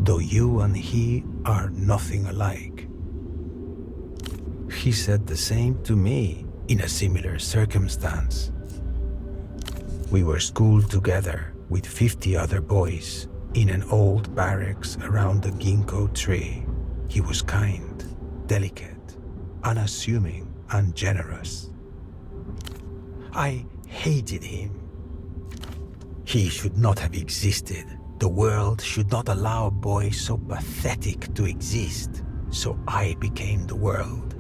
though you and he are nothing alike. He said the same to me in a similar circumstance. We were schooled together with 50 other boys in an old barracks around the ginkgo tree. He was kind, delicate, unassuming, and generous. I hated him. He should not have existed. The world should not allow a boy so pathetic to exist. So I became the world.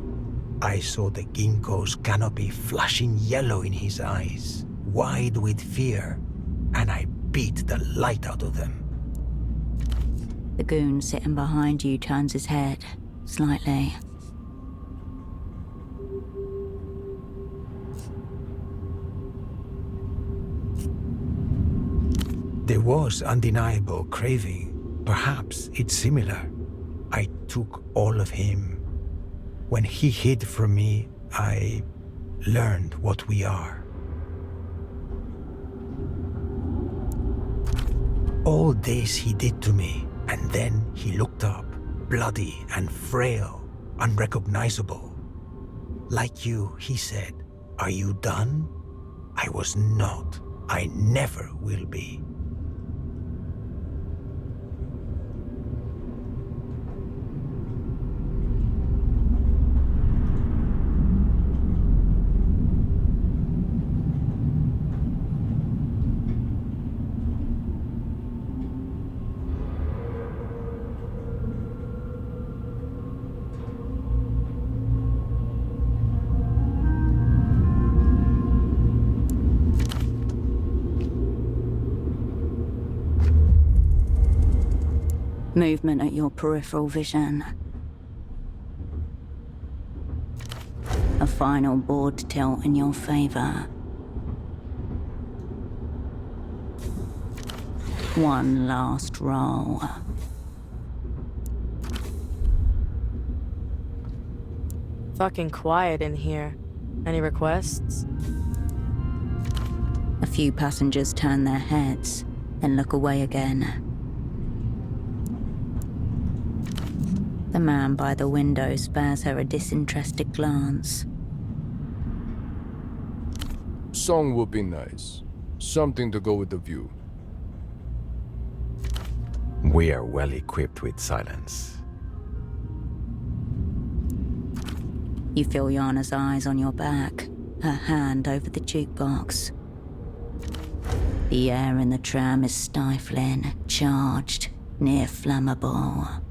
I saw the ginkgo's canopy flashing yellow in his eyes, wide with fear, and I beat the light out of them. The goon sitting behind you turns his head, slightly. There was undeniable craving. Perhaps it's similar. I took all of him. When he hid from me, I learned what we are. All this he did to me, and then he looked up, bloody and frail, unrecognizable. Like you, he said, "Are you done?" I was not. I never will be. Movement at your peripheral vision. A final board tilt in your favor. One last roll. Fucking quiet in here. Any requests? A few passengers turn their heads, then look away again. The man by the window spares her a disinterested glance. Song would be nice. Something to go with the view. We are well equipped with silence. You feel Yana's eyes on your back, her hand over the jukebox. The air in the tram is stifling, charged, near flammable.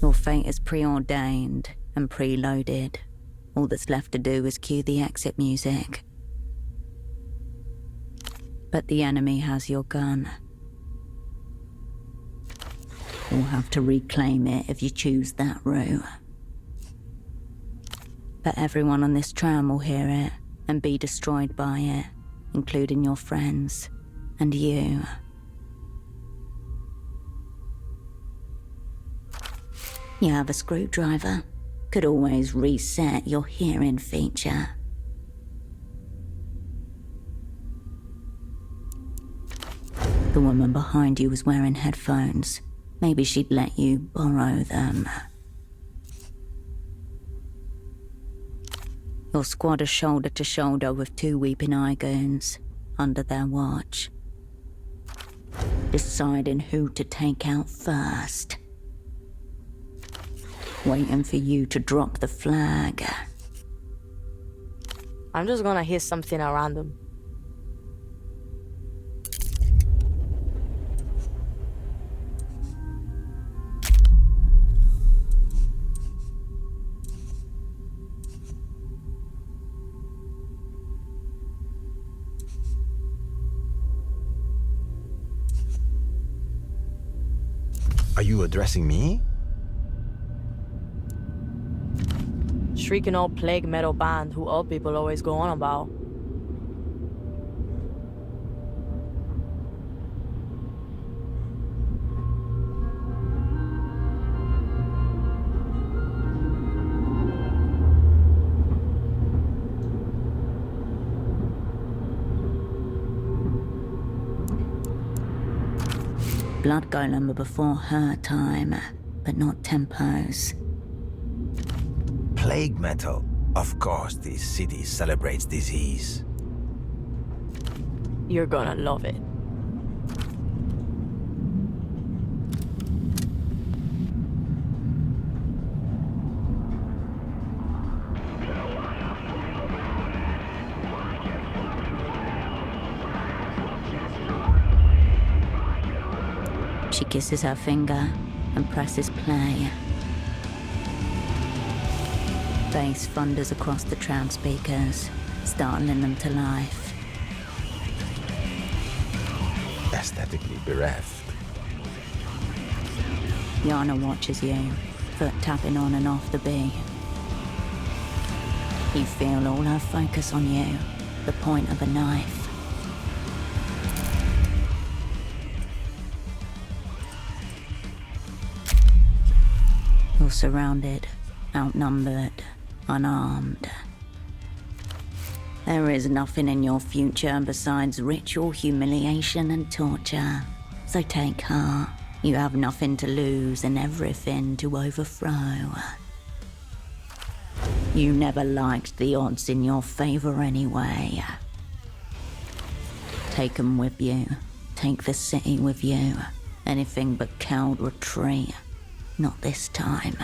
Your fate is preordained and preloaded. All that's left to do is cue the exit music. But the enemy has your gun. You'll have to reclaim it if you choose that route. But everyone on this tram will hear it and be destroyed by it, including your friends and you. You have a screwdriver. Could always reset your hearing feature. The woman behind you was wearing headphones. Maybe she'd let you borrow them. Your squad is shoulder to shoulder with 2 weeping eye goons under their watch, deciding who to take out first. Waiting for you to drop the flag. I'm just gonna hear something at random. Are you addressing me? Shrieking old plague metal band who old people always go on about. Blood Golem were before her time, but not Tempo's. Plague metal. Of course, this city celebrates disease. You're gonna love it. She kisses her finger and presses play. Bass thunders across the tram speakers, startling them to life. Aesthetically bereft. Yana watches you, foot tapping on and off the beat. You feel all her focus on you, the point of a knife. You're surrounded, outnumbered, unarmed. There is nothing in your future besides ritual humiliation and torture. So take heart. You have nothing to lose and everything to overthrow. You never liked the odds in your favor anyway. Take them with you. Take the city with you. Anything but cowed retreat. Not this time.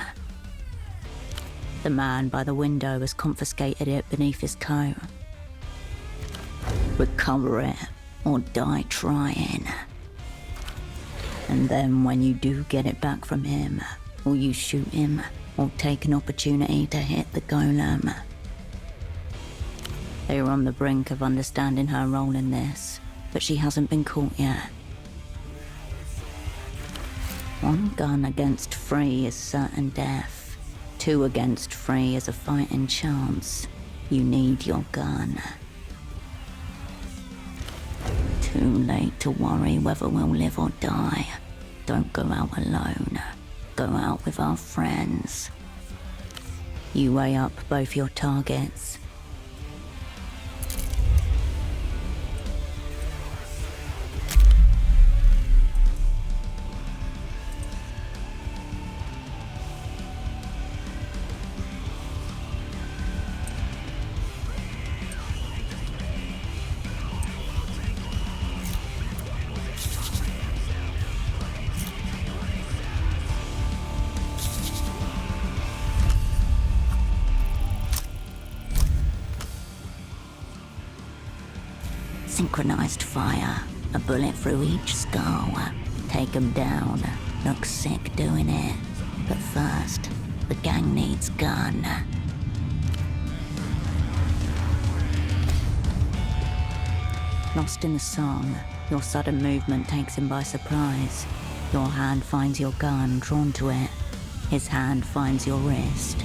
The man by the window has confiscated it beneath his coat. Recover it, or die trying. And then when you do get it back from him, will you shoot him, or take an opportunity to hit the golem? They are on the brink of understanding her role in this, but she hasn't been caught yet. One gun against 3 is certain death. 2 against 3 is a fighting chance. You need your gun. Too late to worry whether we'll live or die. Don't go out alone. Go out with our friends. You weigh up both your targets. Synchronized fire. A bullet through each skull. Take 'em down. Look sick doing it. But first, the gang needs gun. Lost in the song, your sudden movement takes him by surprise. Your hand finds your gun, drawn to it. His hand finds your wrist.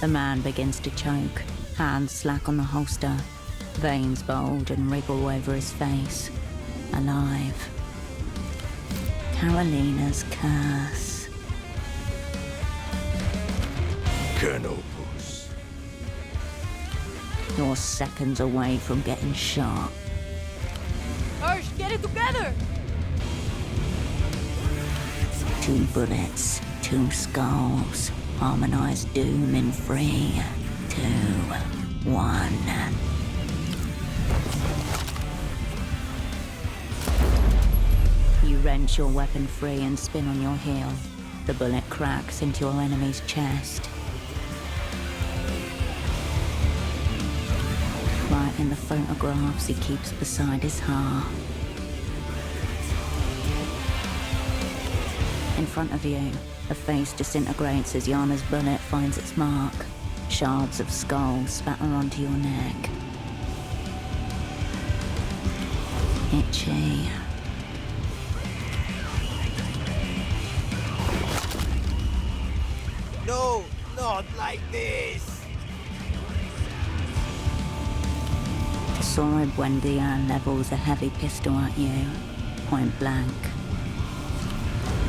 The man begins to choke, hands slack on the holster, veins bulge and wriggle over his face. Alive. Carolina's curse. Canopus. You're seconds away from getting shot. Ursh, get it together! 2 bullets, 2 skulls. Harmonized doom in 3, 2, 1. You wrench your weapon free and spin on your heel. The bullet cracks into your enemy's chest. Right in the photographs he keeps beside his heart. In front of you, a face disintegrates as Yana's bullet finds its mark. Shards of skull spatter onto your neck. Itchy. No, not like this. Sora Buendia levels a heavy pistol at you, point blank.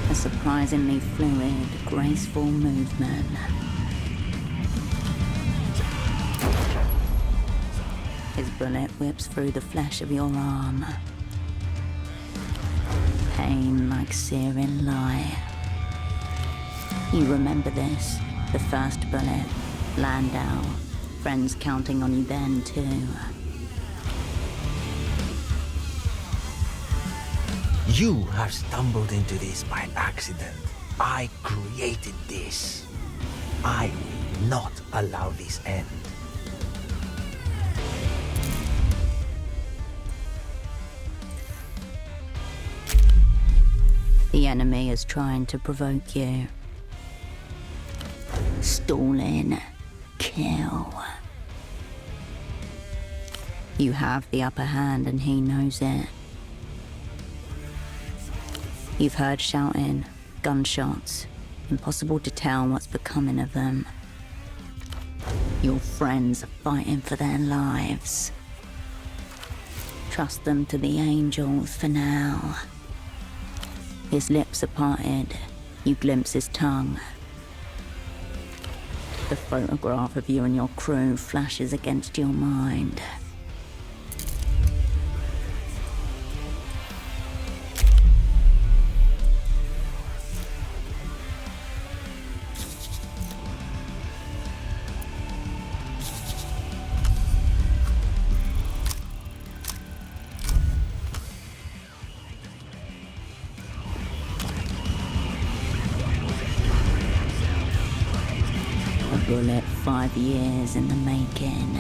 A surprisingly fluid, graceful movement. His bullet whips through the flesh of your arm. Pain like searing light. You remember this, the first bullet, Landau, friends counting on you then too. You have stumbled into this by accident. I created this. I will not allow this end. The enemy is trying to provoke you. Stalling. Kill. You have the upper hand and he knows it. You've heard shouting, gunshots. Impossible to tell what's becoming of them. Your friends are fighting for their lives. Trust them to the angels for now. His lips are parted. You glimpse his tongue. The photograph of you and your crew flashes against your mind. Bullet 5 years in the making.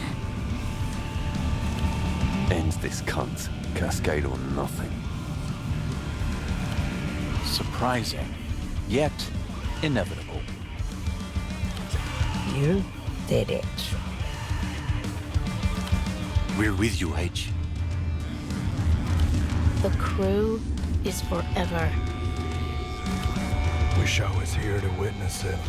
Ends this cunt. Cascade or nothing. Surprising, yet inevitable. You did it. We're with you, H. The crew is forever. Wish I was here to witness it.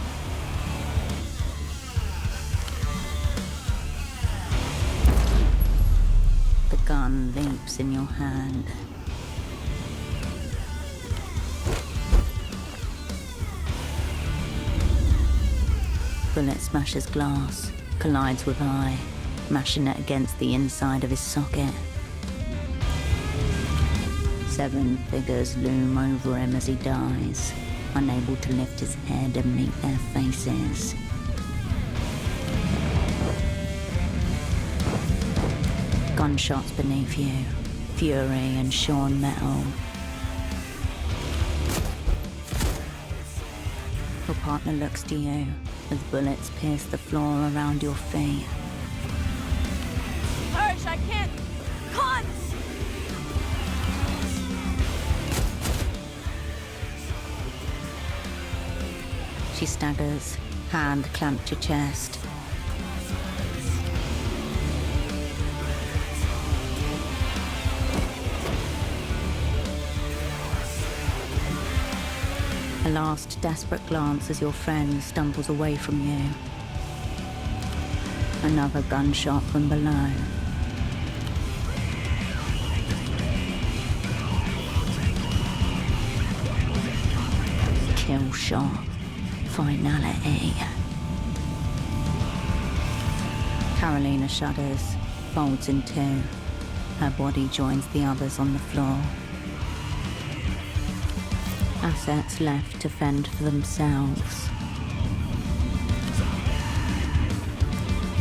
The gun leaps in your hand. Bullet smashes glass, collides with eye, mashing it against the inside of his socket. 7 figures loom over him as he dies, unable to lift his head and meet their faces. Gunshots beneath you, fury and shorn metal. Your partner looks to you as bullets pierce the floor around your feet. Hirsch, I can't! Can't! She staggers, hand clamped to chest. A last desperate glance as your friend stumbles away from you. Another gunshot from below. Kill shot. Finality. Carolina shudders, folds in two. Her body joins the others on the floor. Assets left to fend for themselves.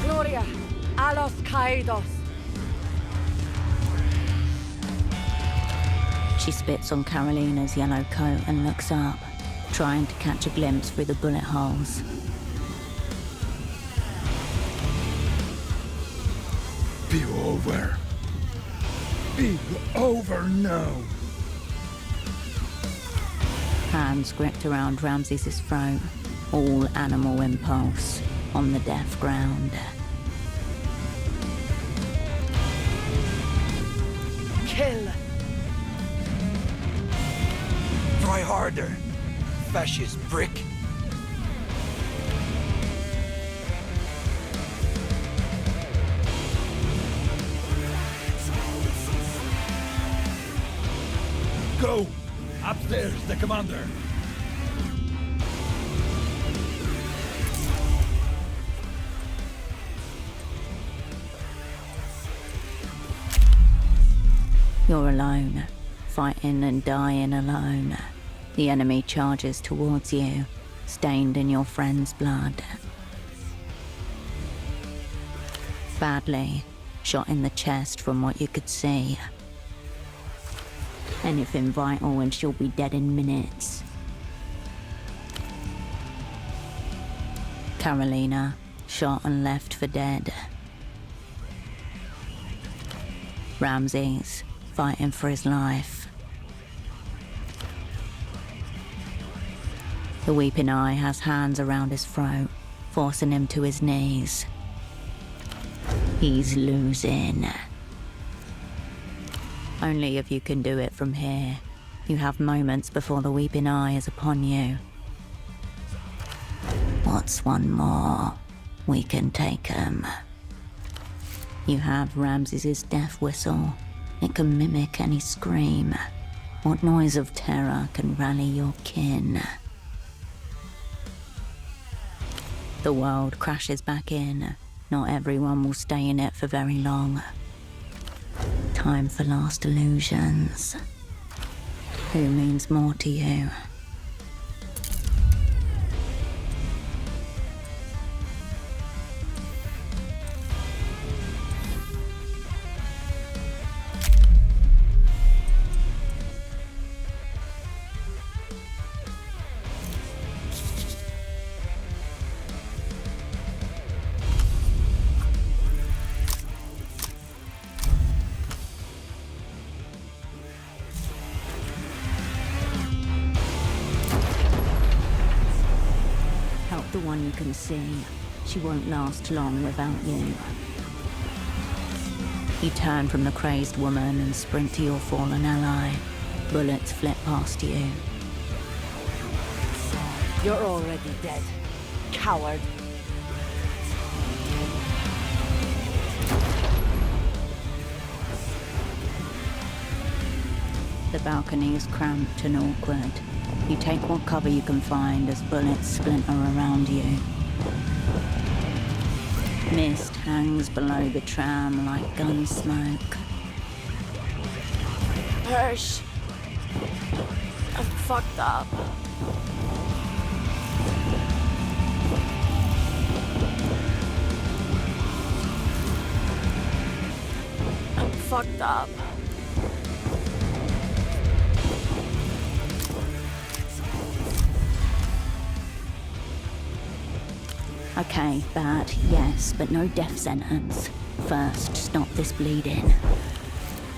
Gloria, a los caídos. She spits on Carolina's yellow coat and looks up, trying to catch a glimpse through the bullet holes. Be over. Be over now. Hands gripped around Ramses' throat, all animal impulse on the death ground. Kill. Try harder, fascist prick. Go! Upstairs, the commander! You're alone, fighting and dying alone. The enemy charges towards you, stained in your friend's blood. Badly, shot in the chest from what you could see. Anything vital and she'll be dead in minutes. Carolina, shot and left for dead. Ramses, fighting for his life. The Weeping Eye has hands around his throat, forcing him to his knees. He's losing. Only if you can do it from here. You have moments before the Weeping Eye is upon you. What's one more? We can take him. You have Ramses' death whistle. It can mimic any scream. What noise of terror can rally your kin? The world crashes back in. Not everyone will stay in it for very long. Time for last illusions. Who means more to you? The one you can see. She won't last long without you. You turn from the crazed woman and sprint to your fallen ally. Bullets flit past you. You're already dead. Coward. The balcony is cramped and awkward. You take what cover you can find as bullets splinter around you. Mist hangs below the tram like gun smoke. Hirsch. I'm fucked up. I'm fucked up. Okay, bad, yes, but no death sentence. First, stop this bleeding.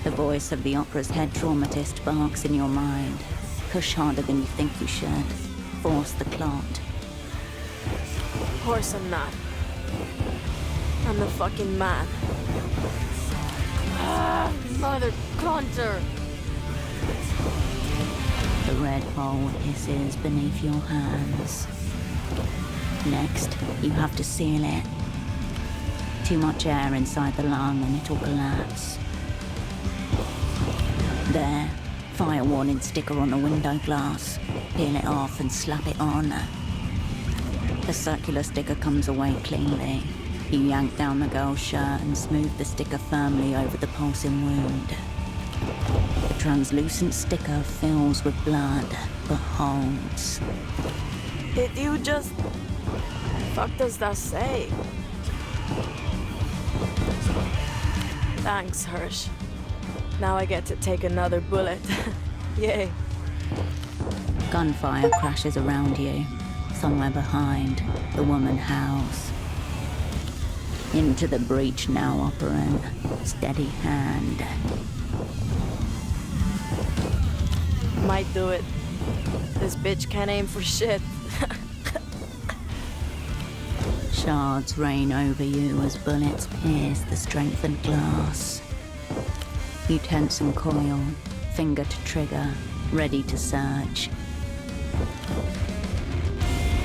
The voice of the opera's head traumatist barks in your mind. Push harder than you think you should. Force the clot. Of course I'm not. I'm the fucking man. Ah, mother clunter! The red hole hisses beneath your hands. Next, you have to seal it. Too much air inside the lung and it'll collapse. There, fire warning sticker on the window glass. Peel it off and slap it on. The circular sticker comes away cleanly. You yank down the girl's shirt and smooth the sticker firmly over the pulsing wound. The translucent sticker fills with blood, but holds. Did you just... Fuck does that say? Thanks, Hirsch. Now I get to take another bullet. Yay. Gunfire crashes around you. Somewhere behind, the woman howls. Into the breach now, operant. Steady hand. Might do it. This bitch can't aim for shit. Shards rain over you as bullets pierce the strengthened glass. You tense and coil, finger to trigger, ready to surge.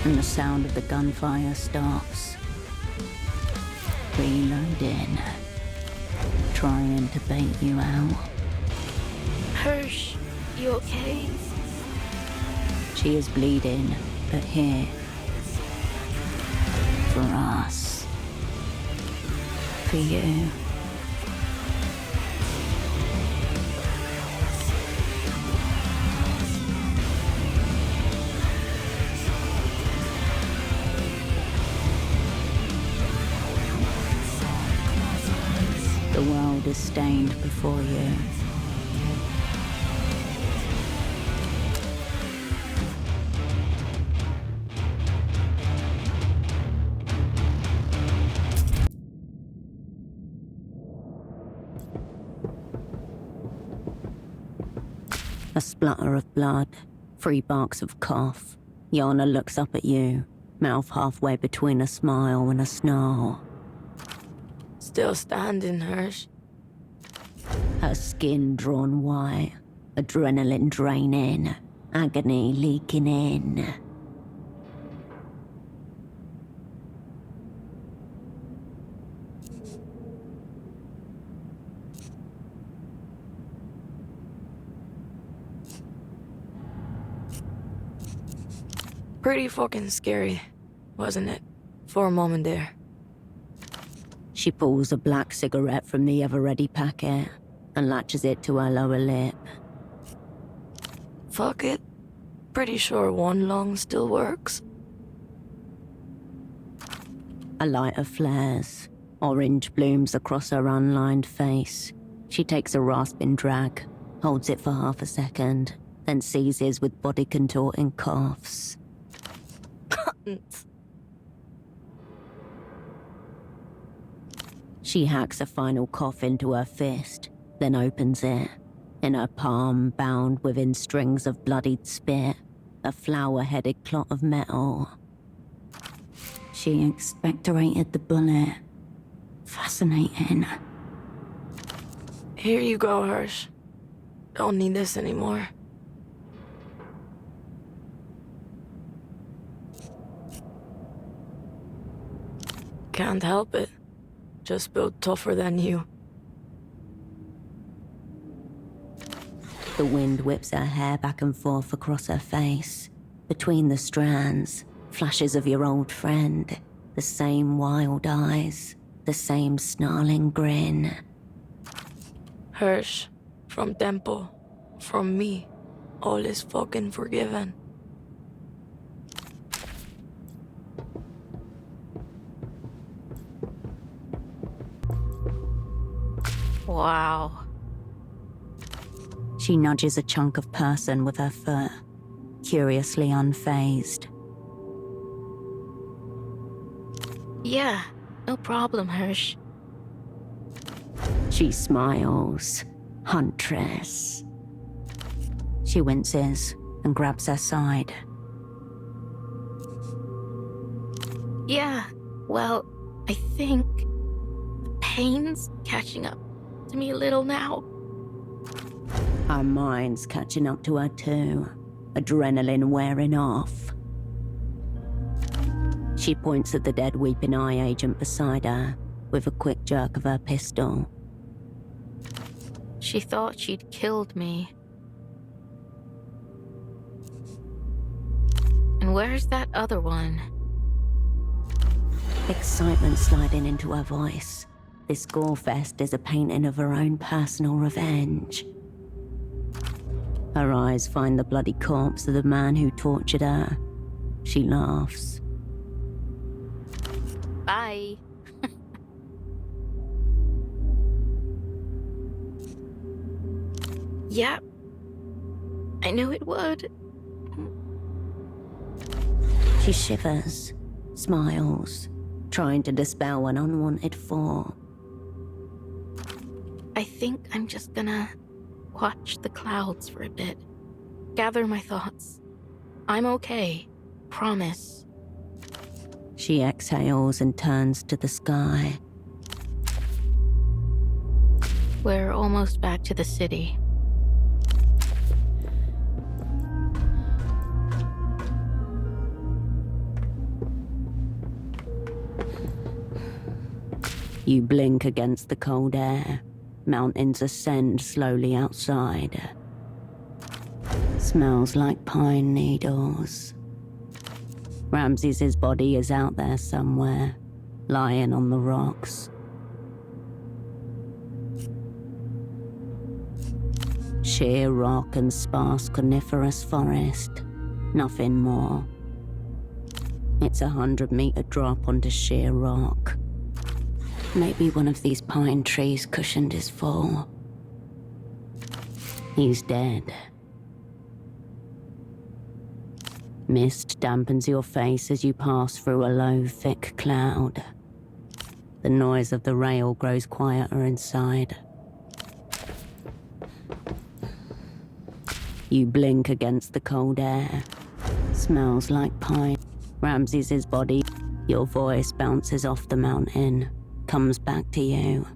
And the sound of the gunfire stops. Reloading. Trying to bait you out. Hirsch, you okay? She is bleeding, but here. For us. For you. The world is stained before you. A splutter of blood, 3 barks of cough. Yana looks up at you, mouth halfway between a smile and a snarl. Still standing, Hirsch. Her skin drawn white, adrenaline draining, agony leaking in. Pretty fucking scary, wasn't it? For a moment there. She pulls a black cigarette from the ever-ready packet and latches it to her lower lip. Fuck it. Pretty sure one lung still works. A lighter flares. Orange blooms across her unlined face. She takes a rasping drag, holds it for half a second, then seizes with body-contorting coughs. She hacks a final cough into her fist, then opens it. In her palm, bound within strings of bloodied spit, a flower-headed clot of metal. She expectorated the bullet. Fascinating. Here you go, Hirsch. Don't need this anymore. Can't help it. Just built tougher than you. The wind whips her hair back and forth across her face. Between the strands, flashes of your old friend. The same wild eyes, the same snarling grin. Hirsch, from Tempo, from me, all is fucking forgiven. Wow. She nudges a chunk of person with her foot, curiously unfazed. Yeah, no problem, Hirsch. She smiles. Huntress. She winces and grabs her side. Yeah, well, I think the pain's catching up to me a little now. Her mind's catching up to her too. Adrenaline wearing off. She points at the dead Weeping Eye agent beside her with a quick jerk of her pistol. She thought she'd killed me. And where's that other one? Excitement sliding into her voice. This gorefest is a painting of her own personal revenge. Her eyes find the bloody corpse of the man who tortured her. She laughs. Bye. Yep. I knew it would. She shivers, smiles, trying to dispel an unwanted thought. I think I'm just gonna watch the clouds for a bit. Gather my thoughts. I'm okay. Promise. She exhales and turns to the sky. We're almost back to the city. You blink against the cold air. Mountains ascend slowly outside. Smells like pine needles. Ramses's body is out there somewhere, lying on the rocks. Sheer rock and sparse coniferous forest. Nothing more. It's 100-meter drop onto sheer rock. Maybe one of these pine trees cushioned his fall. He's dead. Mist dampens your face as you pass through a low, thick cloud. The noise of the rail grows quieter inside. You blink against the cold air. Smells like pine. Ramses's body. Your voice bounces off the mountain. Comes back to you.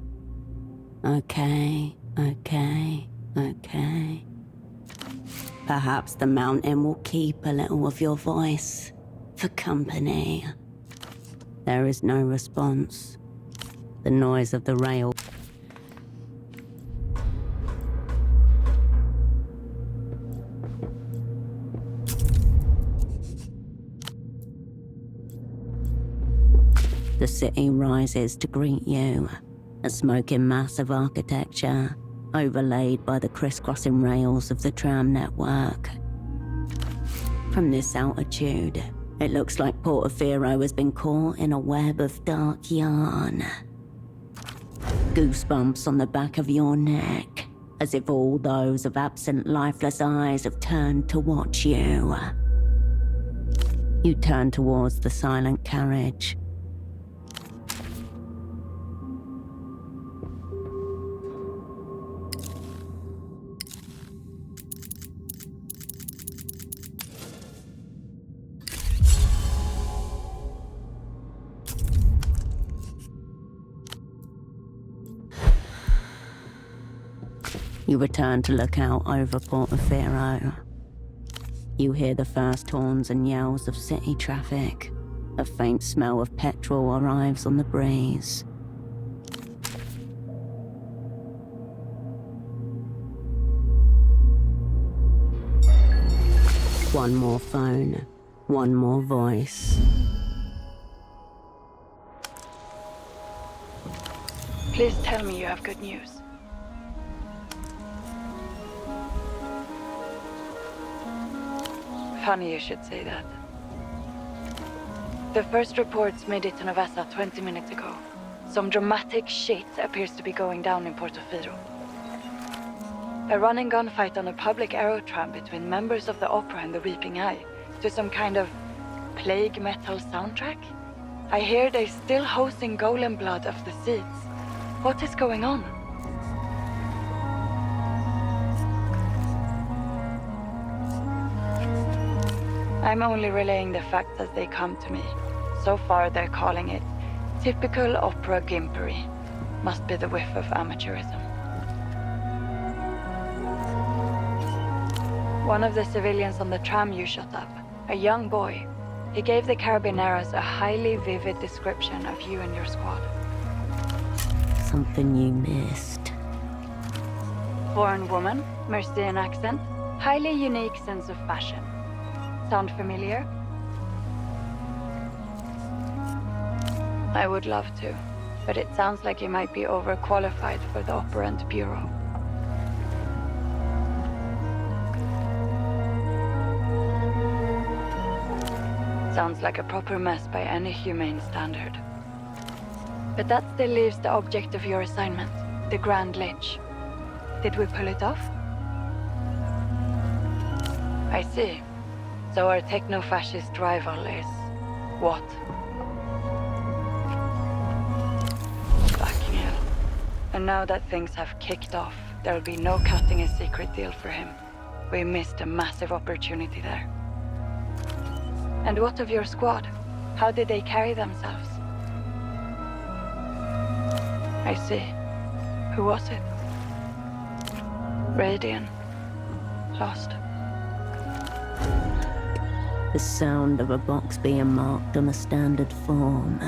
Okay. Perhaps the mountain will keep a little of your voice for company. There is no response. The noise of the rail. The city rises to greet you, a smoking mass of architecture, overlaid by the crisscrossing rails of the tram network. From this altitude, it looks like Portofino has been caught in a web of dark yarn. Goosebumps on the back of your neck, as if all those of absent, lifeless eyes have turned to watch you. You turn towards the silent carriage. You return to look out over Portofino. You hear the first horns and yells of city traffic. A faint smell of petrol arrives on the breeze. One more phone, one more voice. Please tell me you have good news. Funny you should say that. The first reports made it to Novassa 20 minutes ago. Some dramatic shit appears to be going down in Portofino. A running gunfight on a public aerotram between members of the opera and the Weeping Eye to some kind of plague metal soundtrack? I hear they're still hosting golem blood of the seeds. What is going on? I'm only relaying the facts as they come to me. So far, they're calling it typical opera gimpery. Must be the whiff of amateurism. One of the civilians on the tram you shot up, a young boy, he gave the Carabineros a highly vivid description of you and your squad. Something you missed. Foreign woman, Mercian accent, highly unique sense of fashion. Sound familiar? I would love to, but it sounds like you might be overqualified for the operant bureau. Sounds like a proper mess by any humane standard. But that still leaves the object of your assignment, the Grand Lich. Did we pull it off? I see. So our techno-fascist rival is... what? Fucking hell. And now that things have kicked off, there'll be no cutting a secret deal for him. We missed a massive opportunity there. And what of your squad? How did they carry themselves? I see. Who was it? Radiant. Lost. The sound of a box being marked on a standard form.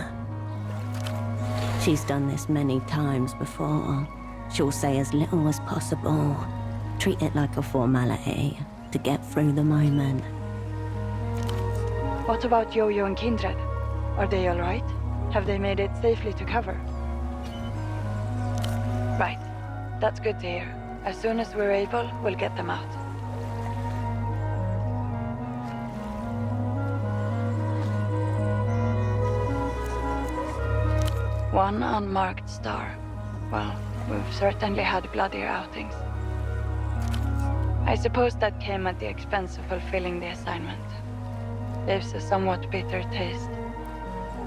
She's done this many times before. She'll say as little as possible. Treat it like a formality to get through the moment. What about Yo-Yo and Kindred? Are they all right? Have they made it safely to cover? Right. That's good to hear. As soon as we're able, we'll get them out. One unmarked star. Well, we've certainly had bloodier outings. I suppose that came at the expense of fulfilling the assignment. Leaves a somewhat bitter taste.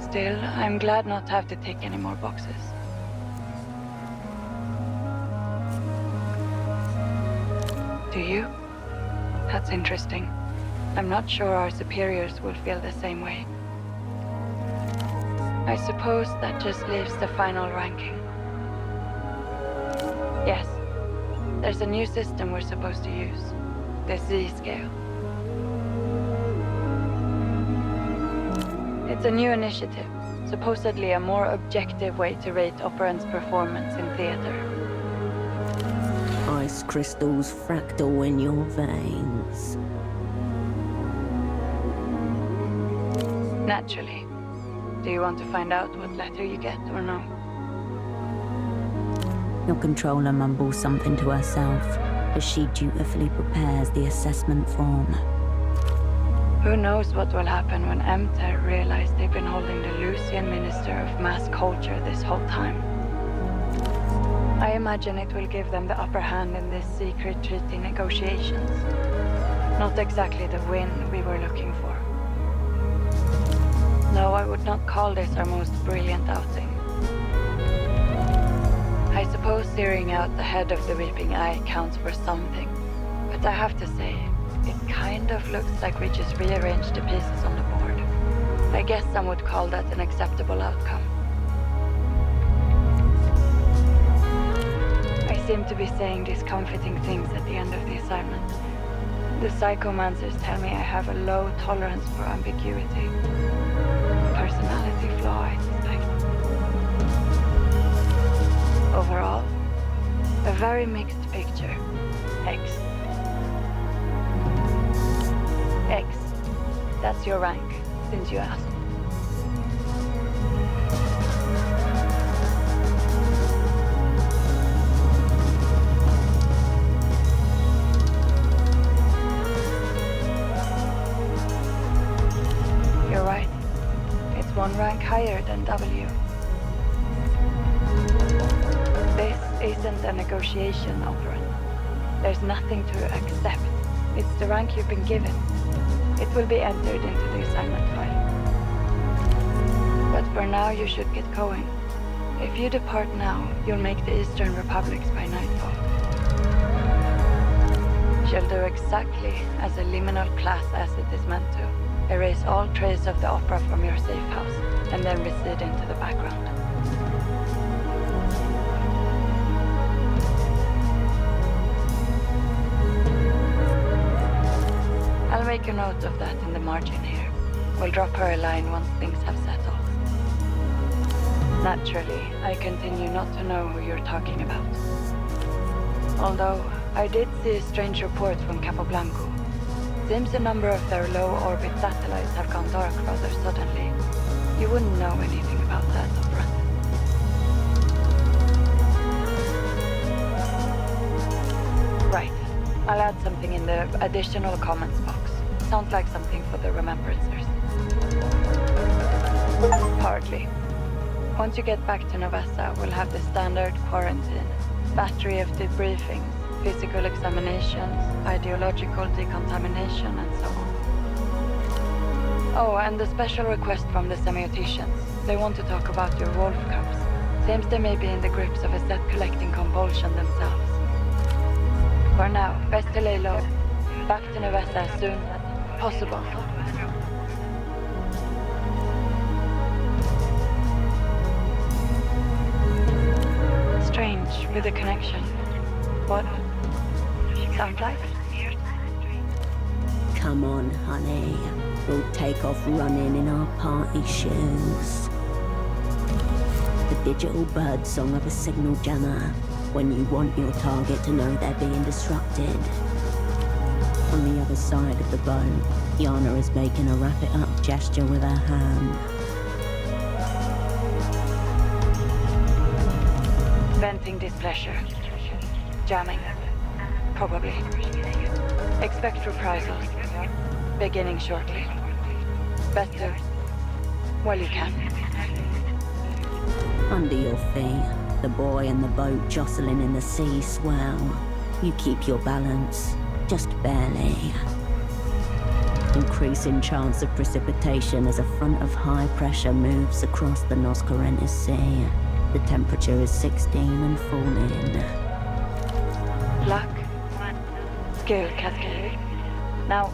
Still, I'm glad not to have to tick any more boxes. Do you? That's interesting. I'm not sure our superiors will feel the same way. I suppose that just leaves the final ranking. Yes, there's a new system we're supposed to use. The Z-scale. It's a new initiative, supposedly a more objective way to rate operants' performance in theater. Ice crystals fractal in your veins. Naturally. Do you want to find out what letter you get or no? Your controller mumbles something to herself as she dutifully prepares the assessment form. Who knows what will happen when Emter realize they've been holding the Lucian Minister of Mass Culture this whole time. I imagine it will give them the upper hand in this secret treaty negotiations. Not exactly the win we were looking for. No, I would not call this our most brilliant outing. I suppose zeroing out the head of the Weeping Eye counts for something, but I have to say, it kind of looks like we just rearranged the pieces on the board. I guess some would call that an acceptable outcome. I seem to be saying these comforting things at the end of the assignment. The psychomancers tell me I have a low tolerance for ambiguity. Personality flaw, I suspect. Overall, a very mixed picture. X. X. That's your rank, since you asked. You're right. It's one rank higher than W. This isn't a negotiation, operant. There's nothing to accept. It's the rank you've been given. It will be entered into the assignment file. But For now, you should get going. If you depart now, you'll make the Eastern Republics by nightfall. She'll do exactly as a liminal class asset is meant to. Erase all trace of the opera from your safe house, and then recede into the background. I'll make a note of that in the margin here. We'll drop her a line once things have settled. Naturally, I continue not to know who you're talking about. Although, I did see a strange report from Capoblanco. Seems a number of their low-orbit satellites have gone dark rather suddenly. You wouldn't know anything about that up front. Right. I'll add something in the additional comments box. Sounds like something for the Remembrancers. Hardly. Once you get back to Novessa, we'll have the standard quarantine, battery of debriefings, physical examinations, ideological decontamination, and so on. Oh, and a special request from the semioticians. They want to talk about your wolf cubs. Seems they may be in the grips of a set-collecting compulsion themselves. For now, best to lay low. Back to Novessa as soon as possible. Strange with the connection. What? Sound like? Come on, honey. We'll take off running in our party shoes. The digital bird song of a signal jammer when you want your target to know they're being disrupted. On the other side of the boat, Yana is making a wrap-it-up gesture with her hand. Venting displeasure. Jamming. Probably. Expect reprisals. Beginning shortly. Best to... well, you can. Under your feet, the boy and the boat jostling in the sea swell. You keep your balance, just barely. Increasing chance of precipitation as a front of high pressure moves across the Nos Corrientes Sea. The temperature is 16 and falling. Luck. Skill cascade. Now...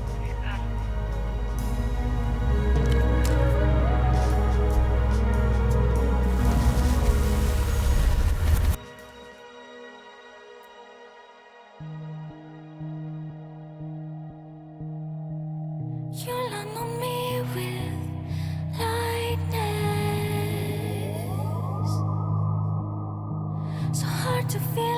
You land on me with lightness. So hard to feel.